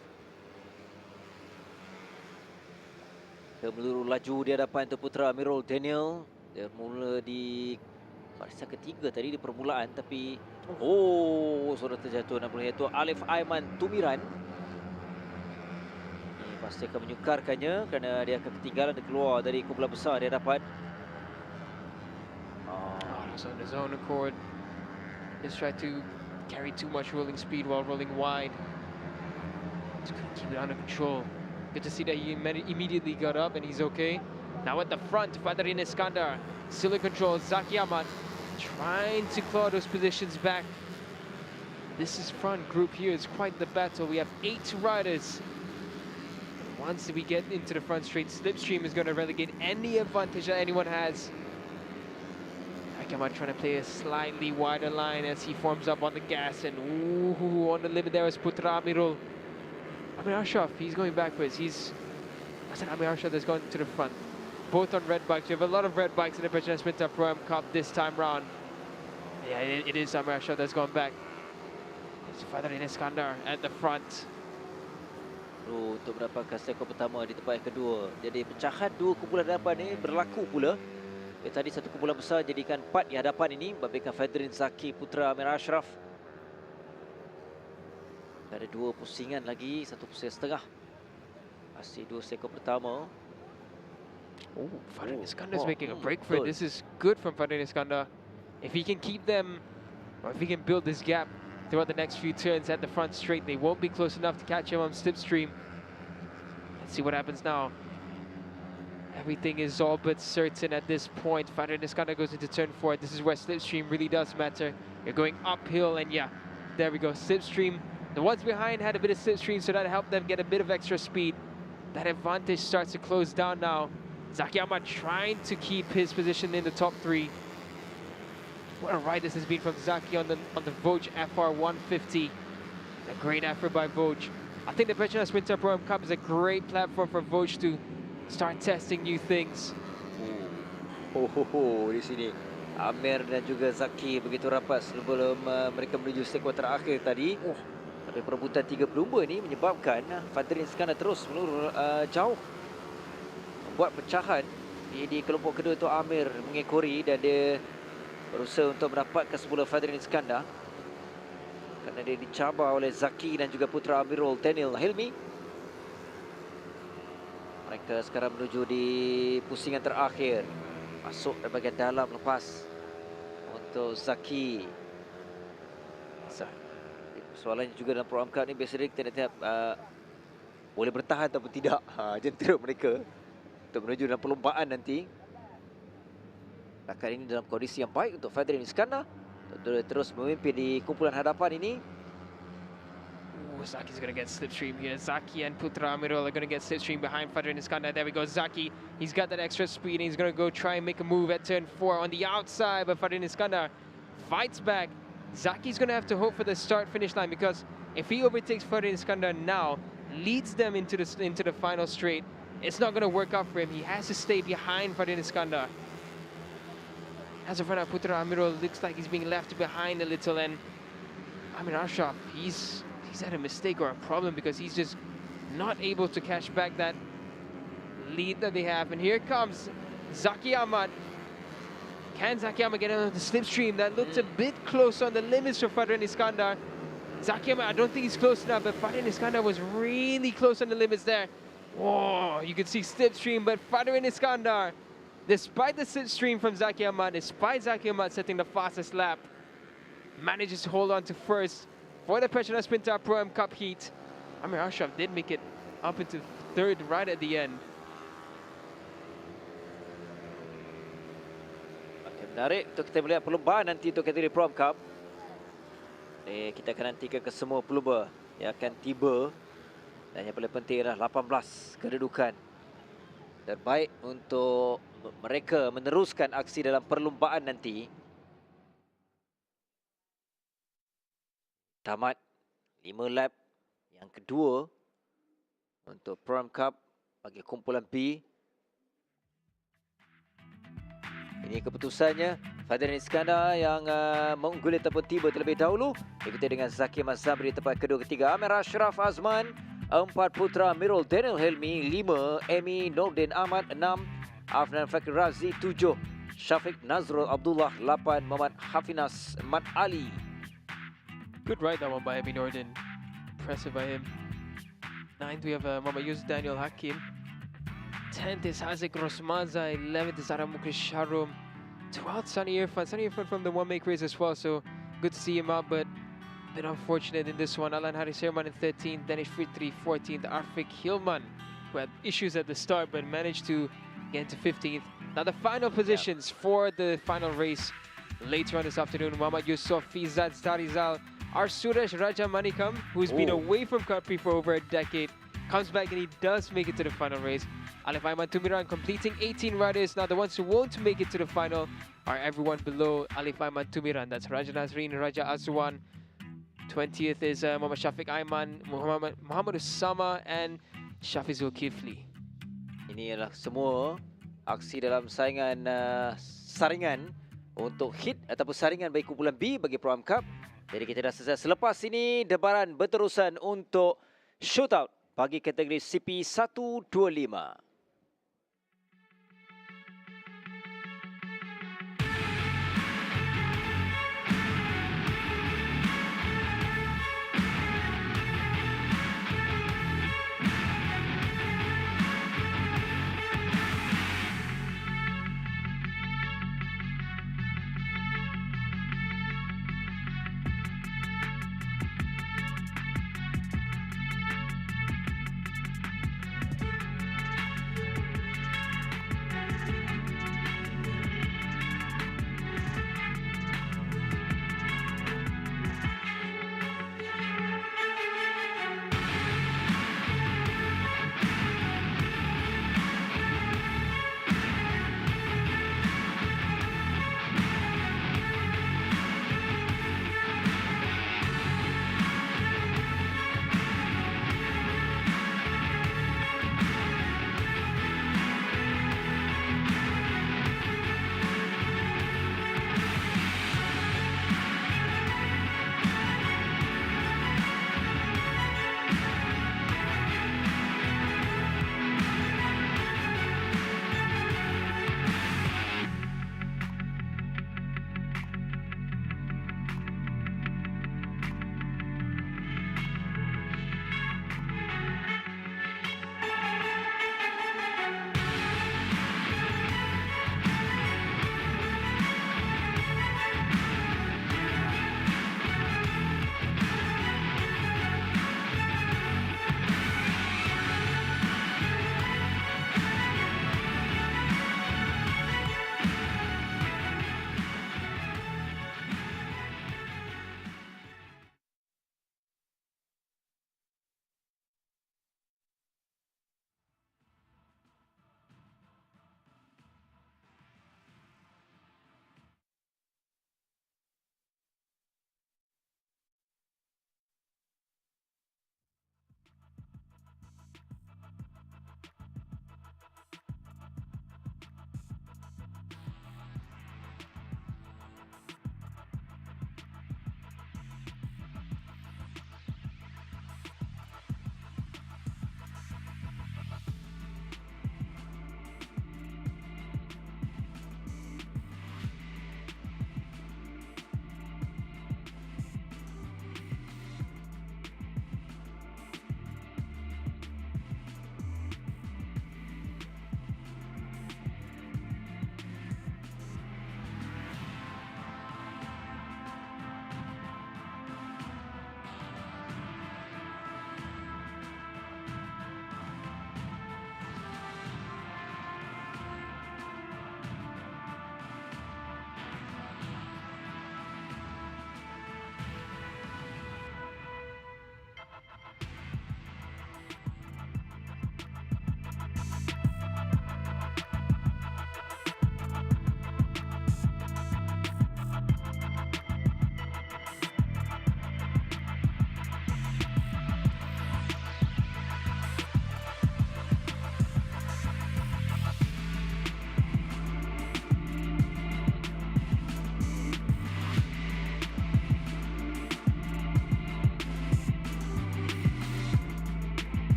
Dia meluru laju di hadapan untuk putra Amirul Daniel. Dia mula di barisan ketiga tadi di permulaan, tapi sudah terjatuh, iaitu Alif Aiman Tumiran. Pasti akan menyukarkannya kerana dia akan ketinggalan dan keluar dari kumpulan besar di hadapan. It's on his own accord. Just tried to carry too much rolling speed while rolling wide. Just couldn't keep it under control. Good to see that he immediately got up and he's okay. Now at the front, Fadrin Iskandar still in control. Zaki Ahmad trying to claw those positions back. This is front group here. It's quite the battle. We have 8 riders. Once we get into the front straight, Slipstream is going to relegate any advantage that anyone has. Zaki Ahmad trying to play a slightly wider line as he forms up on the gas. And ooh, on the limit there is Putra Amirul. Amir Ashraf, he's going backwards. I said Amir Ashraf that's going to the front. Both on red bikes. We have a lot of red bikes in the Petronas Mam Cup this time round. Yeah, it is Amir Ashraf that's gone back. It's Fadrin Iskandar at the front. Untuk mendapatkan sekor pertama di tempat yang kedua. Jadi pecahan 2 kumpulan hadapan ini berlaku pula. Tadi satu kumpulan besar jadikan 4 di hadapan ini. Babitkan Fadrin Zaki Putra Amir Ashraf. Ada 2 pusingan lagi, 1 pusingan setengah. Masih 2 sekor pertama. Oh, Fadrin Iskandar's making a break for it. This is good from Fadrin Iskandar. If he can keep them, or if he can build this gap throughout the next few turns at the front straight, they won't be close enough to catch him on slipstream. Let's see what happens now. Everything is all but certain at this point. Fadrin Iskandar goes into turn 4. This is where slipstream really does matter. You're going uphill, and yeah, there we go. Slipstream. The ones behind had a bit of slipstream, so that helped them get a bit of extra speed. That advantage starts to close down now. Zaki Ahmad trying to keep his position in the top 3. What a ride this has been from Zaki on the Voj FR 150. A great effort by Voj. I think the Petronas Mam Cup is a great platform for Voj to start testing new things. Di sini Amir dan juga Zaki begitu rapat sebelum mereka menuju sektor terakhir tadi. Tapi perebutan 3 pelumba ini menyebabkan Fadrin Iskandar terus meluru jauh. Membuat pecahan di kelompok kedua itu. Amir mengekori dan dia berusaha untuk mendapatkan semula Fadrin Iskandar kerana dia dicabar oleh Zaki dan juga Putra Amirul Daniel Hilmi. Mereka sekarang menuju di pusingan terakhir. Masuk dari bahagian dalam lepas untuk Zaki. Soalannya juga dalam program Cup ni biasanya kita tengok boleh bertahan ataupun tidak jentera mereka untuk menuju dalam perlombaan nanti. Kali ini dalam kondisi yang baik untuk Fadrin Iskandar. Terus memimpin di kumpulan hadapan ini. Zaki's going to get slipstream here. Zaki and Putra Amirul are going to get slipstream behind Fadrin Iskandar. There we go, Zaki. He's got that extra speed and he's going to go try and make a move at turn 4 on the outside. But Fadrin Iskandar fights back. Zaki's going to have to hope for the start-finish line, because if he overtakes Fadrin Iskandar now, leads them into the final straight, it's not going to work out for him. He has to stay behind Fadrin Iskandar. As of right now, Putra Amirul looks like he's being left behind a little, and Amir Ashraf, he's had a mistake or a problem because he's just not able to catch back that lead that they have. And here comes Zaki Ahmad. Can Zaki Ahmad get on the slipstream? That looked a bit close on the limits for Fadrin Iskandar. Zaki Ahmad, I don't think he's close enough, but Fadrin Iskandar was really close on the limits there. Whoa, you can see slipstream, but Fadrin Iskandar, despite the slipstream from Zaki Ahmad, despite Zaki Ahmad setting the fastest lap, manages to hold on to first for the Petronas Mam Cup heat. Amir Ashraf did make it up into third right at the end. Okay, menarik untuk kita melihat perlombaan nanti untuk kategori Prom Cup. Kita akan nantikan ke semua pelumba yang akan tiba. Dan yang paling penting adalah 18 kedudukan terbaik untuk mereka meneruskan aksi dalam perlombaan nanti. Tamat 5 lap yang kedua untuk Prom Cup bagi kumpulan B. Ini keputusannya. Fadrin Iskandar yang mengungguli ataupun tiba terlebih dahulu. Ikuti dengan Zaki Mazamri di tempat kedua ketiga. Amir Ashraf Azman. 4 Putra Amirul Daniel Helmi. 5 Emi Nordin Ahmad. 6 Afnan Fakir Razi. 7 Syafiq Nazrul Abdullah. 8 Muhammad Hafinas Mat Ali. Good ride that one by Emi Nordin. Impressive by him. 9th we have Muhammad Yusuf Daniel Hakim. 10th is Hazik Rosmaza. 11th is Aram Mukrish Harum. 12th Sunny Irfan. Sunny Irfan from the one make race as well, so good to see him out. But bit unfortunate in this one. Alan Haris Herman in 13th, Danish Fritri 14th, Arfik Hilman, who had issues at the start but managed to get into 15th. Now the final positions for the final race later on this afternoon: Muhammad Yusof, Fizad Starizal, our Suresh Raja Manikam, who's been away from Cubprix for over a decade, comes back and he does make it to the final race. Alif Aiman Tumiran completing 18 riders. Now the ones who won't make it to the final are everyone below Alif Aiman Tumiran. That's Raja Nazreen, Raja Azwan. 20th is Muhammad Shafiq Aiman, Muhammad Usama and Shafizul Kifli. Ini adalah semua aksi dalam saingan saringan untuk hit ataupun saringan bagi kumpulan B bagi Pro Am Cup. Jadi kita dah selesai. Selepas ini debaran berterusan untuk shootout bagi kategori CP 125.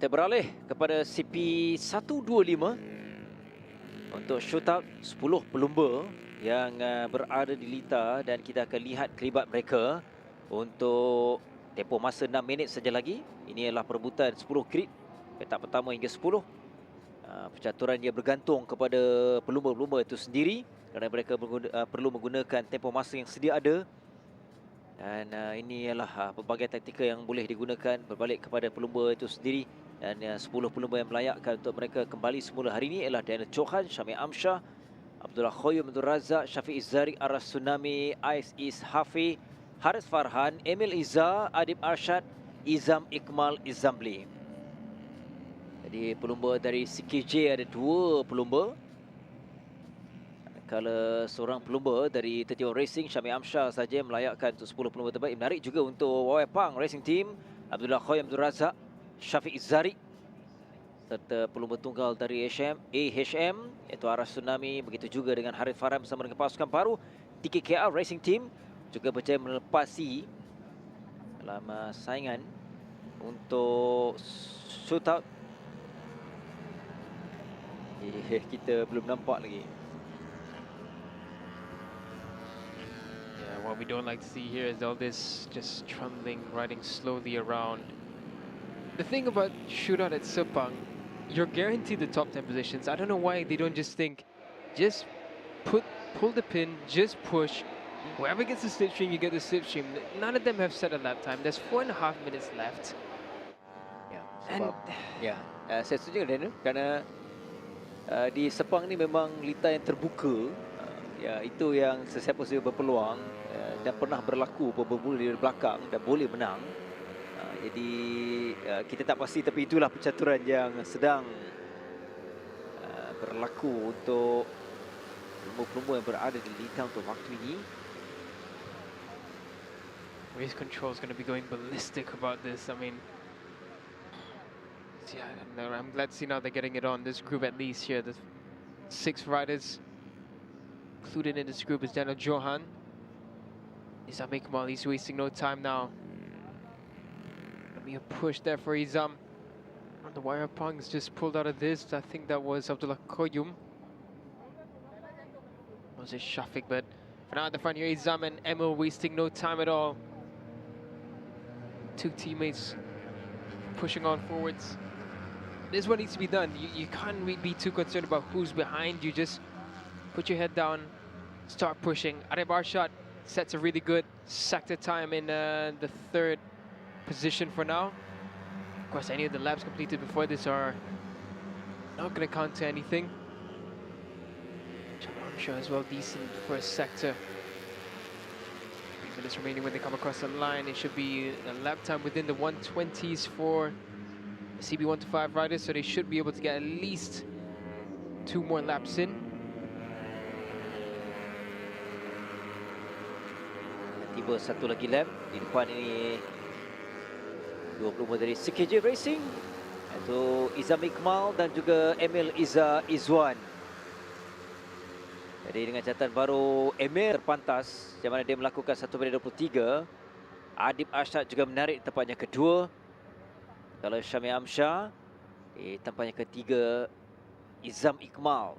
Kita beralih kepada CP125 untuk shootout 10 pelumba yang berada di litar, dan kita akan lihat kelibat mereka untuk tempoh masa 6 minit saja lagi. Ini adalah perebutan 10 grid, petak pertama hingga 10. Percaturan dia bergantung kepada pelumba-pelumba itu sendiri kerana mereka perlu menggunakan tempoh masa yang sedia ada. Dan ini ialah pelbagai taktikal yang boleh digunakan berbalik kepada pelumba itu sendiri. Dan 10 pelumba yang melayakkan untuk mereka kembali semula hari ini ialah Daniel Johan, Syamil Amsyah, Abdullah Khoyum, Abdul Razak, Syafiq Izzari, Aras Tsunami, Ais Is Hafi, Haris Farhan, Emil Izzah, Adib Arshad, Izam Ikmal Izamli. Jadi pelumba dari CKJ ada 2 pelumba. Kalau seorang pelumba dari 31 Racing, Syamil Amsyah saja melayakkan untuk 10 pelumba terbaik. Menarik juga untuk Wawai Pang Racing Team, Abdullah Khoyum, Abdul Razak, Syafiq Izzari, serta pelumba tunggal dari AHM iaitu Aras Tsunami. Begitu juga dengan Harith Farhan bersama dengan pasukan baru 3KR Racing Team juga berjaya melepasi dalam saingan untuk shootout. Kita belum nampak lagi. Yeah, what we don't like to see here is all this just trundling, riding slowly around. The thing about shootout at Sepang, you're guaranteed the top 10 positions. I don't know why they don't just think, just pull the pin, just push. Whoever gets the slipstream, you get the slipstream. None of them have set a lap time. There's 4.5 minutes left. Ya, sebab saya setuju dengan Daniel kerana di Sepang ni memang litar yang terbuka. Ya, itu yang sesiapa saja berpeluang dan pernah berlaku bermula dari belakang dan boleh menang. Jadi kita tak pasti, tapi itulah percaturan yang sedang berlaku untuk pelumba-pelumba yang berada di litar untuk waktu ini. Race control is going to be going ballistic about this. I mean, yeah, I'm glad to see now they're getting it on. This group at least here, the 6 riders included in this group is Daniel Johan. Izam Ikmal, he's wasting no time now. Gonna be a push there for Izam. And the wire pungs just pulled out of this. I think that was Abdullah Koyum. Was it Shafiq? But for now at the front here, Izam and Emil wasting no time at all. 2 teammates pushing on forwards. This is what needs to be done. You can't really be too concerned about who's behind you. Just put your head down, start pushing. Arif Arshad sets a really good sector time in the 3rd position for now. Of course, any of the laps completed before this are not going to count to anything. I'm sure as well, decent first sector. 3 minutes remaining when they come across the line. It should be a lap time within the 120s for the CB125 riders, so they should be able to get at least 2 more laps in. Tiba satu lagi lap di depan ini, 2 pelumba dari CKJ Racing iaitu Izam Ikmal dan juga Emil Izzah Izwan. Jadi dengan catatan baru, Emil terpantas di mana dia melakukan 1:23. Adib Arshad juga menarik tempatnya kedua. Kalau Syamil Amsyah di tempatnya ketiga, Izam Ikmal.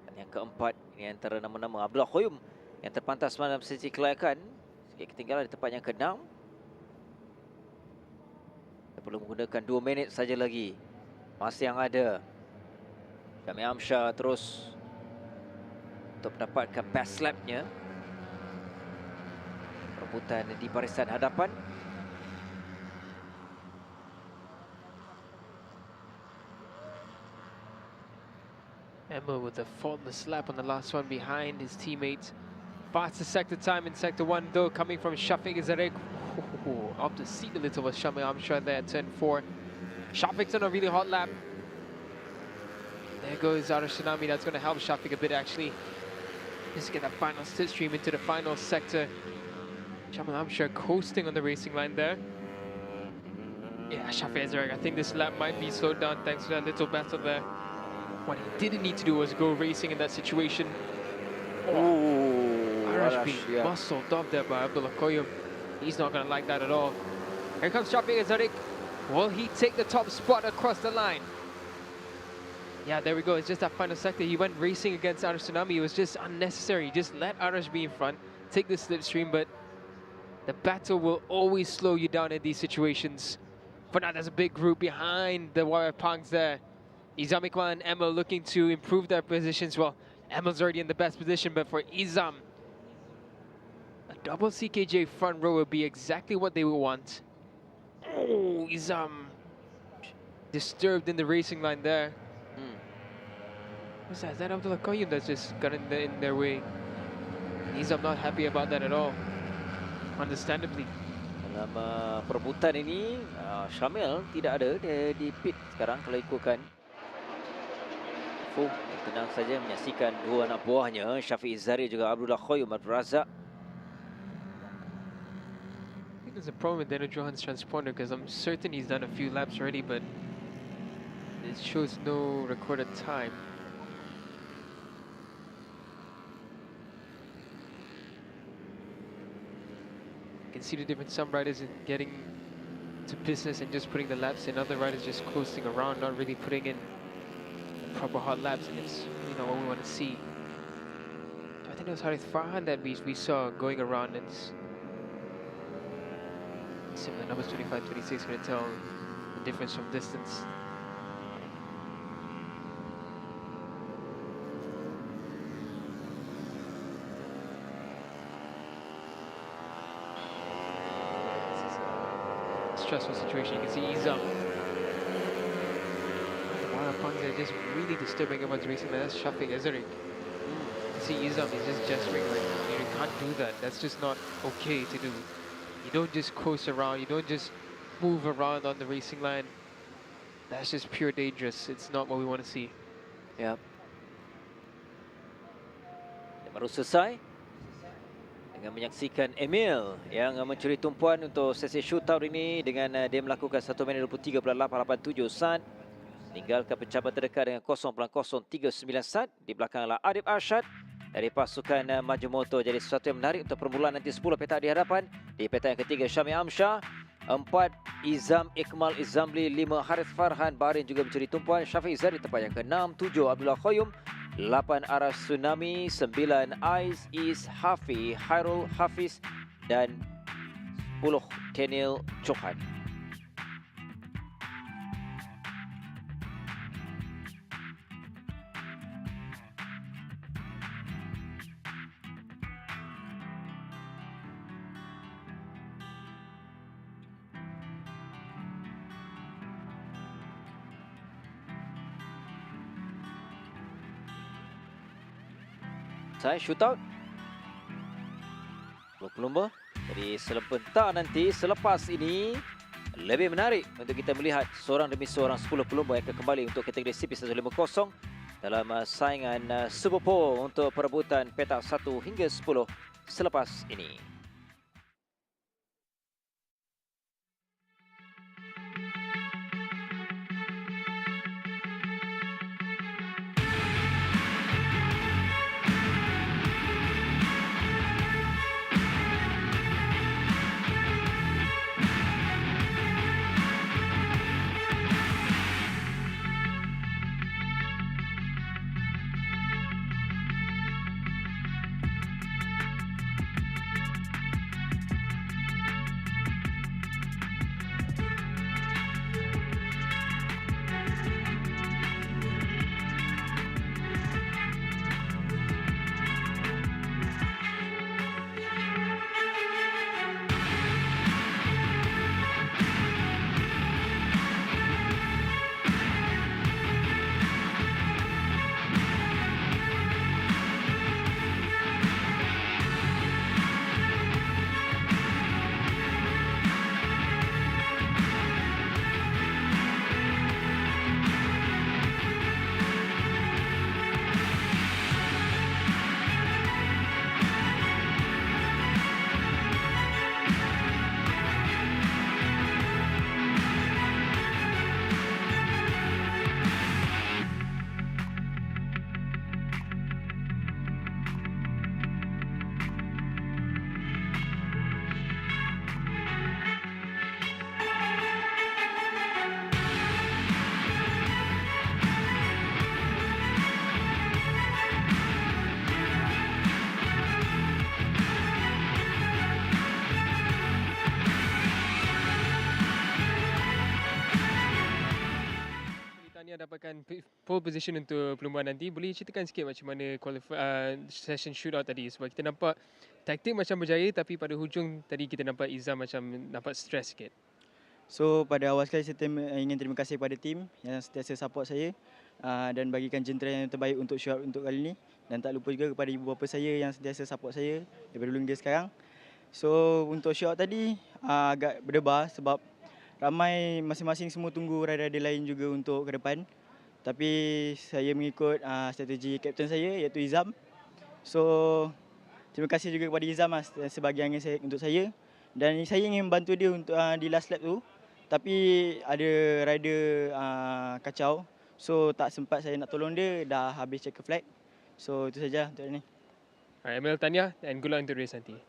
Dan yang keempat, ini antara nama-nama Abdullah Khoyum yang terpantas dalam sesi kelayakan. Sikit ketinggalan di tempat yang ke-6. Kita perlu menggunakan 2 minit saja lagi. Masa yang ada. Syamil Amsyah terus untuk mendapatkan pass lap-nya. Perebutan di barisan hadapan. Emma with a faultless lap on the last one behind his teammates. Fastest sector time in sector 1 though, coming from Shafiq Izzari. Up the seat a little with Syamil Amsyah there at turn 4. Shafiq's on a really hot lap. There goes Aras Tsunami. That's going to help Shafiq a bit actually. Just to get that final slipstream into the final sector. Syamil Amsyah coasting on the racing line there. Yeah, Shafiq Izzari, I think this lap might be slowed down thanks to that little battle there. What he didn't need to do was go racing in that situation. Arash being muscled up there by Abdullah Koyum. He's not going to like that at all. Here comes Shafiq Izzari. Will he take the top spot across the line? Yeah, there we go. It's just that final sector. He went racing against Arsh Tsunami. It was just unnecessary. Just let Arsh be in front, take the slipstream, but the battle will always slow you down in these situations. For now, there's a big group behind the Warrior Punks there. Izam Iqbal and Emil looking to improve their positions. Well, Emil's already in the best position, but for Izam, a double CKJ front row would be exactly what they would want. Oh, Izam disturbed in the racing line there. What's that? Is that Abdullah Qayyum that's just got in their way? Izam not happy about that at all. Understandably. Dalam perebutan ini, Syamil tidak ada di pit sekarang kalau ikutkan. Fuh, tenang saja menyaksikan dua anak buahnya, Syafiq Izzari juga Abdullah Qayyum Abdul Razak. I think there's a problem with Daniel Johan's transponder because I'm certain he's done a few laps already, but it shows no recorded time. You can see the difference. Some riders are getting to business and just putting the laps in. Other riders just coasting around, not really putting in proper hard laps, and it's what we want to see. I think it was Harith Farhan that we saw going around, and similar numbers 25, 26 going to tell the difference from distance. Stressful situation. You can see Izam. The Warrior Punks are just really disturbing everyone's racing. That's Shafiq Ezerik. You see Izam, he's just gesturing like, you can't do that. That's just not okay to do. You don't just coast around. You don't just move around on the racing line. That's just pure dangerous. It's not what we want to see. Ya. Baru selesai dengan menyaksikan Emil yang mencuri tumpuan untuk sesi shootout ini dengan dia melakukan 1 minit 23.887 saat. Tinggalkan pencapaian terdekat dengan 0.039 saat. Di belakang adalah Adib Arshad dari pasukan Maju Motor. Jadi sesuatu yang menarik untuk permulaan nanti 10 petak di hadapan. Di petak yang ketiga Syami Amsyah, 4 Izam Ikmal Izamli, 5 Harith Farhan Bahrain juga mencuri tumpuan. Syafiq Izzari tempat yang ke-6, 7 Abdullah Qayyum, 8 Arsh Tsunami, 9 Ais Is Hafi Hairul Hafiz dan 10 Daniel Johan. Saya shootout pelumba. Jadi sebentar nanti selepas ini lebih menarik untuk kita melihat seorang demi seorang 10 pelumba yang akan kembali untuk kategori CP150 dalam saingan Super Pole untuk perebutan petak 1 hingga 10 selepas ini. Tahniah dapatkan pole position untuk perlumbaan nanti. Boleh ceritakan sikit macam mana session shootout tadi? Sebab kita nampak taktik macam berjaya tapi pada hujung tadi kita nampak Izam macam nampak stres sikit. So pada awal sekali saya ingin terima kasih kepada tim yang sentiasa support saya dan bagikan jentera yang terbaik untuk shootout untuk kali ini. Dan tak lupa juga kepada ibu bapa saya yang sentiasa support saya daripada dulu hingga sekarang. So untuk shootout tadi agak berdebar sebab ramai masing-masing semua tunggu rider-rider lain juga untuk ke depan. Tapi saya mengikut strategi kapten saya iaitu Izam. So terima kasih juga kepada Izam sebagai angin untuk saya. Dan saya ingin membantu dia untuk di last lap tu. Tapi ada rider kacau. So tak sempat saya nak tolong dia, dah habis checker flag. So itu saja untuk hari ni. Alright, Emil, tahniah and good luck untuk race nanti.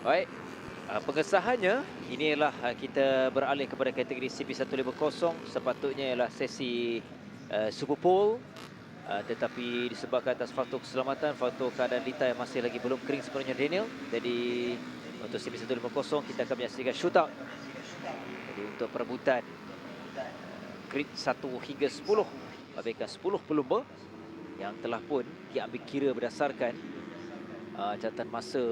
Baik, pengesahannya ini ialah kita beralih kepada kategori CP150. Sepatutnya ialah sesi Super Pole, tetapi disebabkan atas faktor keselamatan, faktor keadaan lita yang masih lagi belum kering sepenuhnya Daniel. Jadi untuk CP150 kita akan menyaksikan shootout. Jadi untuk perebutan grid 1 hingga 10, lebihkan 10 pelumba yang telah pun diambil kira berdasarkan catatan masa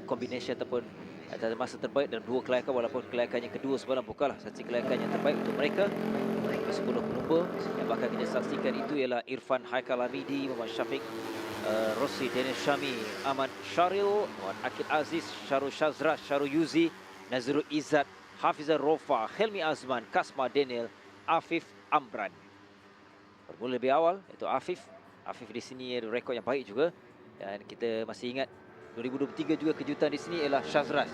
combination ataupun catatan masa terbaik dalam dua kelayakan, walaupun kelayakan yang kedua sebenarnya bukanlah satu kelayakan yang terbaik untuk mereka. 10 pelumba yang bakal kita saksikan itu ialah Irfan Haikal Hamidi, Muhammad Syafiq Rosli, Daniel Syami, Ahmad Syaril, Muhammad Akid Aziz, Syarul Shazrah, Syarul Yuzi, Nazrul Izzat, Hafizah Rofa, Helmi Azman, Kasma Daniel, Afif Amran. Bermula lebih awal iaitu Afif. Afif di sini ada rekod yang baik juga. Dan kita masih ingat 2023 juga kejutan di sini ialah Shazraz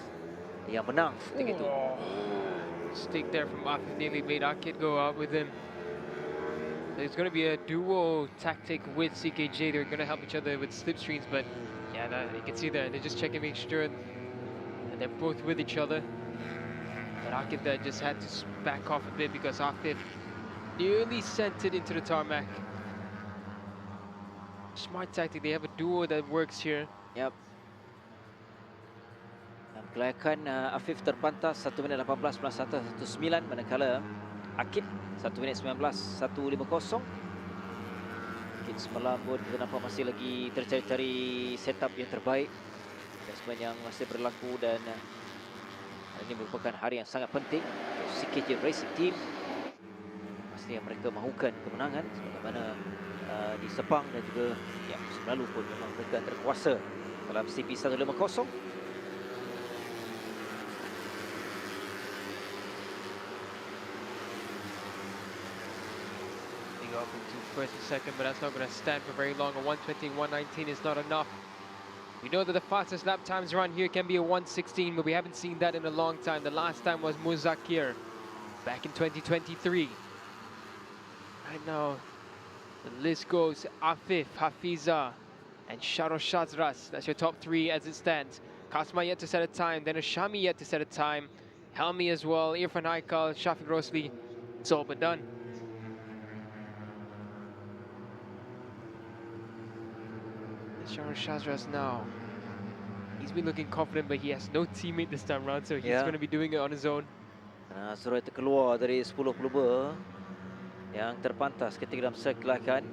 yang menang ketika itu. Stick there from Afif nearly made Akid go out with him. There's going to be a duo tactic with CKJ. They're going to help each other with slipstreams, but yeah, you can see there, they're just checking, make sure and they're both with each other. But Akid there just had to back off a bit because Afif nearly sent it into the tarmac. Smart tactic, they have a duo that works here. Yap. Dalam kelayakan Afif terpantas 1 minit 18.19, manakala Akid 1 minit 19.150. Akid semalam pun kita nampak masih lagi tercari-cari setup yang terbaik dan sebenarnya yang masih berlaku, dan ini merupakan hari yang sangat penting untuk CKJ Racing Team. Pastinya mereka mahukan kemenangan sebagaimana di Sepang dan juga ya, musim lalu pun memang mereka terkuasa dalam CP150. They go up into first and second, but that's not going to stand for very long. A 1:20.119 is not enough. We know that the fastest lap times around here can be a 1:16, but we haven't seen that in a long time. The last time was Muzakir back in 2023. Right now, the list goes Afif, Hafiza, and Sharo Shazras. That's your top three as it stands. Kasma yet to set a time, then Ashami yet to set a time. Helmi as well, Irfan Haikal, Shafiq Rosli. It's all but done. Sharo Shazras now. He's been looking confident, but he has no teammate this time around, so he's going to be doing it on his own. Suruh itu keluar dari 10 pelumba yang terpantas ketika dalam kelayakan.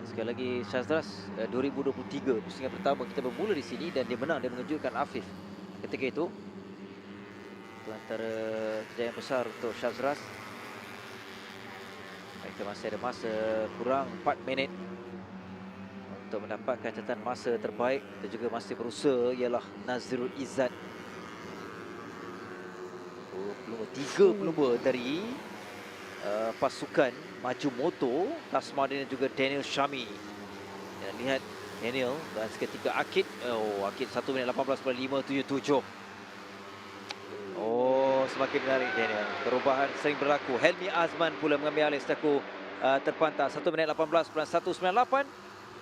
Sekali lagi Shazras 2023 pusingan pertama kita bermula di sini dan dia menang, dia mengejutkan Afif ketika itu. Itu antara kejayaan besar untuk Shazras. Kita masih ada masa kurang 4 minit untuk mendapatkan catatan masa terbaik. Kita juga masih berusaha ialah Nazrul Izzat. Tiga pelumba dari pasukan Maju Moto, Kasma dan juga Daniel Syami. Dan lihat Daniel dan seketika Akid. Akid 1 minit 18.577. Semakin menarik Daniel. Perubahan sering berlaku. Helmi Azman pula mengambil alih setaku terpantas 1 minit 18.198.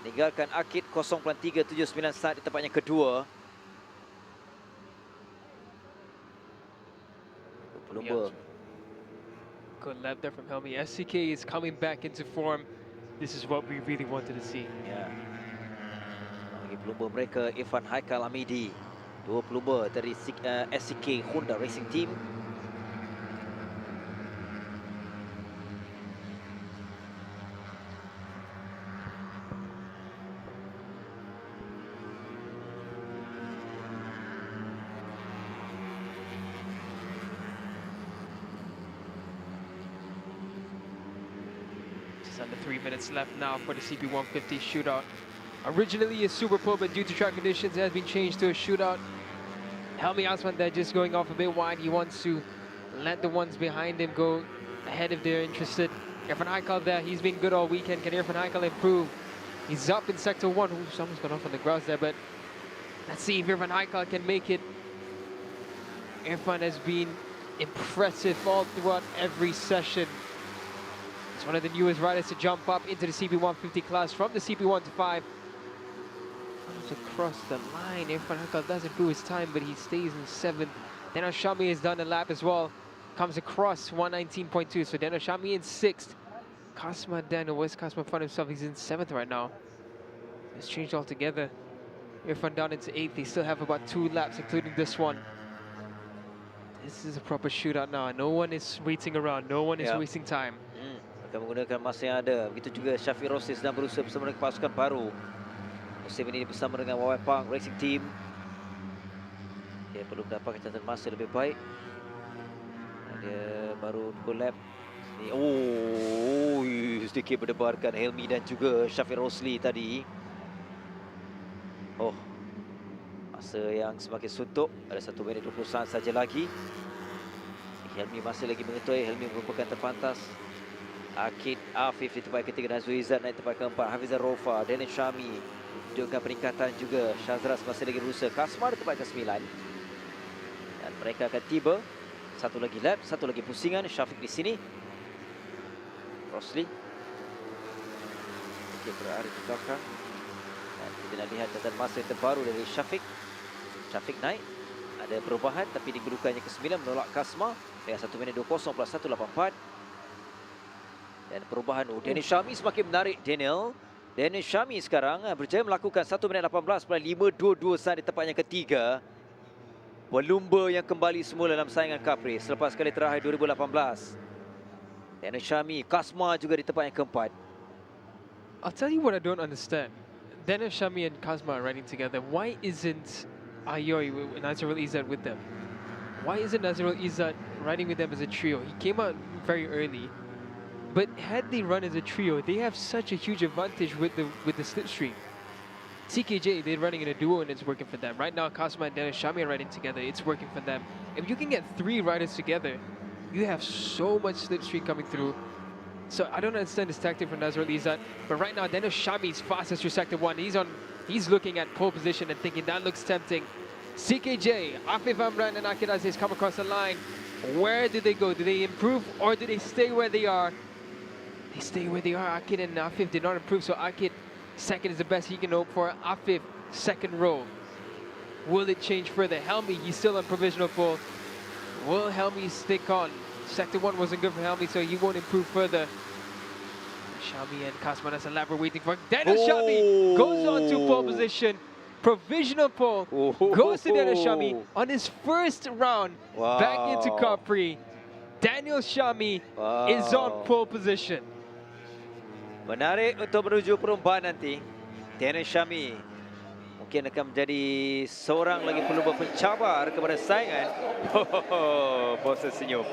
Meninggalkan Akid 0.379 saat di tempatnya kedua. Pelumba. Good lap there from Helmi. SCK is coming back into form. This is what we really wanted to see. Ya. Lagi pelumba mereka Irfan Haikal Hamidi. Dua pelumba dari SCK Honda Racing Team. Under 3 minutes left now for the CP150 shootout. Originally a Super Pole, but due to track conditions, it has been changed to a shootout. Helmi Asman there just going off a bit wide. He wants to let the ones behind him go ahead if they're interested. Irfan Haikal there, he's been good all weekend. Can Irfan Haikal improve? He's up in sector 1. Ooh, someone's gone off on the grass there, but let's see if Irfan Haikal can make it. Irfan has been impressive all throughout every session. He's one of the newest riders to jump up into the CP150 class from the CP1 to 5. Comes across the line. Irfan Hakal does improve his time, but he stays in 7th. Daniel Shami has done a lap as well. Comes across 119.2. So Daniel Shami in 6th. Kasma Daniel, where's Kasma found himself? He's in 7th right now. It's changed altogether. Irfan down into 8th. They still have about 2 laps, including this one. This is a proper shootout now. No one is waiting around. No one is wasting time. Akan menggunakan masa yang ada. Begitu juga Syafiq Rossi sedang berusaha bersama dengan pasukan baru. Musim ini bersama dengan Wawai Pang Racing Team. Dia perlu mendapatkan catatan masa lebih baik. Dia baru 2 lap. Sedikit berdebarkan Helmi dan juga Syafiq Rosli tadi. Masa yang semakin suntuk. Ada 1 minit 20 saat saja lagi. Helmi masih lagi mengetui. Helmi merupakan terpantas. Akid Afif di tempat ketiga. Nazwi Izzat naik tempat keempat. Hafizah Rofa, Daniel Shami dengan peringkatan juga. Syazras masih lagi berusaha. Kasma di tempat ke-9. Dan mereka akan tiba. 1 lagi lap, 1 lagi pusingan. Syafiq di sini. Rosli. Okey, berada di belakang. Dan kita nak lihat catatan masa yang terbaru dari Syafiq. Syafiq naik. Ada perubahan tapi digunakannya ke-9 menolak Kasma. Dengan 1 minit 20 plus 1.84. Dan perubahan Daniel Shami semakin menarik. Daniel Shami sekarang berjaya melakukan 1 minit 18 plus 5.22 saat di tempat yang ketiga. Pelumba yang kembali semula dalam saingan Cubprix selepas kali terakhir 2018. Daniel Shami, Kasma juga di tempat yang keempat. I'll tell you what I don't understand. Daniel Shami and Kasma are riding together. Why isn't Ayoy Nazirul Izzat with them? Why isn't Nazirul Izzat riding with them as a trio? He came out very early. But had they run as a trio, they have such a huge advantage with the slipstream. CKJ, they're running in a duo and it's working for them. Right now, Kasma and Daniel Shami are riding together. It's working for them. If you can get 3 riders together, you have so much slipstream coming through. So I don't understand this tactic from Nazirul Izzat. But right now, Daniel Shami is fastest through sector 1. He's looking at pole position and thinking that looks tempting. CKJ, Afif Amran and Akid Aziz come across the line. Where do they go? Do they improve or do they stay where they are? They stay where they are. Akid and Afif did not improve, so Akid second is the best he can hope for. Afif second row. Will it change further? Helmi, he's still on provisional pole. Will Helmi stick on? Sector 1 wasn't good for Helmi, so he won't improve further. Shami and Kasma, that's a lap we're waiting for. Daniel Shami goes on to pole position. Provisional pole goes to Daniel Shami on his first round back into Cubprix. Daniel Shami is on pole position. Menarik untuk menuju perlombaan nanti. Daniel Shami mungkin akan menjadi seorang lagi pelumba pencabar kepada saingan. Bos senyum.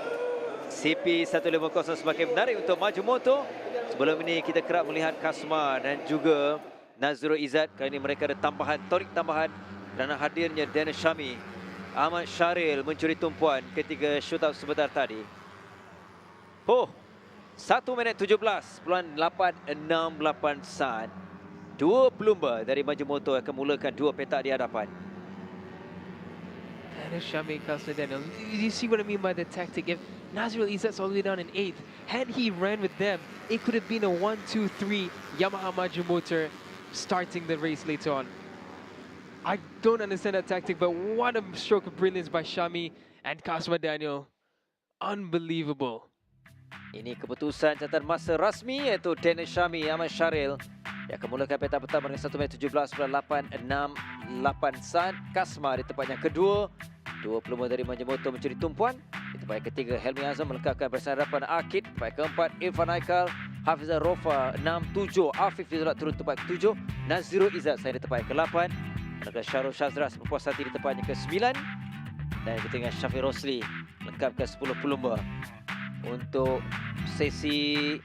CP 150 semakin menarik untuk maju motor. Sebelum ini kita kerap melihat Kasma dan juga Nazirul Izzat. Kali ini mereka ada tambahan, torik tambahan kerana hadirnya Daniel Shami. Ahmad Syaril mencuri tumpuan ketika shootout sebentar tadi. 1 minit 17.868 saat. 2 pelumba dari maju motor akan mulakan 2 petak di hadapan. Daniel Shami, Kasma, Daniel. You see what I mean by the tactic? If Nazirul Izzat's all the way down in 8th, had he ran with them, it could have been a 1-2-3 Yamaha Maju motor starting the race later on. I don't understand that tactic, but what a stroke of brilliance by Shami and Kasma Daniel. Unbelievable. Ini keputusan catatan masa rasmi iaitu Daniel Shami, Ahmad Syaril yang akan mulakan petak pertama dengan 1 minit 17.868 saat. Kasma di tempat yang kedua. 2 pelumba dari manja motor mencuri tumpuan. Di tempat yang ketiga, Helmi Azam melengkapkan barisan hadapan Akid. Tempat yang keempat, Irfan Haikal, Hafizah Rofa 6-7. Afif Izzulat turun tempat ke-7. Nazirul Izzat saya di tempat yang ke-8. Manakala Syarul Syazras berpuas hati di tempat yang ke-9. Dan kita dengan Syafiq Rosli melengkapkan 10 pelumba untuk sesi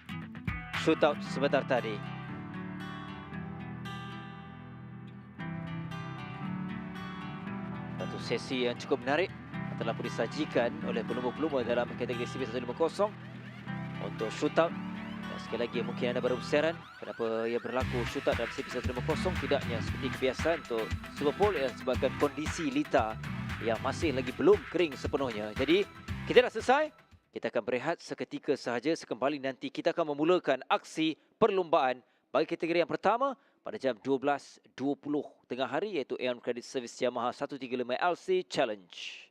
shootout sebentar tadi. Satu sesi yang cukup menarik telah pun disajikan oleh pelumba-pelumba dalam kategori CP150 untuk shootout. Dan sekali lagi mungkin anda baru bersiaran kenapa ia berlaku shootout dalam CP150. Tidaknya seperti kebiasaan untuk Superpole yang sebabkan kondisi lita yang masih lagi belum kering sepenuhnya. Jadi kita dah selesai. Kita akan berehat seketika sahaja. Sekembali nanti kita akan memulakan aksi perlombaan bagi kategori yang pertama, pada jam 12.20 tengah hari iaitu Aeon Credit Service Yamaha 135 LC Challenge.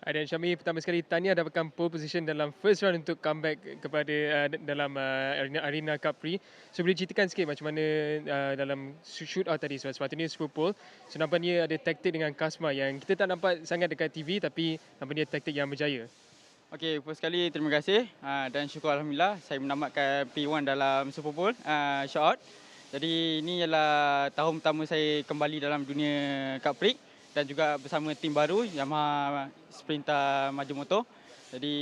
Dan Syami, pertama sekali tahniah dapatkan pole position dalam first round untuk comeback kepada dalam arena Cubprix. So boleh ceritakan sikit macam mana dalam shootout tadi sebab sepatutnya super pole. So nampaknya ada taktik dengan Kasma yang kita tak nampak sangat dekat TV tapi nampaknya taktik yang berjaya. Okey, first sekali terima kasih dan syukur Alhamdulillah saya menamatkan P1 dalam Super Bowl shootout. Jadi ini ialah tahun pertama saya kembali dalam dunia Cubprix dan juga bersama tim baru Yamaha Sprinter Maju Motor. Jadi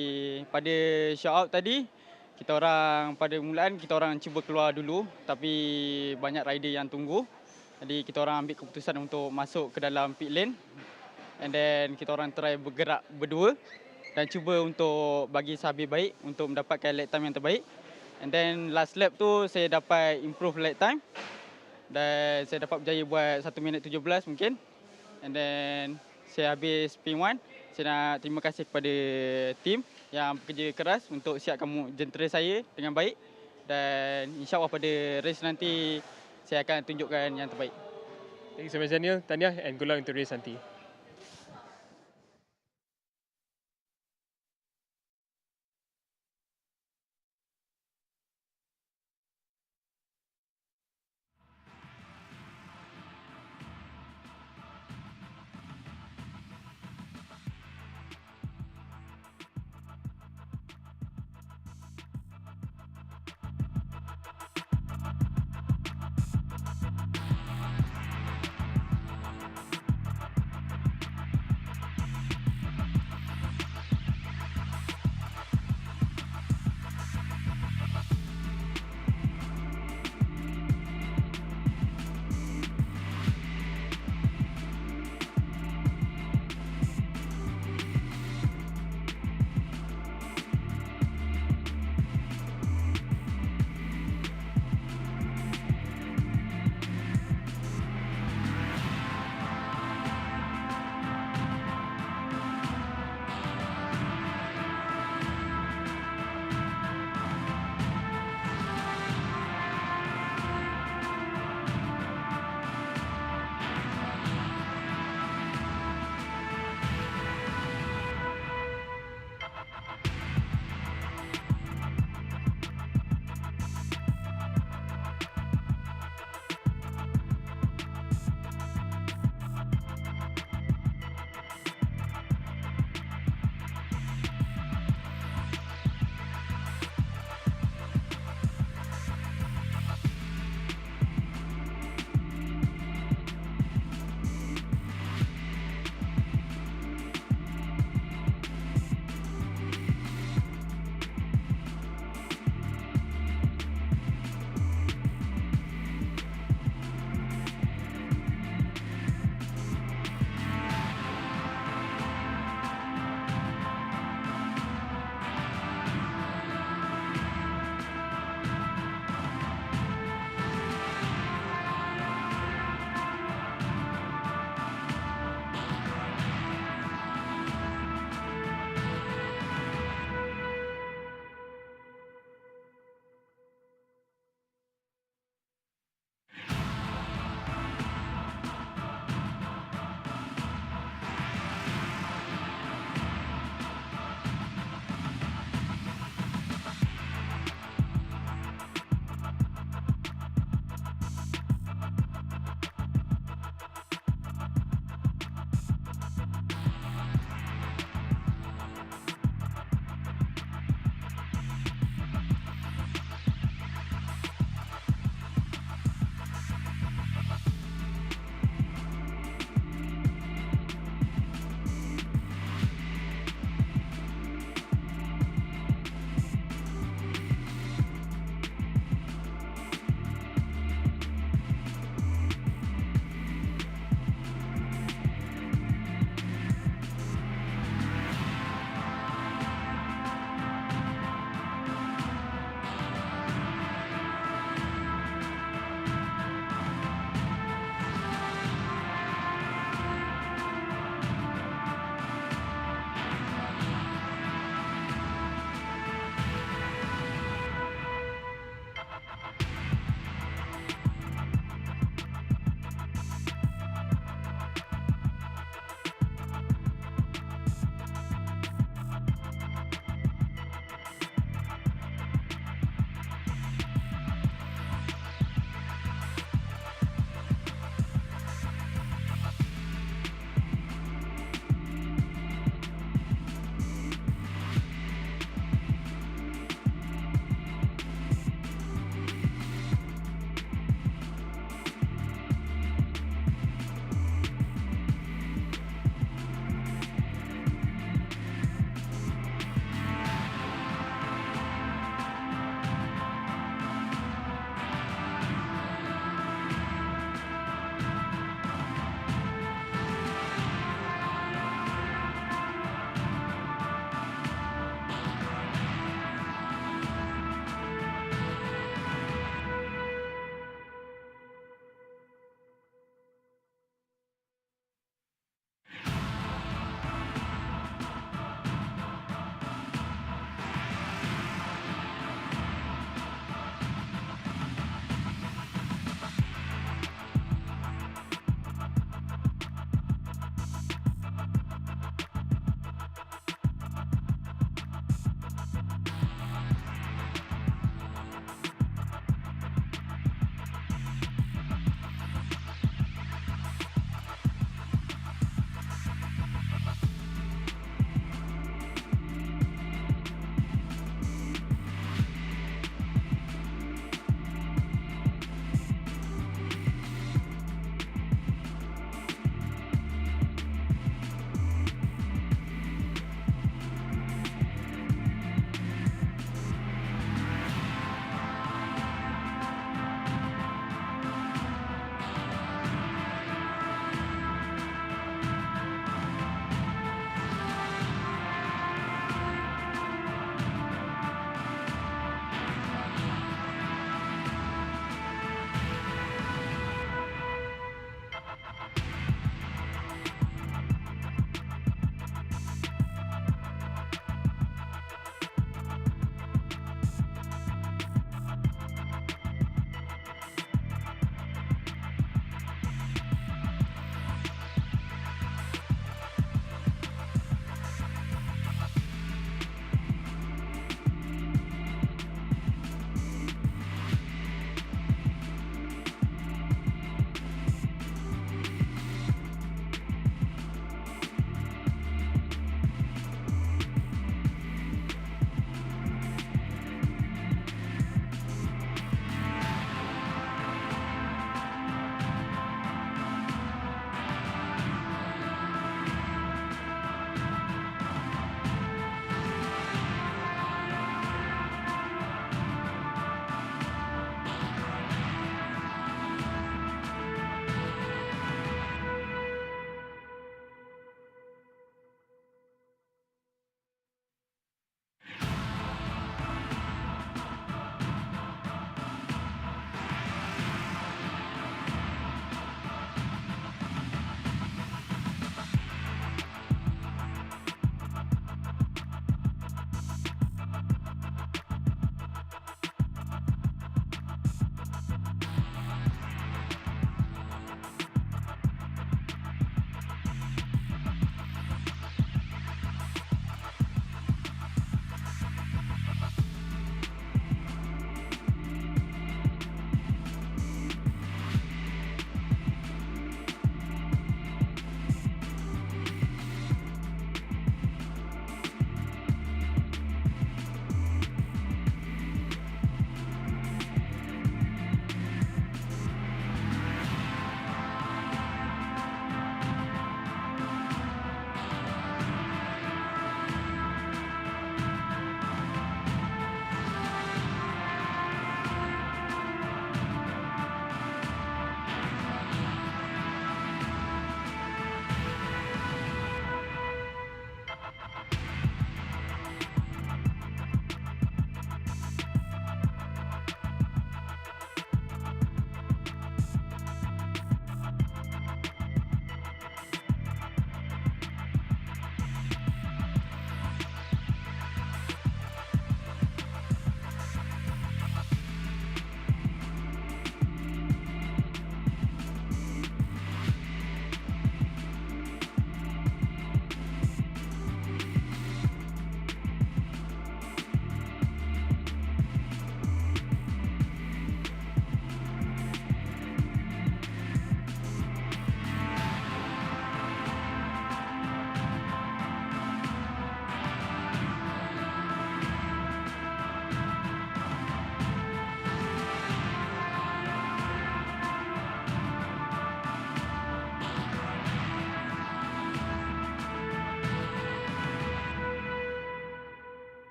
pada shootout tadi kita orang pada permulaan kita orang cuba keluar dulu tapi banyak rider yang tunggu. Jadi kita orang ambil keputusan untuk masuk ke dalam pit lane and then kita orang try bergerak berdua dan cuba untuk bagi sehabis baik untuk mendapatkan lap time yang terbaik. And then last lap tu saya dapat improve lap time dan saya dapat berjaya buat 1 minit 17 mungkin. And then saya habis P1. Saya nak terima kasih kepada tim yang bekerja keras untuk siapkan jentera saya dengan baik. Dan insyaAllah pada race nanti saya akan tunjukkan yang terbaik. Thank you so much Daniel, tahniah and good luck untuk race nanti.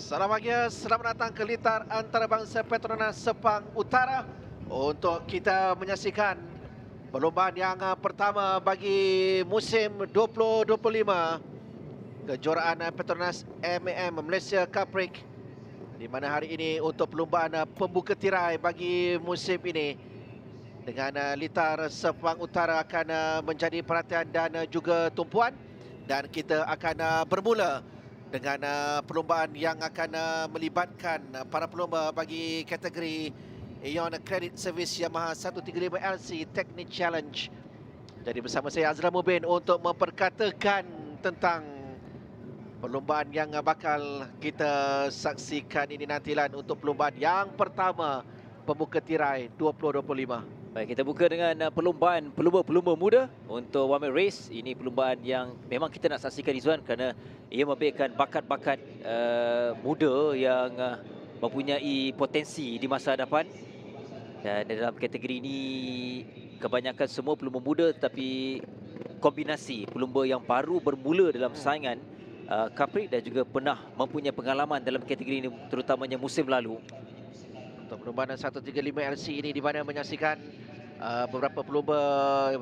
Selamat pagi, selamat datang ke litar antarabangsa Petronas Sepang Utara untuk kita menyaksikan perlombaan yang pertama bagi musim 2025 Kejuaraan Petronas Mam Malaysian Cubprix, di mana hari ini untuk perlombaan pembuka tirai bagi musim ini dengan litar Sepang Utara akan menjadi perhatian dan juga tumpuan, dan kita akan bermula dengan perlombaan yang akan melibatkan para pelomba bagi kategori Ion Credit Service Yamaha 135LC Technic Challenge. Jadi bersama saya Azra Mubin untuk memperkatakan tentang perlombaan yang bakal kita saksikan ini nantilah untuk perlombaan yang pertama pembuka tirai 2025. Baik, kita buka dengan perlombaan pelumba-pelumba muda untuk One Man Race. Ini perlombaan yang memang kita nak saksikan, Izzuan, kerana ia memberikan bakat-bakat muda yang mempunyai potensi di masa hadapan. Dan dalam kategori ini kebanyakan semua pelumba muda, tetapi kombinasi pelumba yang baru bermula dalam saingan Cubprix dan juga pernah mempunyai pengalaman dalam kategori ini, terutamanya musim lalu. Untuk perlombaan 135LC ini, di mana menyaksikan beberapa pelumba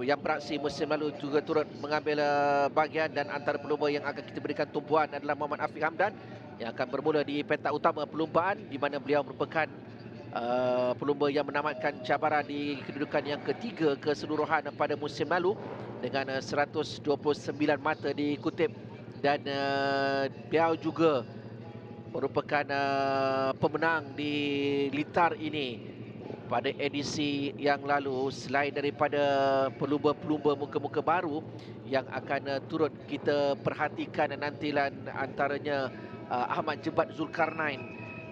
yang beraksi musim lalu juga turut mengambil bahagian, dan antara pelumba yang akan kita berikan tumpuan adalah Muhammad Afiq Hamdan yang akan bermula di petak utama perlombaan, di mana beliau merupakan pelumba yang menamatkan cabaran di kedudukan yang ketiga keseluruhan pada musim lalu dengan 129 mata dikutip, dan beliau juga merupakan pemenang di litar ini pada edisi yang lalu. Selain daripada pelumba-pelumba muka-muka baru yang akan turut kita perhatikan nantilah, antaranya Ahmad Jebat Zulkarnain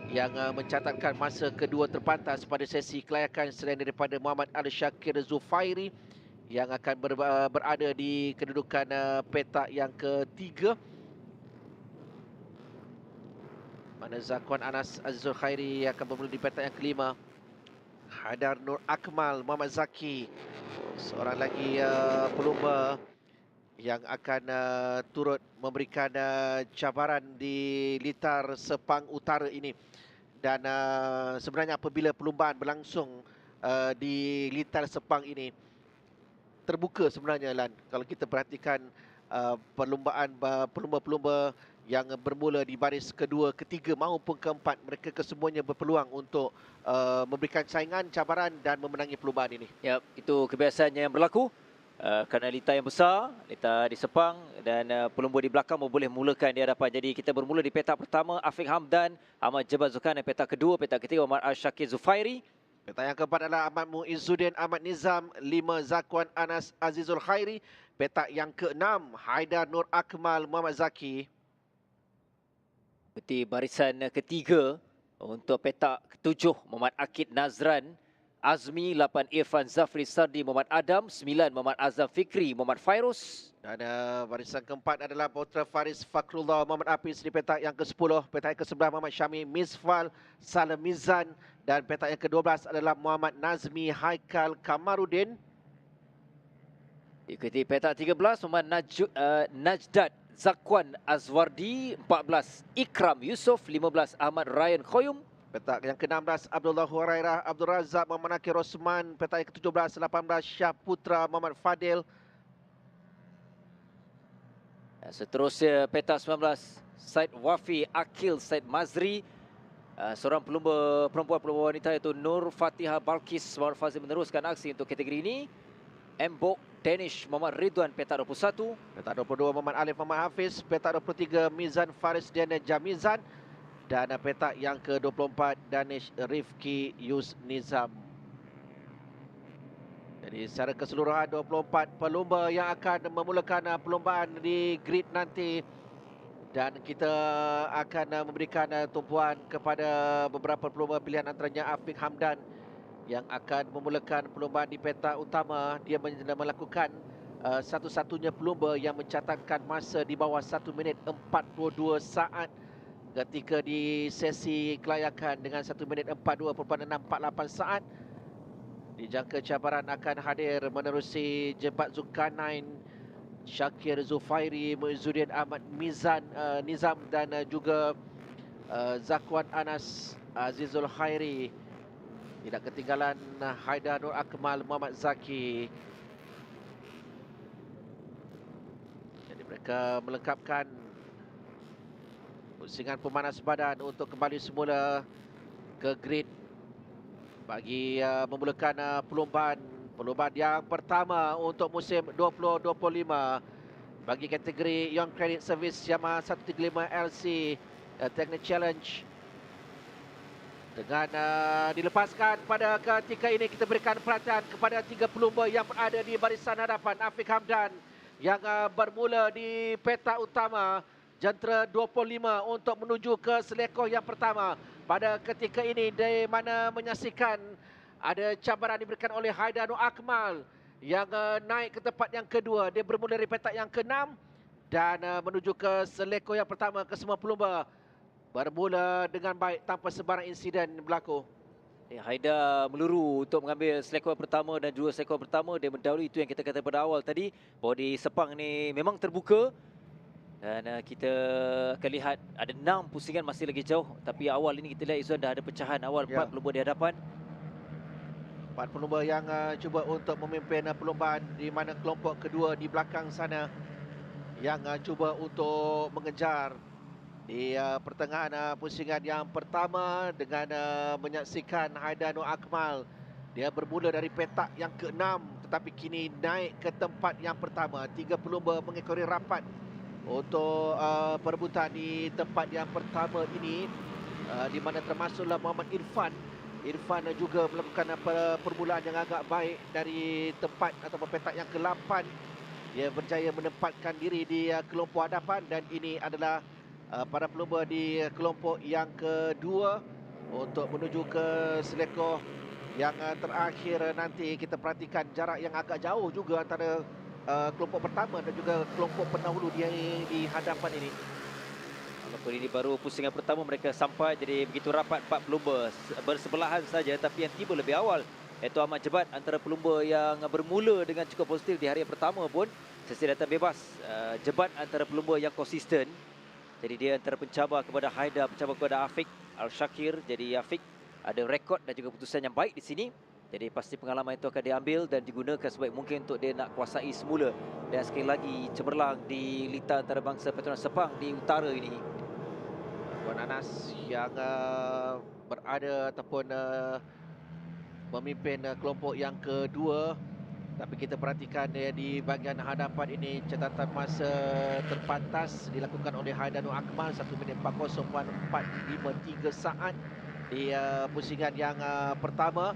yang mencatatkan masa kedua terpantas pada sesi kelayakan, selain daripada Muhammad Al-Syakir Zufairi yang akan berada di kedudukan petak yang ketiga, mana Zakwan Anas Azizul Khairi akan bermula di petak yang kelima. Haidar Nur Akmal Muhammad Zaki, seorang lagi pelumba yang akan turut memberikan cabaran di litar Sepang Utara ini. Dan sebenarnya apabila perlombaan berlangsung di litar Sepang ini, terbuka sebenarnya, Lan. Kalau kita perhatikan perlombaan pelumba-pelumba yang bermula di baris kedua, ketiga maupun keempat, mereka kesemuanya berpeluang untuk memberikan saingan, cabaran dan memenangi perlombaan ini. Ya, itu kebiasaannya yang berlaku kerana litar yang besar, litar di Sepang, dan pelumba di belakang boleh mulakan di hadapan. Jadi kita bermula di petak pertama, Afiq Hamdan, Ahmad Jebat Zulkarnain. Petak kedua, petak ketiga, Muhammad Al-Syakir Zufairi. Petak yang keempat adalah Ahmad Muizzuddin Ahmad Nizam, 5 Zakwan Anas Azizul Khairi. Petak yang keenam, Haidar Nur Akmal Muhammad Zaki. Seperti barisan ketiga untuk petak ketujuh, Muhammad Akid Nazran Azmi, 8 Irfan Zafri Sardi Muhammad Adam, 9 Muhammad Azam Fikri Muhammad Fairuz. Dan barisan keempat adalah Putra Faris Fakrullah Muhammad Hafiz di petak yang ke-10. Petak yang ke-11 Muhammad Syami Misfal Salam Mizan, dan petak yang ke-12 adalah Muhammad Nazmi Haikal Kamarudin. Ikuti petak 13, Muhammad Najdad Zakwan Azwardi, 14 Ikram Yusof, 15 Ahmad Ryan Khoyum. Petak yang ke-16 Abdullah Hurairah Abdul Razak Muhammad Nakir Osman. Petak yang ke-17 18 Syah Putra Muhammad Fadil. Seterusnya petak 19 Said Wafi Akil Said Mazri. Seorang perempuan pelumba wanita iaitu Nur Fatihah Balkis Muhammad Fazil meneruskan aksi untuk kategori ini. Mbok Danish Muhammad Ridwan, petak 21. Petak 22 Muhammad Alif Muhammad Hafiz. Petak 23 Mizan Faris Diana Jamizan. Dan petak yang ke-24 Danish Rifki Yus Nizam. Jadi secara keseluruhan 24 pelumba yang akan memulakan perlombaan di grid nanti. Dan kita akan memberikan tumpuan kepada beberapa pelumba pilihan, antaranya Afiq Hamdan yang akan memulakan perlombaan di petak utama. Dia melakukan satu-satunya pelumba yang mencatatkan masa di bawah 1 minit 42 saat ketika di sesi kelayakan, dengan 1 minit 42.648 saat. Dijangka cabaran akan hadir menerusi Jebat Zulkarnain, Syakir Zufairi, Muizzuddin Ahmad Nizam, dan juga Zakwan Anas Azizul Khairi. Tidak ketinggalan Haidar Nur Akmal Muhammad Zaki. Jadi mereka melengkapkan pusingan pemanas badan untuk kembali semula ke grid bagi memulakan perlombaan yang pertama untuk musim 2025 bagi kategori Young Credit Service Yamaha 135 LC Technic Challenge. Dengan dilepaskan pada ketika ini, kita berikan perhatian kepada 3 pelumba yang berada di barisan hadapan. Afiq Hamdan yang bermula di petak utama, jentera 25 untuk menuju ke selekoh yang pertama. Pada ketika ini, di mana menyaksikan ada cabaran diberikan oleh Haidar Nur Akmal yang naik ke tempat yang kedua. Dia bermula dari petak yang ke-6 dan menuju ke selekoh yang pertama. Kesemua pelumba bermula dengan baik tanpa sebarang insiden berlaku. Haidar meluru untuk mengambil selekor pertama dan dua selekor pertama. Dia mendahului itu yang kita kata pada awal tadi, bahawa di Sepang ni memang terbuka. Dan kita akan lihat ada 6 pusingan masih lagi jauh. Tapi awal ini kita lihat Izzuan dah ada pecahan awal, 4 pelumba di hadapan. 4 pelumba yang cuba untuk memimpin perlombaan, di mana kelompok kedua di belakang sana yang cuba untuk mengejar di pertengahan pusingan yang pertama dengan menyaksikan Haidar Nur Akmal. Dia bermula dari petak yang ke-6 tetapi kini naik ke tempat yang pertama. 3 pelumba mengekori rapat untuk perebutan di tempat yang pertama ini, di mana termasuklah Muhammad Irfan. Irfan juga melakukan permulaan yang agak baik dari tempat atau petak yang ke-8. Dia berjaya menempatkan diri di kelompok hadapan dan ini adalah para pelumba di kelompok yang kedua untuk menuju ke selekoh yang terakhir nanti. Kita perhatikan jarak yang agak jauh juga antara kelompok pertama dan juga kelompok pendahulu di hadapan ini. Walaupun ini baru pusingan pertama mereka sampai, jadi begitu rapat 4 pelumba bersebelahan saja, tapi yang tiba lebih awal iaitu Ahmad Jebat, antara pelumba yang bermula dengan cukup positif di hari yang pertama pun. Sesi datang bebas, Jebat antara pelumba yang konsisten. Jadi dia antara pencabar kepada Haidar, pencabar kepada Afiq Al-Shakir. Jadi Afiq ada rekod dan juga keputusan yang baik di sini. Jadi pasti pengalaman itu akan diambil dan digunakan sebaik mungkin untuk dia nak kuasai semula. Dan sekali lagi cemerlang di litar antarabangsa Petronas Sepang di utara ini. Tuan Anas yang berada ataupun memimpin kelompok yang kedua. Tapi kita perhatikan di bahagian hadapan ini, catatan masa terpantas dilakukan oleh Haidar Nur Akmal 1 minit 40.453 saat di pusingan yang pertama,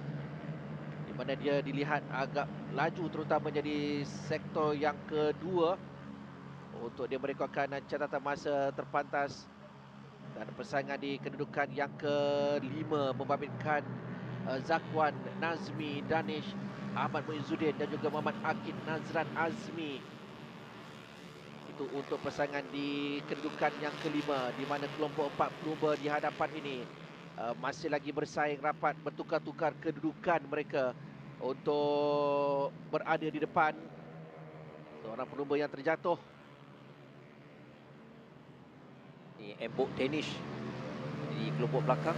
di mana dia dilihat agak laju terutamanya di sektor yang kedua untuk dia merekodkan catatan masa terpantas. Dan persaingan di kedudukan yang kelima membabitkan Zakwan, Nazmi, Danish, Ahmad Muizzuddin dan juga Muhammad Akid Nazran Azmi. Itu untuk persaingan di kedudukan yang kelima, di mana kelompok 4 pelumba di hadapan ini masih lagi bersaing rapat, bertukar-tukar kedudukan mereka untuk berada di depan. Seorang pelumba yang terjatuh, Ini Embok Danish di kelompok belakang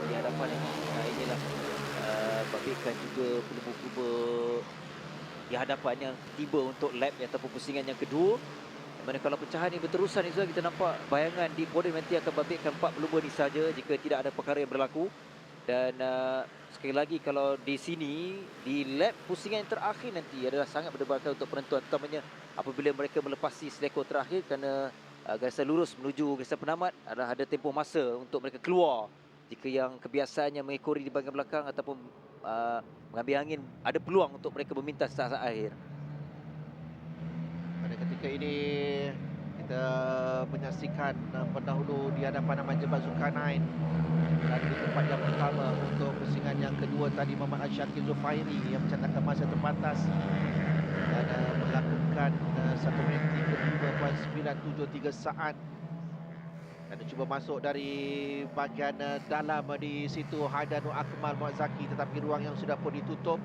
di hadapan ini. Inilah babitkan juga pelumba-pelumba di hadapan yang tiba untuk lap ataupun pusingan yang kedua. Mana kalau pecahan ini berterusan, Izzuan, kita nampak bayangan di podium nanti akan babitkan 4 pelumba ni saja jika tidak ada perkara yang berlaku. Dan sekali lagi, kalau di sini di lap pusingan yang terakhir nanti adalah sangat berdebarkan untuk penentuan, terutamanya apabila mereka melepasi selekor terakhir, kerana garisan lurus menuju garisan penamat adalah ada tempoh masa untuk mereka keluar. Jika yang kebiasaannya mengekori di bahagian belakang ataupun mengambil angin, ada peluang untuk mereka meminta saat akhir. pada ketika ini kita menyaksikan pendahulu di hadapan Ahmad Jebat Zulkarnain dan di tempat yang pertama untuk pusingan yang kedua tadi Muhammad Asyakir Zufairi yang mencatatkan masa terbatas dan melakukan 1 minit 35.973 saat. Dan cuba masuk dari bahagian dalam di situ Haidar Nur Akmal Muhammad Zaki, tetapi ruang yang sudah pun ditutup.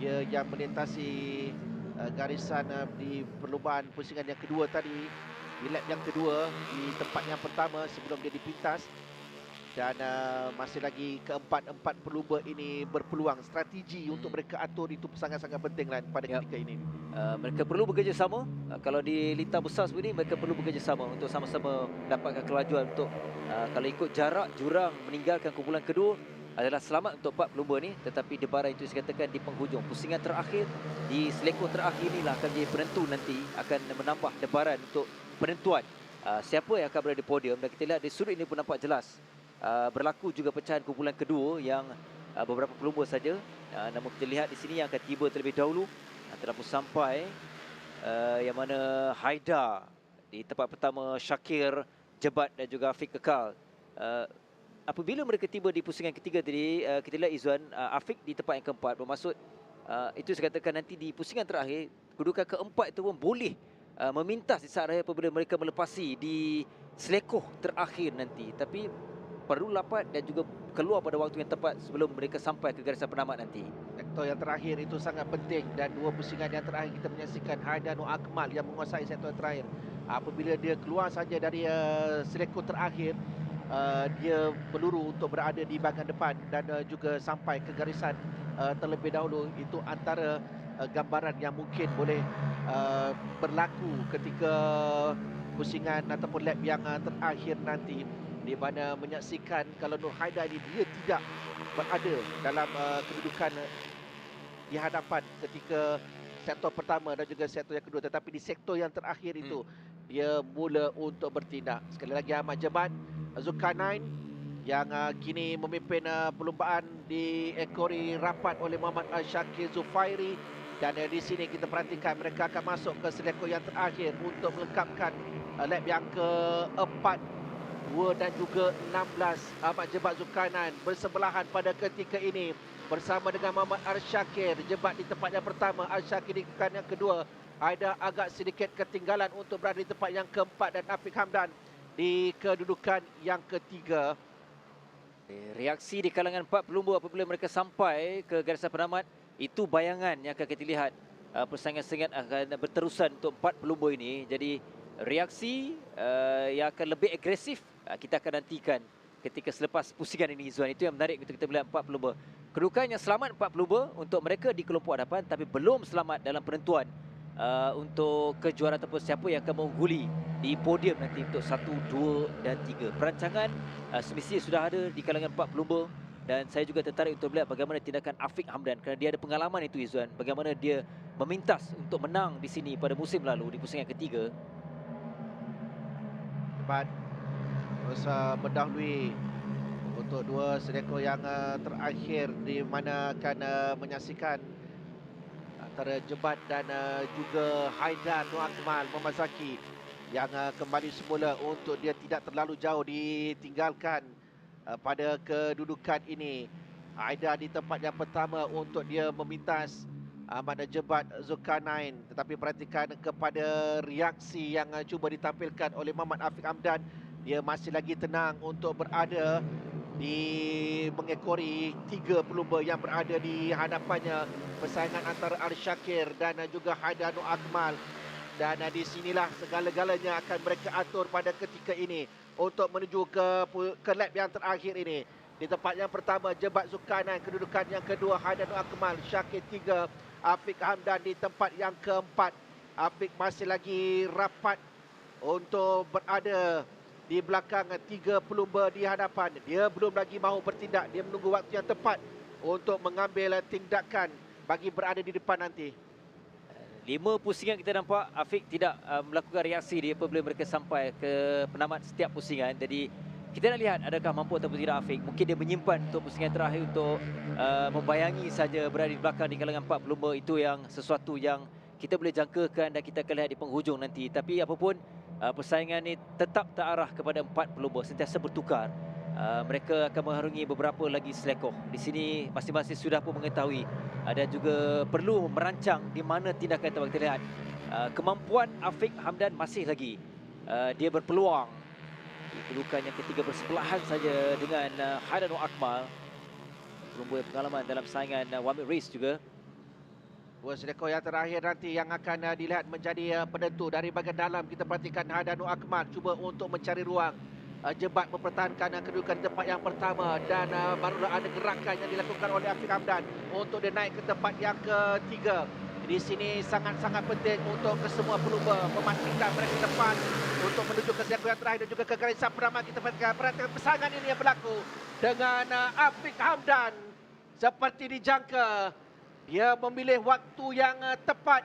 Dia yang melintasi garisan di perlombaan pusingan yang kedua tadi di lap yang kedua di tempat yang pertama sebelum dia dipintas. Dan masih lagi keempat pelumba ini berpeluang. Strategi untuk mereka atur itu sangat-sangat penting lah pada ketika ini. Mereka perlu bekerjasama. Kalau di lintang besar seperti ini, mereka perlu bekerjasama untuk sama-sama dapatkan kelajuan untuk kalau ikut jarak jurang meninggalkan kumpulan kedua adalah selamat untuk 4 pelumba ni, tetapi debaran itu dikatakan di penghujung pusingan terakhir, di selekoh terakhir inilah akan jadi penentu nanti, akan menambah debaran untuk penentuan siapa yang akan berada di podium. Dan kita lihat di sudut ini pun nampak jelas berlaku juga pecahan kumpulan kedua yang beberapa pelumba saja. Namun kita lihat di sini yang akan tiba terlebih dahulu telah pun sampai yang mana Haida di tempat pertama, Syakir, Jebat dan juga Afiq kekal. Apabila mereka tiba di pusingan ketiga tadi, kita lihat Izzuan, Afiq di tempat yang keempat, bermaksud itu saya katakan nanti di pusingan terakhir kedudukan keempat itu pun boleh memintas di saat raya apabila mereka melepasi di selekoh terakhir nanti. Tapi perlu lapat dan juga keluar pada waktu yang tepat sebelum mereka sampai ke garisan penamat nanti. Sektor yang terakhir itu sangat penting, dan dua pusingan yang terakhir kita menyaksikan Haida Nur Akmal yang menguasai sektor terakhir. Apabila dia keluar saja dari selekoh terakhir, dia meluru untuk berada di bahagian depan dan juga sampai ke garisan terlebih dahulu. Itu antara gambaran yang mungkin boleh berlaku ketika pusingan ataupun lap yang terakhir nanti, di mana menyaksikan kalau Nur Haida ini dia tidak berada dalam kedudukan di hadapan ketika sektor pertama dan juga sektor yang kedua, tetapi di sektor yang terakhir itu dia mula untuk bertindak. Sekali lagi Ahmad Jebat Zulkarnain yang kini memimpin perlumbaan diekori rapat oleh Muhammad Syakir Zufairi. Dan di sini kita perhatikan mereka akan masuk ke selekoh yang terakhir untuk melengkapkan lap yang keempat. 2 dan juga 16. Ahmad Jebat Zulkarnain bersebelahan pada ketika ini bersama dengan Muhammad Arsyakir. Jebat di tempat yang pertama, Arsyakir di tempat yang kedua. Haida agak sedikit ketinggalan untuk berada di tempat yang keempat, dan Afiq Hamdan di kedudukan yang ketiga. Reaksi di kalangan 4 pelumba apabila mereka sampai ke garisan penamat, itu bayangan yang akan kita lihat. Persaingan sengit akan berterusan untuk 4 pelumba ini. Jadi reaksi yang akan lebih agresif kita akan nantikan ketika selepas pusingan ini, Izzuan. Itu yang menarik untuk kita melihat 4 pelumba. Kedudukan yang selamat 4 pelumba untuk mereka di kelompok hadapan, tapi belum selamat dalam penentuan untuk kejuaraan ataupun siapa yang akan mengungguli di podium nanti untuk 1, 2 dan 3. Perancangan semestinya sudah ada di kalangan 4 pelumba, dan saya juga tertarik untuk melihat bagaimana tindakan Afiq Hamdan kerana dia ada pengalaman itu, Izzuan. Bagaimana dia memintas untuk menang di sini pada musim lalu di pusingan ketiga. Cepat terus mendahului untuk 2 selekoh yang terakhir, di mana akan menyaksikan antara Jebat dan juga Haida Nur Akmal Muhammad Zaki yang kembali semula untuk dia tidak terlalu jauh ditinggalkan pada kedudukan ini. Haida di tempat yang pertama untuk dia memintas Ahmad Jebat Zulkarnain, tetapi perhatikan kepada reaksi yang cuba ditampilkan oleh Muhammad Afiq Hamdan. Dia masih lagi tenang untuk berada di mengekori 3 pelumba yang berada di hadapannya. Persaingan antara Arsyakir dan juga Haida Nur Akmal. Dan di sinilah segala-galanya akan mereka atur pada ketika ini untuk menuju ke lap yang terakhir ini. Di tempat yang pertama Jebat Zulkarnain, kedudukan yang kedua Haida Nur Akmal, Syakir 3, Afiq Hamdan di tempat yang keempat. Afiq masih lagi rapat untuk berada di belakang 3 pelumba di hadapan. Dia belum lagi mahu bertindak. Dia menunggu waktu yang tepat untuk mengambil tindakan bagi berada di depan nanti. 5 pusingan kita nampak Afiq tidak melakukan reaksi dia apabila mereka sampai ke penamat setiap pusingan. Jadi kita nak lihat adakah mampu ataupun tidak Afiq. Mungkin dia menyimpan untuk pusingan terakhir untuk membayangi saja berada di belakang di kalangan 4 pelumba. Itu yang sesuatu yang kita boleh jangkakan dan kita akan lihat di penghujung nanti. Tapi apapun, persaingan ini tetap terarah kepada 4 pelumba, sentiasa bertukar. Mereka akan mengharungi beberapa lagi selekoh. Di sini masing-masing sudah pun mengetahui dan juga perlu merancang di mana tindakan yang kita lihat. Kemampuan Afiq Hamdan masih lagi dia berpeluang. Kedudukan yang ketiga bersebelahan saja dengan Haida Nur Akmal, pelumba yang pengalaman dalam saingan One Minute Race juga. Dua selekor yang terakhir nanti yang akan dilihat menjadi penentu. Dari bahagian dalam kita perhatikan Hadanu Akmal cuba untuk mencari ruang. Jebat mempertahankan kedudukan di tempat yang pertama. Dan barulah ada gerakan yang dilakukan oleh Afiq Hamdan untuk dia naik ke tempat yang ketiga. Di sini sangat-sangat penting untuk kesemua pelumba memastikan mereka depan untuk menuju ke selekor yang terakhir dan juga ke garisan penamat. Kita perhatikan pasangan ini yang berlaku dengan Afiq Hamdan. Seperti dijangka, dia memilih waktu yang tepat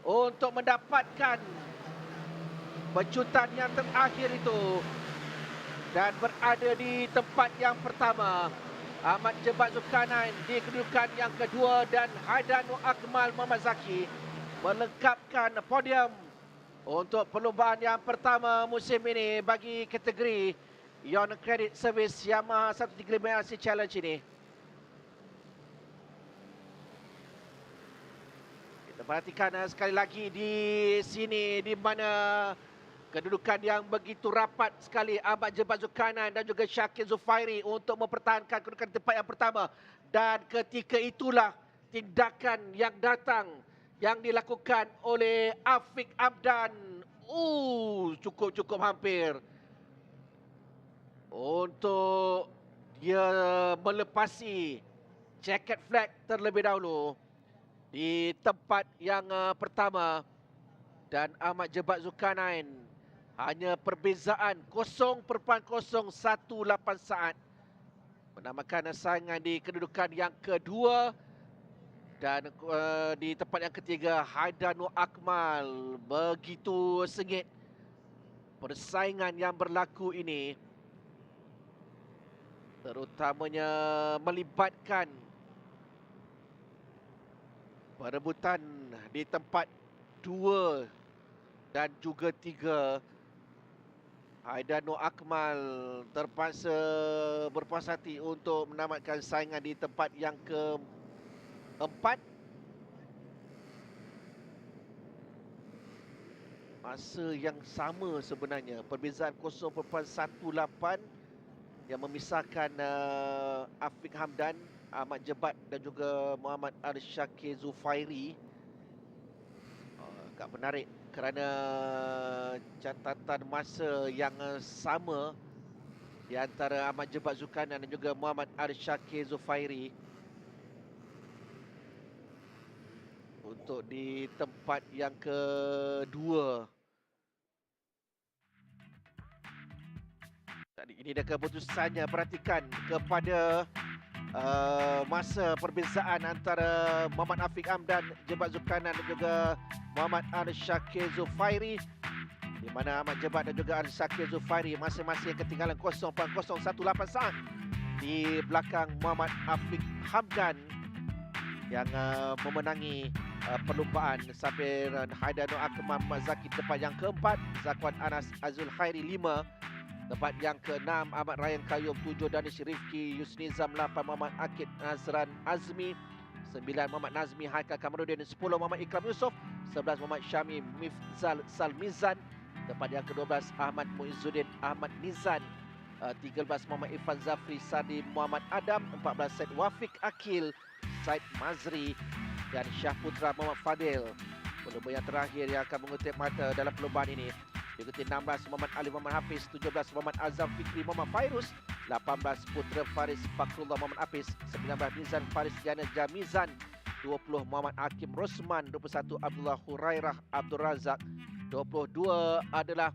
untuk mendapatkan pecutan yang terakhir itu dan berada di tempat yang pertama. Ahmad Jebat Zulkarnain di kedudukan yang kedua dan Haidanu Akmal Muhammad Zaki melengkapkan podium untuk perlombaan yang pertama musim ini bagi kategori Yon Credit Service Yamaha 135LC Challenge ini. Perhatikan sekali lagi di sini di mana kedudukan yang begitu rapat sekali Ahmad Jebat Zulkarnain dan juga Syakir Zufairi untuk mempertahankan kedudukan di tempat yang pertama. Dan ketika itulah tindakan yang datang yang dilakukan oleh Afiq Hamdan. Cukup hampir untuk dia melepasi jacket flag terlebih dahulu di tempat yang pertama. Dan Ahmad Jebat Zulkarnain hanya perbezaan 0.018 saat menamakan saingan di kedudukan yang kedua. Dan di tempat yang ketiga Haidanu Akmal. Begitu sengit persaingan yang berlaku ini, terutamanya melibatkan perebutan di tempat 2 dan juga 3. Haidanu Akmal terpaksa berpuas hati untuk menamatkan saingan di tempat yang keempat. Masa yang sama sebenarnya, perbezaan 0.18 yang memisahkan Afiq Hamdan, Ahmad Jebat dan juga Muhammad Al-Syakir Zufairi. Agak menarik kerana catatan masa yang sama di antara Ahmad Jebat Zulkarnain dan juga Muhammad Al-Syakir Zufairi untuk di tempat yang kedua. Ini dah keputusannya. Perhatikan kepada masa perbezaan antara Muhammad Afiq Hamdan, Jebat Zulkarnain dan juga Muhammad Al-Syakir Zufairi, di mana Ahmad Jebat dan juga Al-Syakir Zufairi masing-masing ketinggalan 0.018 saat di belakang Muhammad Afiq Hamdan yang memenangi perlumbaan sampai Haidanu Akmal Muhammad Zaki tempat yang keempat, Zakwan Anas Azul Khairi 5, tempat yang ke-6 Ahmad Ryan Qayyum, 7 Danish Rifki Yusnizam, 8 Muhammad Akid Nazran Azmi, 9 Muhammad Nazmi Haikal Kamarudin, 10 Muhammad Ikram Yusof, 11 Muhammad Syami Mifzal Salmizan, tempat yang ke-12 Ahmad Muizzuddin Ahmad Nizan, 13 Muhammad Irfan Zafri Sadi Muhammad Adam, 14 Said Wafiq Akil Said Mazri dan Syah Putra Muhammad Fadil. Pelumba yang terakhir yang akan mengutip mata dalam perlombaan ini diikuti 16 Muhammad Ali Muhammad Hafiz, 17 Muhammad Azam Fikri Muhammad Fairuz, 18 Putra Faris Fakrullah Muhammad Hafiz, 19 Nizan Faris Jana Jamizan, 20 Muhammad Hakim Rosman, 21 Abdullah Hurairah Abdul Razak, 22 adalah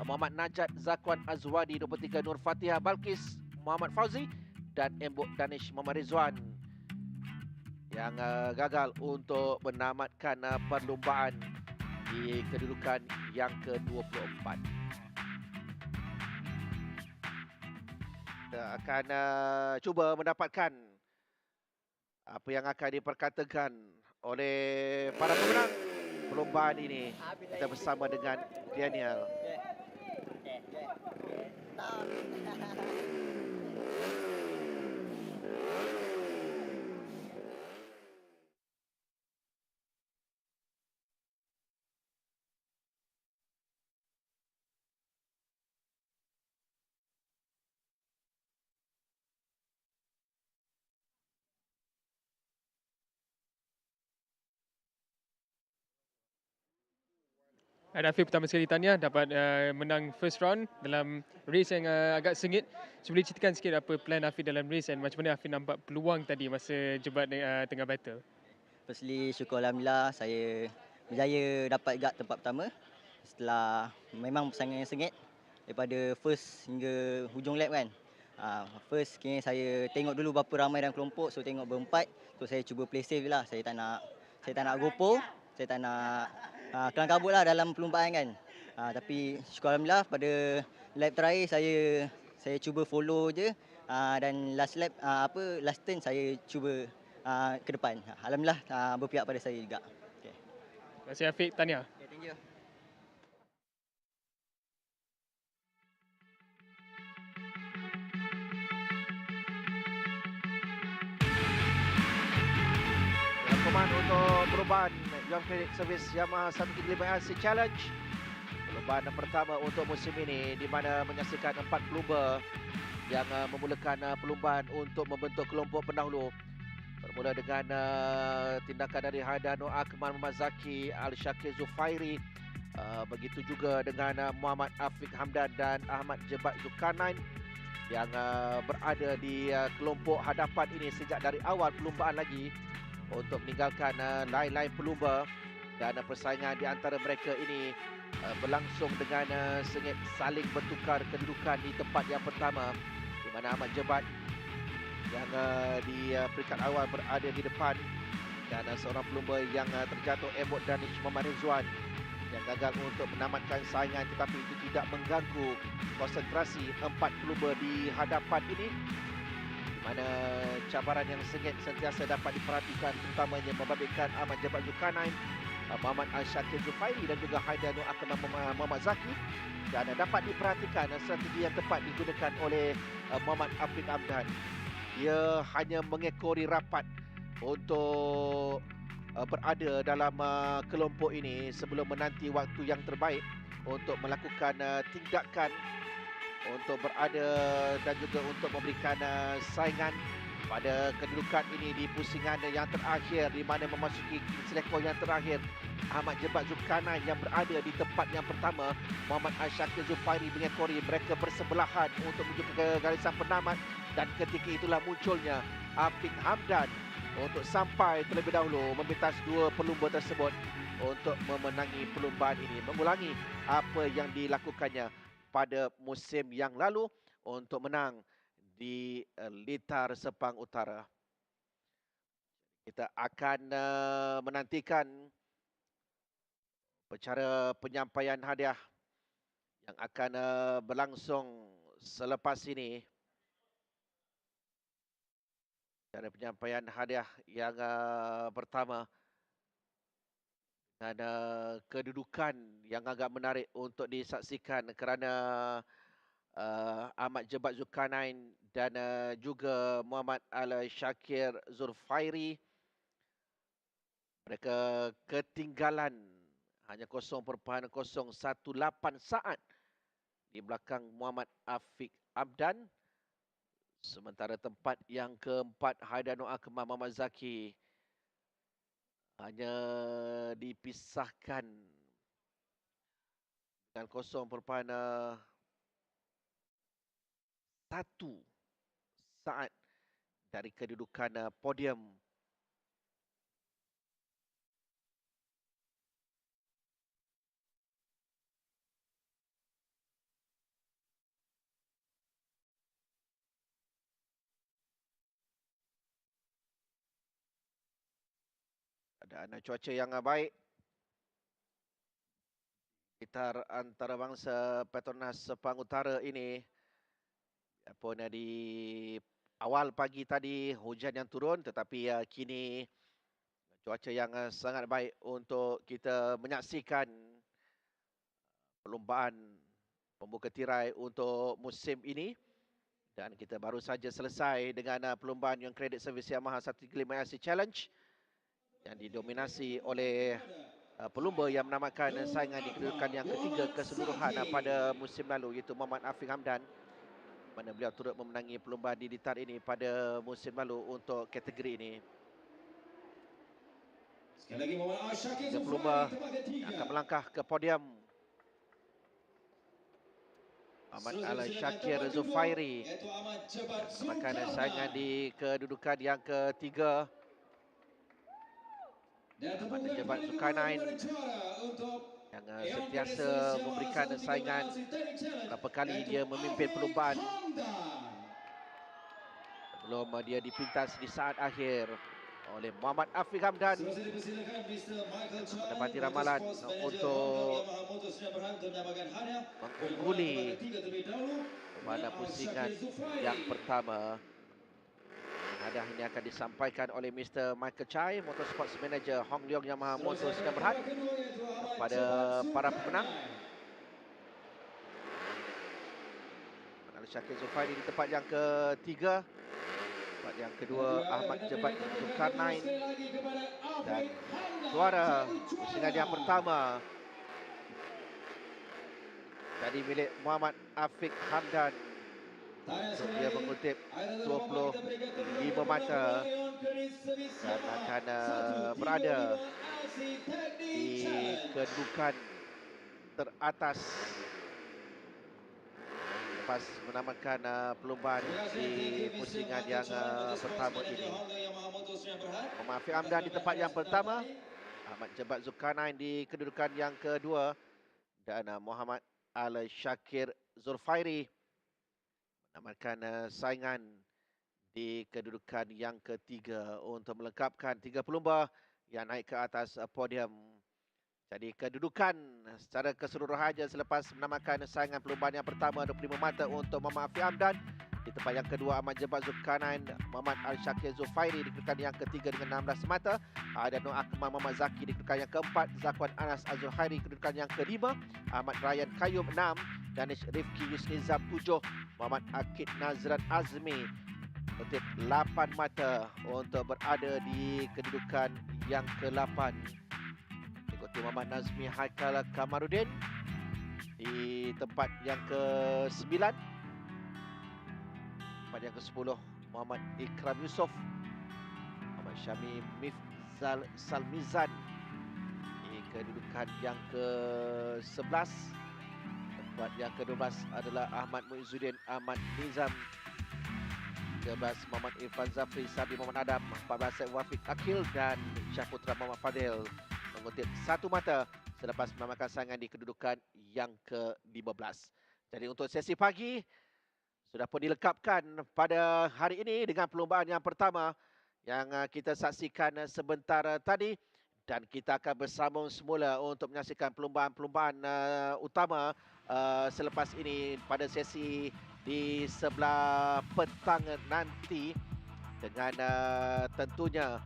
Muhammad Najat Zakwan Azwadi, 23 Nur Fatihah Balkis Muhammad Fauzi dan Embok Danish Muhammad Rizwan yang gagal untuk menamatkan perlombaan di kedudukan yang ke-24. Kita akan cuba mendapatkan apa yang akan diperkatakan oleh para pemenang perlombaan ini. Kita bersama dengan Daniel. David pertama sekali tahniah dapat menang first round dalam race yang agak sengit. So, boleh ceritakan sikit apa plan Hafiz dalam race dan macam mana Hafiz nampak peluang tadi masa jebat tengah battle? Firstly, syukur Alhamdulillah saya berjaya dapat guard tempat pertama. Setelah memang persaingan yang sengit daripada first hingga hujung lap kan. First kini saya tengok dulu berapa ramai dalam kelompok, so tengok berempat. So saya cuba play safe je lah. Saya tak nak gopo, saya tak nak kelang kabut lah dalam perlumbaan kan. Tapi syukur Alhamdulillah pada lap terakhir saya cuba follow je, dan last lap last turn saya cuba ke depan. Alhamdulillah berpihak pada saya juga. Okay. Terima kasih Hafiz, tahniah. Okay, thank you. Rangkuman untuk perubahan Young Credit Service Yamaha 135RC Challenge. Perlombaan pertama untuk musim ini di mana menyaksikan 4 pelumba yang memulakan perlombaan untuk membentuk kelompok pendahulu. Bermula dengan tindakan dari Haidano Akmal Mazaki, Al-Syakir Zufairi. Begitu juga dengan Muhammad Afiq Hamdan dan Ahmad Jebat Zulkarnain yang berada di kelompok hadapan ini sejak dari awal perlombaan lagi untuk meninggalkan lain-lain pelumba, dan persaingan di antara mereka ini berlangsung dengan sengit, saling bertukar kedudukan di tempat yang pertama, di mana Ahmad Jebat yang di peringkat awal berada di depan, dan seorang pelumba yang terjatuh Emot Danish Muhammad Rizwan yang gagal untuk menamatkan saingan, tetapi itu tidak mengganggu konsentrasi 4 pelumba di hadapan ini, di mana cabaran yang sengit sentiasa dapat diperhatikan, terutamanya membabitkan Ahmad Jebat Zulkarnain, Muhammad Al-Syakir Zufairi dan juga Haidanu Akmal Muhammad Zaki, dan dapat diperhatikan strategi yang tepat digunakan oleh Muhammad Afiq Hamdan. Dia hanya mengekori rapat untuk berada dalam kelompok ini sebelum menanti waktu yang terbaik untuk melakukan tindakan untuk berada dan juga untuk memberikan saingan pada kedudukan ini di pusingan yang terakhir, di mana memasuki selektor yang terakhir. Ahmad Jebat Zulkarnain yang berada di tempat yang pertama, Muhammad Al-Syakir Zufairi mengekori. Mereka bersebelahan untuk menuju ke garisan penamat, dan ketika itulah munculnya Afiq Hamdan untuk sampai terlebih dahulu memintas dua pelumba tersebut untuk memenangi perlombaan ini, mengulangi apa yang dilakukannya pada musim yang lalu untuk menang di Litar Sepang Utara. Kita akan menantikan upacara penyampaian hadiah yang akan berlangsung selepas ini. Cara penyampaian hadiah yang pertama, dan kedudukan yang agak menarik untuk disaksikan kerana Ahmad Jebat Zulkarnain dan juga Muhammad Al-Syakir Zulfairi, mereka ketinggalan hanya 0.018 saat di belakang Muhammad Afiq Hamdan. Sementara tempat yang keempat, Haidano Akmal Muhammad Zaki, hanya dipisahkan dengan 0.1 saat dari kedudukan podium. Dan cuaca yang baik, Litar antarabangsa Petronas Sepang Utara ini, walaupun di awal pagi tadi hujan yang turun, tetapi kini cuaca yang sangat baik untuk kita menyaksikan perlombaan pembuka tirai untuk musim ini. Dan kita baru saja selesai dengan perlombaan Young Credit Service Yamaha 135RC Challenge yang didominasi oleh pelumba yang menamakan saingan di kedudukan yang ketiga keseluruhan pada musim lalu, iaitu Muhammad Afiq Hamdan, mana beliau turut memenangi perlombaan di Litar ini pada musim lalu untuk kategori ini. Tiga pelumba yang akan melangkah ke podium Ahmad Al-Shakir Zufairi melakukan saingan di kedudukan yang ketiga. Ahmad Jebat Zulkarnain yang sentiasa memberikan saingan. Berapa kali dia memimpin perlombaan sebelum dia dipintas di saat akhir oleh Muhammad Afiq Hamdan mendapati ramalan untuk mengungguli pada pusingan yang pertama. Hadiah ini akan disampaikan oleh Mr. Michael Chai, Motorsports Manager Hong Leong Yamaha Motor Sinar Berhad, kepada para pemenang. Al-Shakir Zufairi di tempat yang ketiga. Tempat yang kedua Ahmad Jebat Zulkarnain. Dan juara pusingan yang pertama jadi milik Muhammad Afiq Hamdan. Dia mengutip 25 mata dan akan berada di kedudukan teratas lepas menamakan perlombaan di pusingan yang pertama ini. Muhammad Afiq Hamdan di tempat yang pertama, Ahmad Jebat Zulkarnain di kedudukan yang kedua, dan Muhammad Al-Shakir Zulfairi menamatkan saingan di kedudukan yang ketiga untuk melengkapkan 3 pelumba yang naik ke atas podium. Jadi kedudukan secara keseluruhannya selepas menamatkan saingan perlombaan yang pertama 25 mata untuk Muhammad Afiq Hamdan. Di tempat yang kedua Ahmad Jebat Zulkarnain, Muhammad Al-Shakir Zufairi di kedudukan yang ketiga dengan 16 mata. Ada Nur Akmal Muhammad Zaki di kedudukan yang keempat, Zakwan Anas Az-Zuhairi kedudukan yang kelima, Ahmad Ryan Qayyum 6, Danish Rifki Yusnizam 7, Muhammad Akid Nazran Azmi mengutip 8 mata untuk berada di kedudukan yang ke-8. Ikuti Muhammad Nazmi Haikal Kamarudin di tempat yang ke-9. Tempat yang ke-10 Muhammad Ikram Yusof, Muhammad Syami Mifzal Salmizan di kedudukan yang ke-11. Tempat yang ke-12 adalah Ahmad Muizzuddin Ahmad Nizam, 13 Muhammad Irfan Zafri Sabi Muhammad Adam, 14 Syed Wafiq Akil dan Syaputra Muhammad Fadil mengutip 1 mata selepas menamatkan saingan di kedudukan yang ke-15. Jadi untuk sesi pagi sudah pun dilengkapkan pada hari ini dengan perlombaan yang pertama yang kita saksikan sebentar tadi, dan kita akan bersambung semula untuk menyaksikan perlombaan-perlombaan utama selepas ini pada sesi di sebelah petang nanti dengan tentunya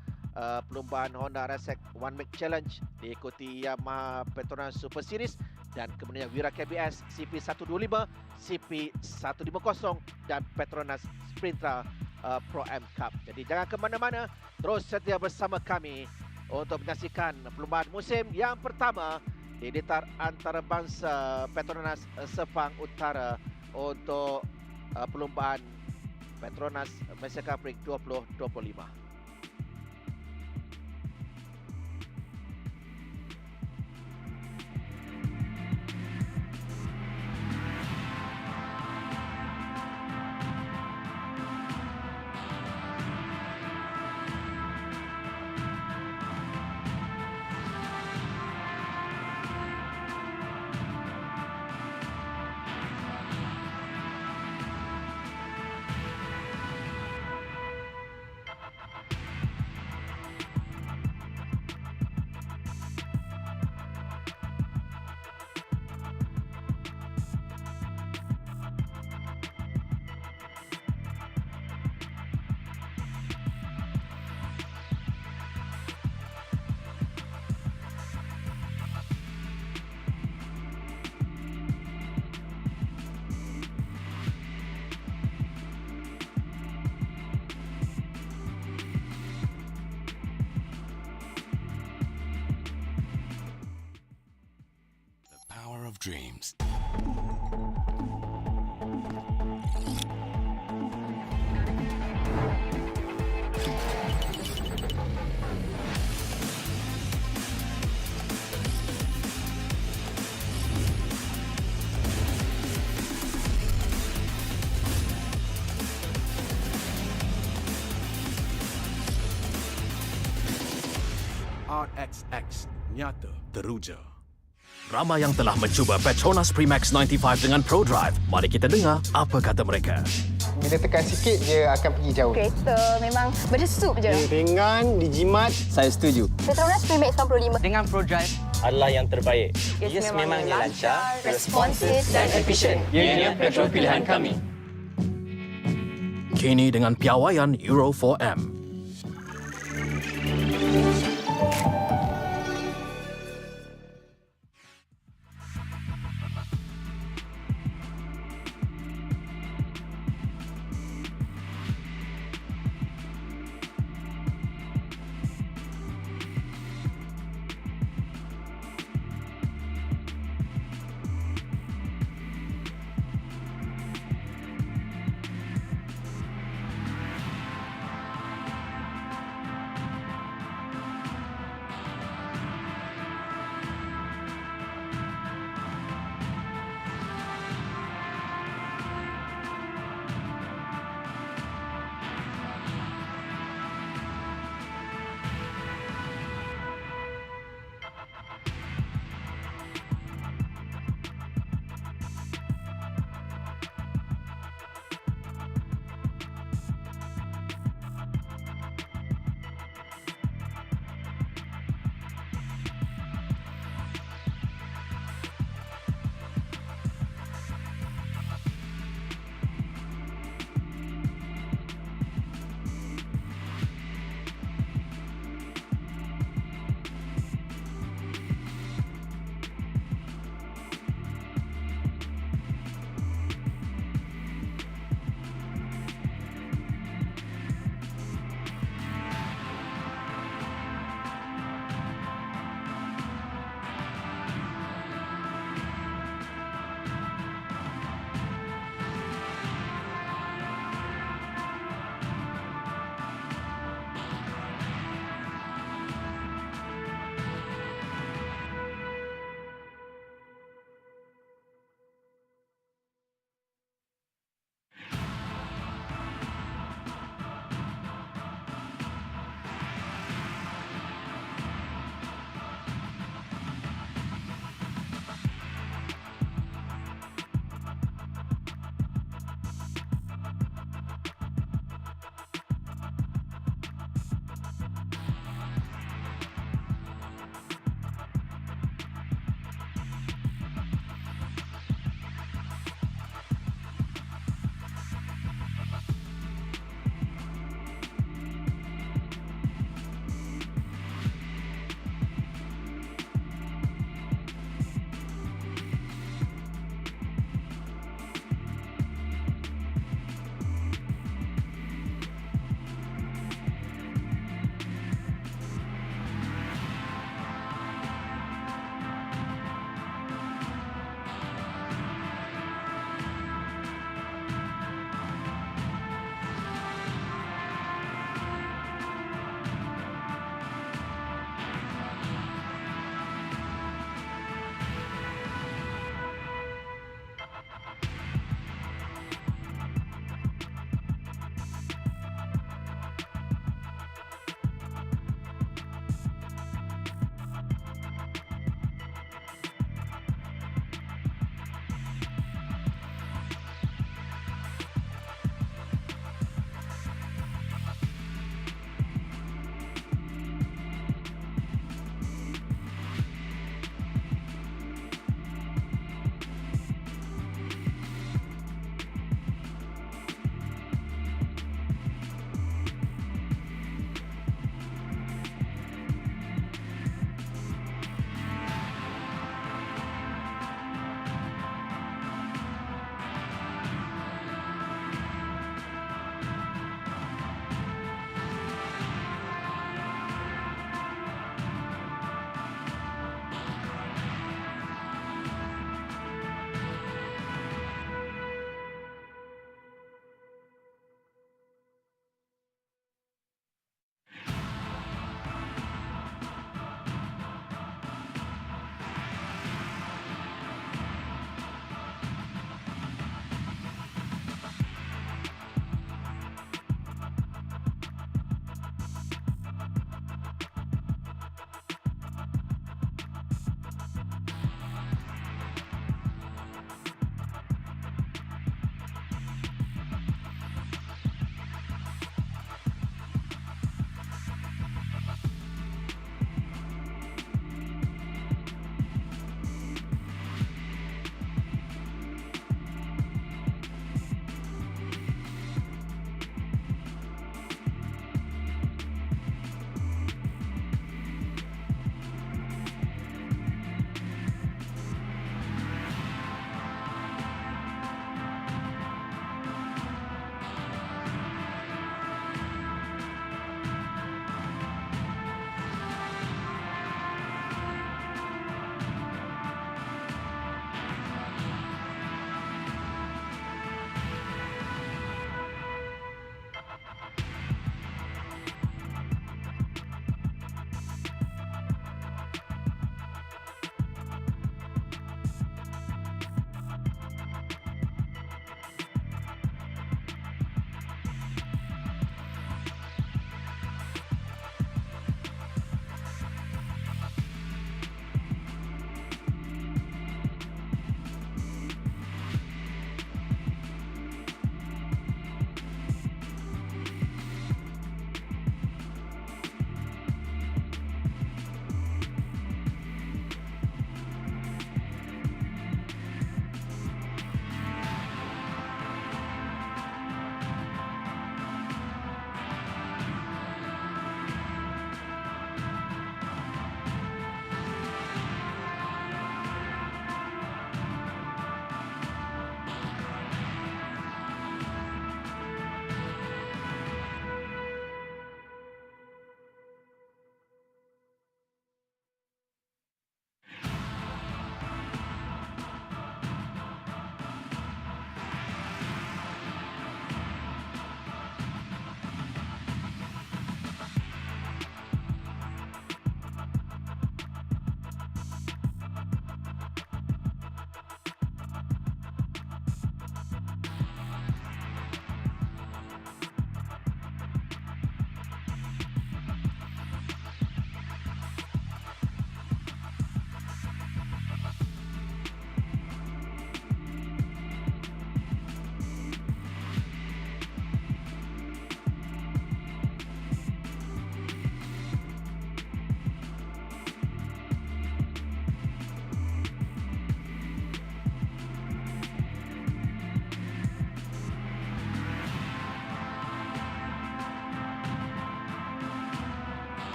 perlombaan Honda RSX One Make Challenge diikuti Yamaha Petronas Super Series dan kemudian Wira KBS CP125, CP150 dan Petronas Sprintra Pro M Cup. Jadi jangan ke mana-mana, terus setia bersama kami untuk menyaksikan perlombaan musim yang pertama di Litar Antarabangsa Petronas Sepang Utara untuk perlombaan Petronas Malaysian Cub Prix 2025. of dreams. RXX, nyata teruja. Ramai yang telah mencuba Petronas Premix 95 dengan Pro Drive. Mari kita dengar apa kata mereka. Bila tekan sikit, dia akan pergi jauh. Kereta memang berdesup je. Ringan, dijimat. Saya setuju. Petronas Premix 95 dengan Pro Drive Adalah yang terbaik. yes, memangnya lancar, responsif dan efisien. Ianya petrol pilihan kami. Kini dengan piawaian Euro 4M.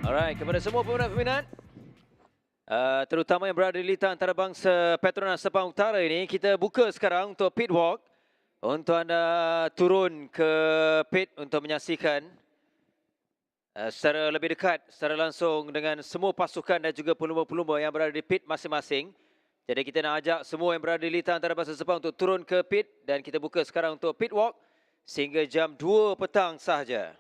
Alright, kepada semua peminat-peminat, terutama yang berada di litar antarabangsa Petronas Sepang Utara ini, kita buka sekarang untuk pit walk. Untuk anda turun ke pit untuk menyaksikan secara lebih dekat, secara langsung dengan semua pasukan dan juga pelumba-pelumba yang berada di pit masing-masing. Jadi kita nak ajak semua yang berada di litar antarabangsa Sepang untuk turun ke pit dan kita buka sekarang untuk pit walk sehingga jam 2 petang sahaja.